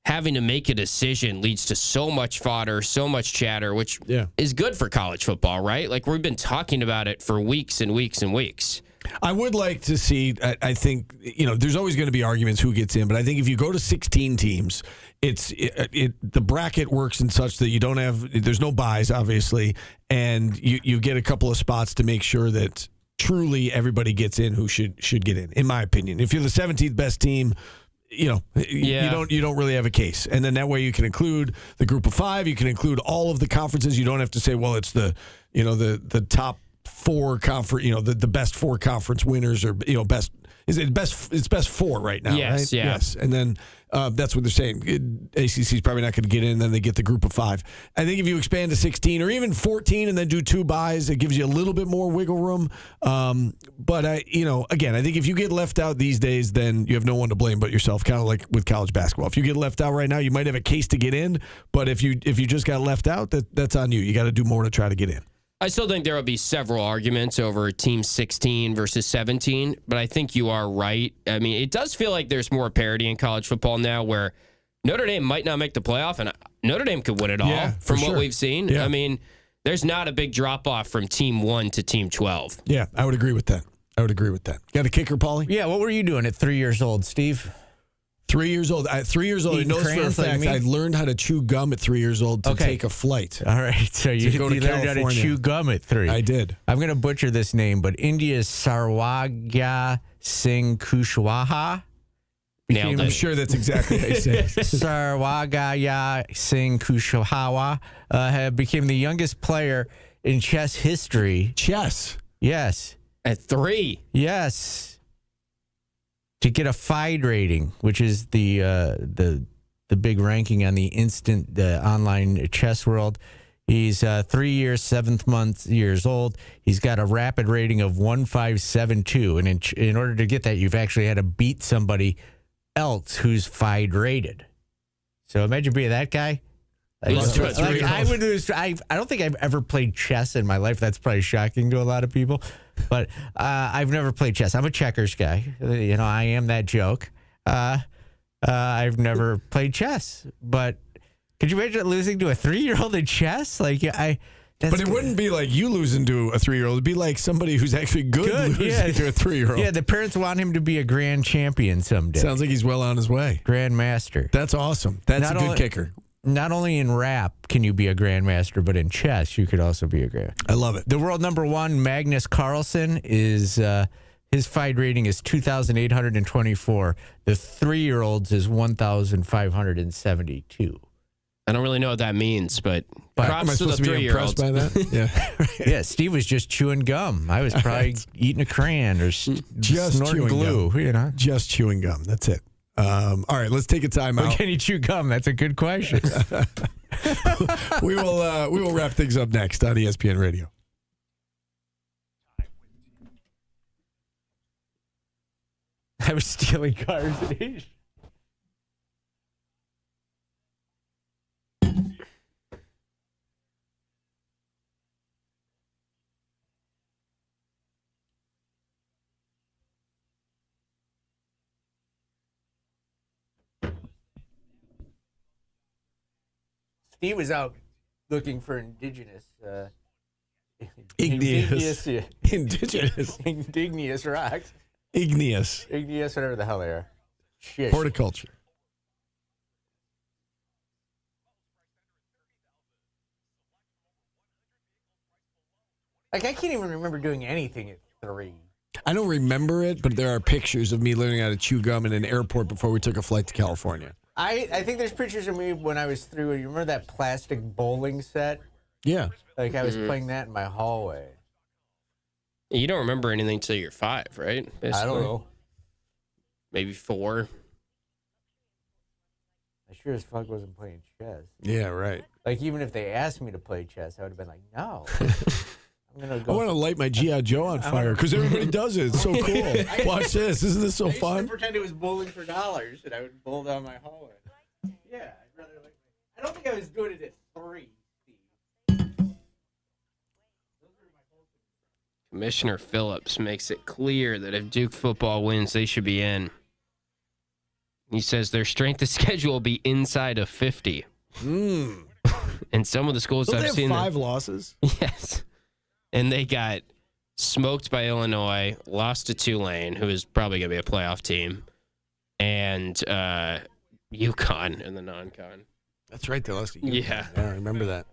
[SPEAKER 10] having to make a decision leads to so much fodder, so much chatter, which is good for college football, right? We've been talking about it for weeks and weeks and weeks.
[SPEAKER 4] I would like to see, I think, there's always going to be arguments who gets in, but I think if you go to 16 teams, the bracket works in such that there's no buys, obviously, and you get a couple of spots to make sure that truly everybody gets in who should get in my opinion. If you're the 17th best team, you don't really have a case. And then that way you can include the group of 5, you can include all of the conferences. You don't have to say, well, it's the top 4 conference, the best 4 conference winners, or best Is it best? It's best 4 right now,
[SPEAKER 10] Yes,
[SPEAKER 4] right?
[SPEAKER 10] yeah.
[SPEAKER 4] Yes, and then that's what they're saying. ACC is probably not going to get in. Then they get the group of 5. I think if you expand to 16 or even 14 and then do 2 buys, it gives you a little bit more wiggle room. But again, I think if you get left out these days, then you have no one to blame but yourself. Kind of like with college basketball. If you get left out right now, you might have a case to get in. But if you just got left out, that's on you. You got to do more to try to get in.
[SPEAKER 10] I still think there will be several arguments over Team 16 versus 17, but I think you are right. I mean, it does feel like there's more parity in college football now where Notre Dame might not make the playoff, and Notre Dame could win it all from what we've seen.
[SPEAKER 4] Yeah.
[SPEAKER 10] I mean, there's not a big drop-off from Team 1 to Team 12.
[SPEAKER 4] Yeah, I would agree with that. Got a kicker, Paulie?
[SPEAKER 8] Yeah, what were you doing at 3 years old, Steve?
[SPEAKER 4] 3 years old. At 3 years old, I
[SPEAKER 8] Eating
[SPEAKER 4] know this for a
[SPEAKER 8] crayons like
[SPEAKER 4] fact.
[SPEAKER 8] me?
[SPEAKER 4] I learned how to chew gum at 3 years old to take a flight.
[SPEAKER 8] All right, so you
[SPEAKER 4] go to
[SPEAKER 8] learned how to
[SPEAKER 4] California.
[SPEAKER 8] chew gum at 3.
[SPEAKER 4] I did.
[SPEAKER 8] I'm going to butcher this name, but India's Sarwaga Singh Kushwaha.
[SPEAKER 10] Nailed
[SPEAKER 4] I'm
[SPEAKER 10] it.
[SPEAKER 4] sure that's exactly how you say it.
[SPEAKER 8] Sarwagaya Singh Kushwaha became the youngest player in chess history.
[SPEAKER 4] Chess?
[SPEAKER 8] Yes.
[SPEAKER 10] At 3?
[SPEAKER 8] Yes. To get a FIDE rating, which is the big ranking on the instant online chess world. He's 3 years, 7 years old. He's got a rapid rating of 1572. And in order to get that, you've actually had to beat somebody else who's FIDE rated. So imagine being that guy. I would lose. I don't think I've ever played chess in my life. That's probably shocking to a lot of people. But I've never played chess. I'm a checkers guy. I am that joke. I've never played chess. But could you imagine losing to a 3-year-old in chess? But
[SPEAKER 4] it wouldn't be like you losing to a 3-year-old. It'd be like somebody who's actually good losing to a 3-year-old.
[SPEAKER 8] Yeah, the parents want him to be a grand champion someday.
[SPEAKER 4] Sounds like he's well on his way.
[SPEAKER 8] Grandmaster.
[SPEAKER 4] That's awesome. That's a good kicker.
[SPEAKER 8] Not only in rap can you be a grandmaster, but in chess you could also be a grand.
[SPEAKER 4] I love it.
[SPEAKER 8] The world number 1, Magnus Carlsen, is his FIDE rating is 2,824. The 3-year-olds is 1,572.
[SPEAKER 10] I don't really know what that means, but
[SPEAKER 4] Am I
[SPEAKER 10] props to the
[SPEAKER 4] supposed to be impressed
[SPEAKER 10] 3-year-olds.
[SPEAKER 4] by that? Yeah.
[SPEAKER 8] Yeah, Steve was just chewing gum. I was probably eating a crayon or
[SPEAKER 4] Just
[SPEAKER 8] snorting
[SPEAKER 4] chewing
[SPEAKER 8] glue.
[SPEAKER 4] gum. Just chewing gum. That's it. All right, let's take a time
[SPEAKER 8] When
[SPEAKER 4] out.
[SPEAKER 8] can you chew gum? That's a good question.
[SPEAKER 4] We will wrap things up next on ESPN Radio.
[SPEAKER 8] I was stealing cars at age. Steve was out looking for indigenous
[SPEAKER 4] Igneous.
[SPEAKER 8] igneous rocks.
[SPEAKER 4] Igneous.
[SPEAKER 8] Igneous, whatever the hell they are. Shit.
[SPEAKER 4] Horticulture.
[SPEAKER 8] I can't even remember doing anything at 3.
[SPEAKER 4] I don't remember it, but there are pictures of me learning how to chew gum in an airport before we took a flight to California.
[SPEAKER 8] I think there's pictures of me when I was 3. You remember that plastic bowling set?
[SPEAKER 4] Yeah.
[SPEAKER 8] Like I was playing that in my hallway.
[SPEAKER 10] You don't remember anything till you're 5, right? Basically.
[SPEAKER 8] I don't know.
[SPEAKER 10] Maybe 4.
[SPEAKER 8] I sure as fuck wasn't playing chess.
[SPEAKER 4] Yeah, right.
[SPEAKER 8] Like even if they asked me to play chess, I would have been like, no. I'm gonna
[SPEAKER 4] I
[SPEAKER 8] go.
[SPEAKER 4] want to light my G.I. Joe on fire because everybody does it. It's so cool. Watch this. Isn't this so fun?
[SPEAKER 8] pretend it was bowling for dollars, and I would bowl down my hallway. Yeah, I'd rather like. I don't think I was doing it at 3.
[SPEAKER 10] Commissioner Phillips makes it clear that if Duke football wins, they should be in. He says their strength of schedule will be inside of 50. And some of the schools
[SPEAKER 4] Don't
[SPEAKER 10] I've
[SPEAKER 4] they have
[SPEAKER 10] seen
[SPEAKER 4] 5 losses?
[SPEAKER 10] Yes. And they got smoked by Illinois, lost to Tulane, who is probably going to be a playoff team, and UConn in the non-con.
[SPEAKER 4] That's right. They lost to UConn.
[SPEAKER 10] Yeah.
[SPEAKER 4] I remember that.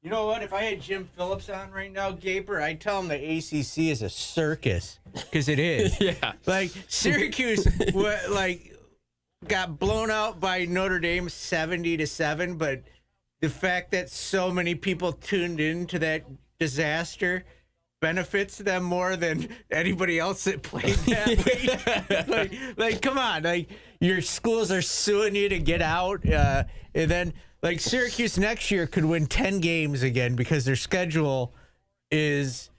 [SPEAKER 8] You know what? If I had Jim Phillips on right now, Gaper, I'd tell him the ACC is a circus because it is.
[SPEAKER 10] Yeah.
[SPEAKER 8] Like Syracuse, got blown out by Notre Dame 70-7, but the fact that so many people tuned into that disaster benefits them more than anybody else that played that week. Like, come on, like your schools are suing you to get out, and then like Syracuse next year could win 10 games again because their schedule is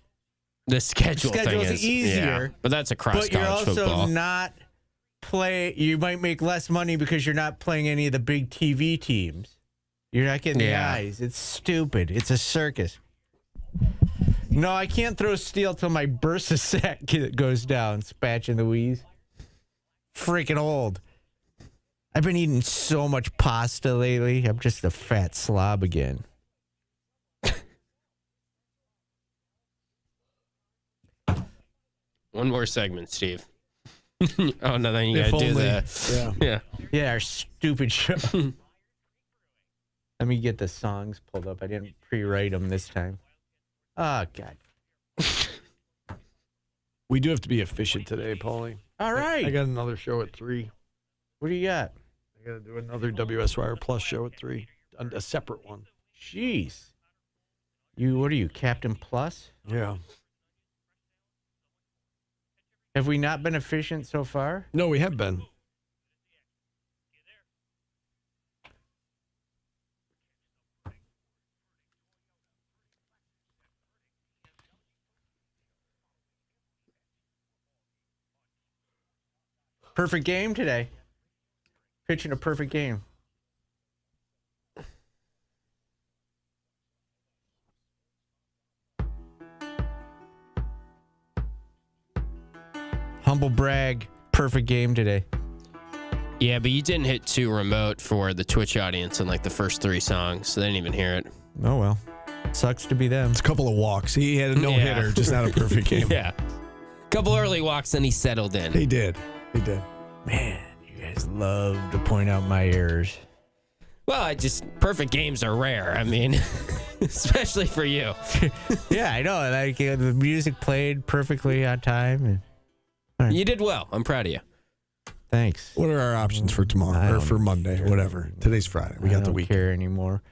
[SPEAKER 10] the schedule thing is
[SPEAKER 8] easier,
[SPEAKER 10] but that's across
[SPEAKER 8] but you're
[SPEAKER 10] college
[SPEAKER 8] also
[SPEAKER 10] football.
[SPEAKER 8] not you might make less money because you're not playing any of the big TV teams. You're not getting the eyes. It's stupid. It's a circus. No, I can't throw steel till my bursa sack goes down. Spatching the wheeze. Freaking old. I've been eating so much pasta lately. I'm just a fat slob again.
[SPEAKER 10] One more segment, Steve. Oh, no, then you got to do the...
[SPEAKER 8] Yeah, our stupid show. Let me get the songs pulled up. I didn't pre-write them this time. Oh, God.
[SPEAKER 4] We do have to be efficient today, Paulie.
[SPEAKER 8] All right.
[SPEAKER 4] I got another show at 3.
[SPEAKER 8] What do you got?
[SPEAKER 4] I got to do another WS Wire Plus show at 3. A separate one.
[SPEAKER 8] Jeez. What are you, Captain Plus?
[SPEAKER 4] Yeah.
[SPEAKER 8] Have we not been efficient so far?
[SPEAKER 4] No, we have been.
[SPEAKER 8] Perfect game today. Pitching a perfect game. Humble brag. Perfect game today.
[SPEAKER 10] Yeah, but you didn't hit too remote for the Twitch audience in like the first 3 songs, so they didn't even hear it.
[SPEAKER 8] Oh, well. Sucks to be them.
[SPEAKER 4] It's a couple of walks. He had a no-hitter, just not a perfect game.
[SPEAKER 10] Yeah. Couple early walks, then he settled in.
[SPEAKER 4] He did. He did.
[SPEAKER 8] Man, you guys love to point out my errors.
[SPEAKER 10] Well, perfect games are rare. I mean, especially for you.
[SPEAKER 8] Yeah, I know. Like the music played perfectly on time. And
[SPEAKER 10] You did well. I'm proud of you.
[SPEAKER 8] Thanks.
[SPEAKER 4] What are our options for tomorrow or for Monday or whatever? Today's Friday. We got the week.
[SPEAKER 8] I don't care anymore.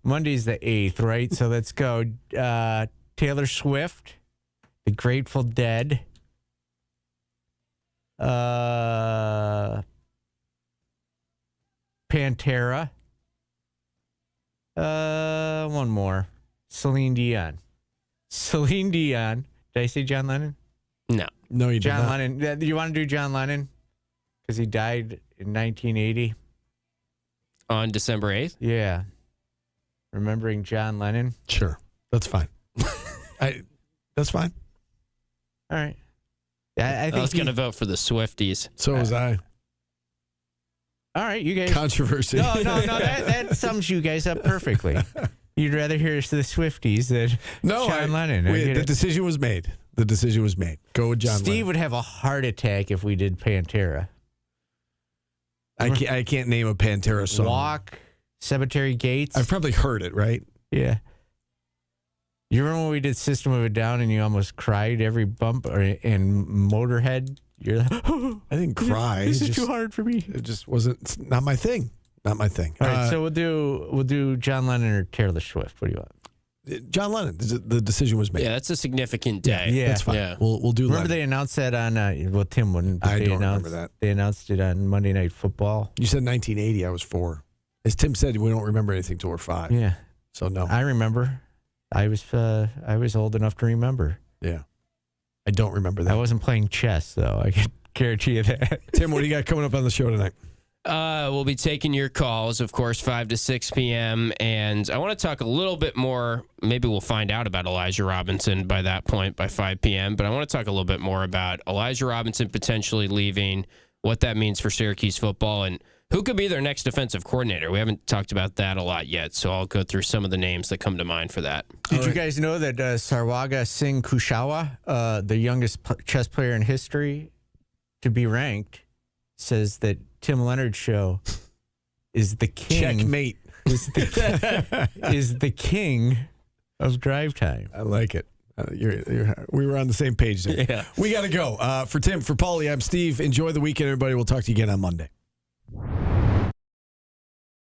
[SPEAKER 8] Monday's the 8th, right? So let's go. Taylor Swift, The Grateful Dead. Pantera. One more. Celine Dion. Celine Dion. Did I say John Lennon?
[SPEAKER 4] No, you did
[SPEAKER 8] John
[SPEAKER 4] not.
[SPEAKER 8] Lennon. Do you want to do John Lennon? Because he died in 1980.
[SPEAKER 10] On December 8th?
[SPEAKER 8] Yeah. Remembering John Lennon?
[SPEAKER 4] Sure. That's fine. That's fine.
[SPEAKER 8] All right. I think
[SPEAKER 10] I was going to vote for the Swifties.
[SPEAKER 4] So was I.
[SPEAKER 8] All right, you guys.
[SPEAKER 4] Controversy.
[SPEAKER 8] No. That sums you guys up perfectly. You'd rather hear the Swifties than John Lennon.
[SPEAKER 4] The decision was made. The decision was made. Go with John Lennon.
[SPEAKER 8] Steve would have a heart attack if we did Pantera.
[SPEAKER 4] I can't name a Pantera song.
[SPEAKER 8] Walk, Cemetery Gates.
[SPEAKER 4] I've probably heard it, right?
[SPEAKER 8] Yeah. You remember when we did System of a Down and you almost cried every bump in Motorhead? You're like,
[SPEAKER 4] I didn't cry.
[SPEAKER 8] This is too hard for me.
[SPEAKER 4] It just wasn't. It's not my thing. Not my thing.
[SPEAKER 8] All right, so we'll do John Lennon or Taylor Swift. What do you want?
[SPEAKER 4] John Lennon. The decision was made.
[SPEAKER 10] Yeah, that's a significant day.
[SPEAKER 8] Yeah,
[SPEAKER 4] that's fine.
[SPEAKER 10] Yeah.
[SPEAKER 4] We'll do.
[SPEAKER 8] Remember
[SPEAKER 4] Lennon.
[SPEAKER 8] they announced that on Tim wouldn't. But
[SPEAKER 4] I
[SPEAKER 8] they
[SPEAKER 4] don't
[SPEAKER 8] announced,
[SPEAKER 4] remember that.
[SPEAKER 8] They announced it on Monday Night Football.
[SPEAKER 4] You said 1980. I was 4. As Tim said, we don't remember anything till we're 5.
[SPEAKER 8] Yeah.
[SPEAKER 4] So no.
[SPEAKER 8] I remember. I was old enough to remember.
[SPEAKER 4] Yeah. I don't remember that.
[SPEAKER 8] I wasn't playing chess though. I can guarantee you that.
[SPEAKER 4] Tim, what do you got coming up on the show tonight?
[SPEAKER 10] We'll be taking your calls, of course, 5 to 6 p.m. And I want to talk a little bit more. Maybe we'll find out about Elijah Robinson by that point, by 5 p.m. But I want to talk a little bit more about Elijah Robinson potentially leaving, what that means for Syracuse football, and who could be their next defensive coordinator. We haven't talked about that a lot yet, so I'll go through some of the names that come to mind for that.
[SPEAKER 8] Did you guys know that Sarwaga Singh Kushawa, the youngest chess player in history to be ranked, says that Tim Leonard's show is the king.
[SPEAKER 4] Checkmate.
[SPEAKER 8] is the king of drive time.
[SPEAKER 4] I like it. We were on the same page there.
[SPEAKER 10] Yeah.
[SPEAKER 4] We got to go. For Tim, for Paulie, I'm Steve. Enjoy the weekend, everybody. We'll talk to you again on Monday.